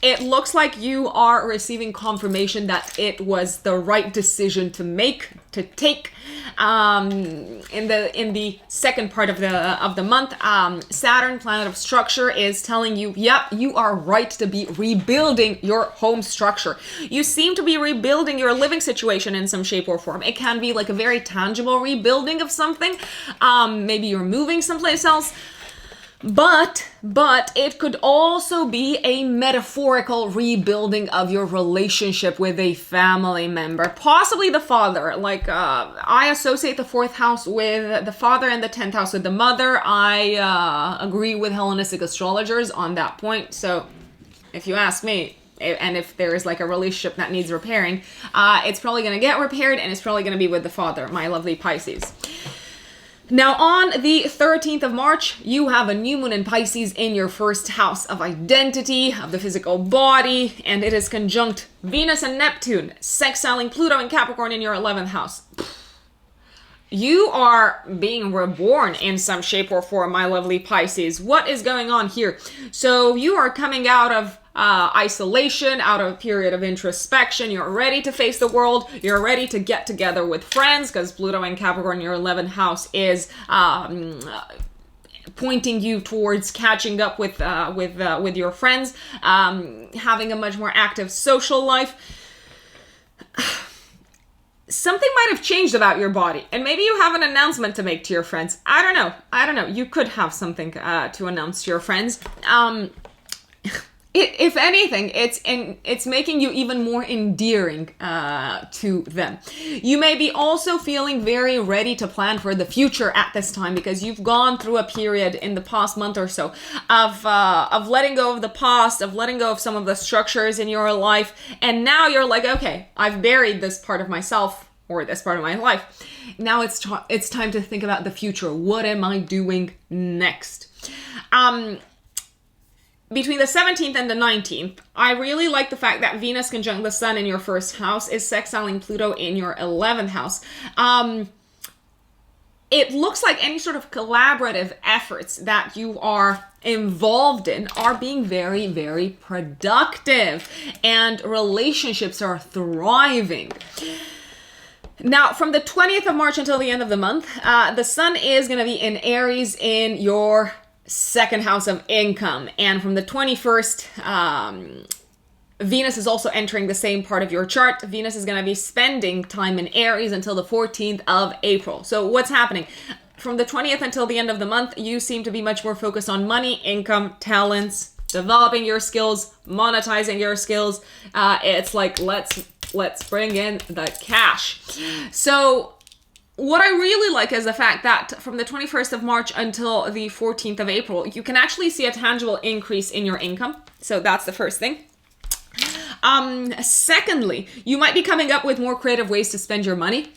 it looks like you are receiving confirmation that it was the right decision to take. In the second part of the month, Saturn, planet of structure, is telling you, yep, you are right to be rebuilding your home structure. You seem to be rebuilding your living situation in some shape or form. It can be a very tangible rebuilding of something. Maybe you're moving someplace else. But it could also be a metaphorical rebuilding of your relationship with a family member, possibly the father. I associate the 4th house with the father and the 10th house with the mother. I agree with Hellenistic astrologers on that point. So if you ask me, and if there is a relationship that needs repairing, it's probably going to get repaired, and it's probably going to be with the father, my lovely Pisces. Now, on the 13th of March, you have a new moon in Pisces in your 1st house of identity, of the physical body, and it is conjunct Venus and Neptune, sextiling Pluto and Capricorn in your 11th house. You are being reborn in some shape or form, my lovely Pisces. What is going on here? So you are coming out of isolation, out of a period of introspection. You're ready to face the world. You're ready to get together with friends, because Pluto and Capricorn in your 11th house is pointing you towards catching up with your friends, having a much more active social life. Something might have changed about your body, and maybe you have an announcement to make to your friends. I don't know. You could have something to announce to your friends. If anything, it's making you even more endearing to them. You may be also feeling very ready to plan for the future at this time, because you've gone through a period in the past month or so of letting go of the past, of letting go of some of the structures in your life, and now you're okay, I've buried this part of myself or this part of my life. Now it's time to think about the future. What am I doing next? between the 17th and the 19th, I really like the fact that Venus conjunct the Sun in your first house is sextiling Pluto in your 11th house. It looks like any sort of collaborative efforts that you are involved in are being very, very productive, and relationships are thriving. Now, from the 20th of March until the end of the month, the Sun is going to be in Aries in your second house of income. And from the 21st, Venus is also entering the same part of your chart. Venus is going to be spending time in Aries until the 14th of April. So what's happening? From the 20th until the end of the month, you seem to be much more focused on money, income, talents, developing your skills, monetizing your skills. It's like, let's bring in the cash. So what I really like is the fact that from the 21st of March until the 14th of April, you can actually see a tangible increase in your income. So that's the first thing. Secondly, you might be coming up with more creative ways to spend your money.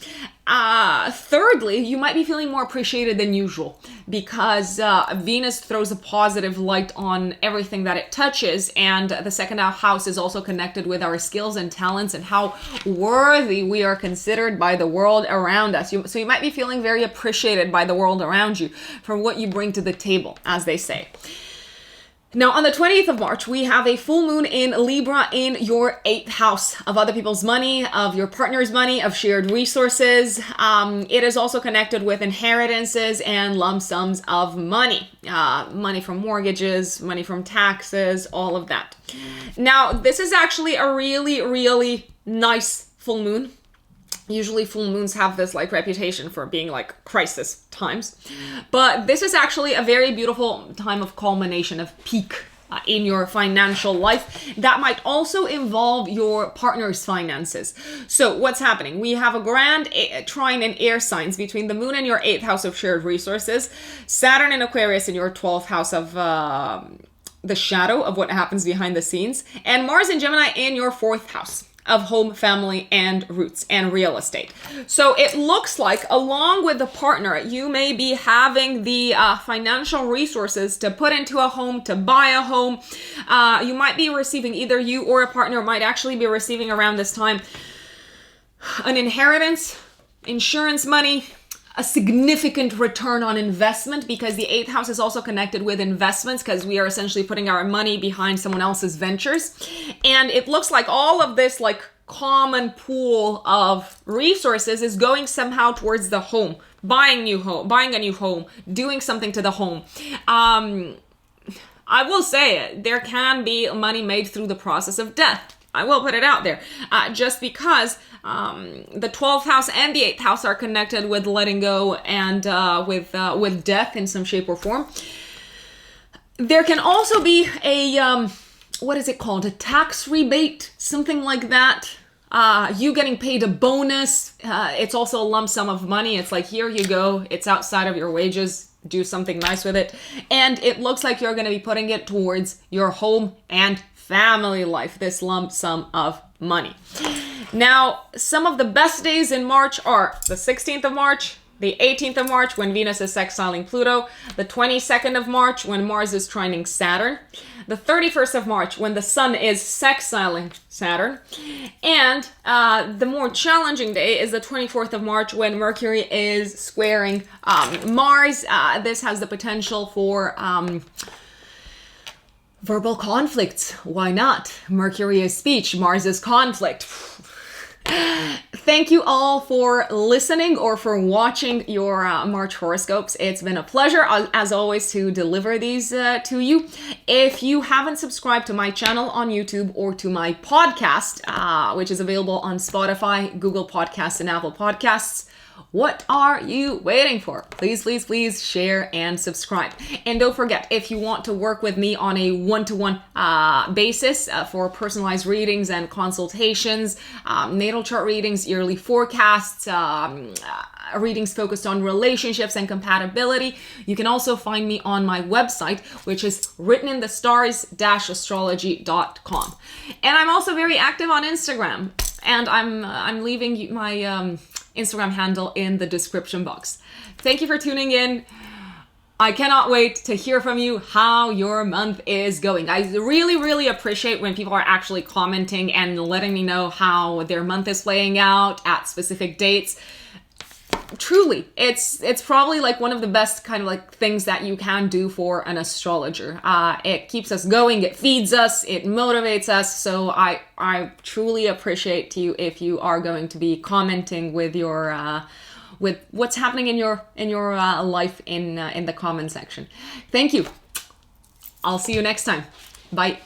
Thirdly, you might be feeling more appreciated than usual because Venus throws a positive light on everything that it touches, and the second house is also connected with our skills and talents and how worthy we are considered by the world around us. So you might be feeling very appreciated by the world around you for what you bring to the table, as they say. Now, on the 20th of March, we have a full moon in Libra in your 8th house of other people's money, of your partner's money, of shared resources. It is also connected with inheritances and lump sums of money. Money from mortgages, money from taxes, all of that. Now, this is actually a really, really nice full moon. Usually full moons have this like reputation for being like crisis times. But this is actually a very beautiful time of culmination, of peak in your financial life that might also involve your partner's finances. So what's happening? We have a grand trine in air signs between the moon in your 8th house of shared resources, Saturn in Aquarius in your 12th house of the shadow of what happens behind the scenes, and Mars in Gemini in your 4th house of home, family, and roots, and real estate. So it looks like, along with the partner, you may be having the financial resources to put into a home, to buy a home. You might be receiving, either you or a partner might actually be receiving around this time an inheritance, insurance money, a significant return on investment, because the 8th house is also connected with investments, because we are essentially putting our money behind someone else's ventures. And it looks like all of this like common pool of resources is going somehow towards the home, buying a new home, doing something to the home. I will say it, there can be money made through the process of death. I will put it out there, just because the 12th house and the 8th house are connected with letting go and with death in some shape or form. There can also be a, what is it called? A tax rebate, something like that. You getting paid a bonus. It's also a lump sum of money. It's like, here you go. It's outside of your wages. Do something nice with it. And it looks like you're going to be putting it towards your home and family life, this lump sum of money. Now, some of the best days in March are the 16th of March, the 18th of March when Venus is sextiling Pluto, the 22nd of March when Mars is trining Saturn, the 31st of March when the Sun is sextiling Saturn, and the more challenging day is the 24th of March when Mercury is squaring Mars. This has the potential for verbal conflicts. Why not? Mercury is speech, Mars is conflict. Thank you all for listening or for watching your March horoscopes. It's been a pleasure, as always, to deliver these to you. If you haven't subscribed to my channel on YouTube or to my podcast, which is available on Spotify, Google Podcasts, and Apple Podcasts, what are you waiting for? Please share and subscribe. And don't forget, if you want to work with me on a one-to-one basis for personalized readings and consultations, natal chart readings, yearly forecasts, readings focused on relationships and compatibility, you can also find me on my website, which is writteninthestars-astrology.com. And I'm also very active on Instagram, and I'm leaving my Instagram handle in the description box. Thank you for tuning in. I cannot wait to hear from you how your month is going. I really, really appreciate when people are actually commenting and letting me know how their month is playing out at specific dates. Truly, it's probably like one of the best kind of like things that you can do for an astrologer. It keeps us going, it feeds us, it motivates us. So I truly appreciate you if you are going to be commenting with your with what's happening in your life in the comment section. Thank you. I'll see you next time. Bye.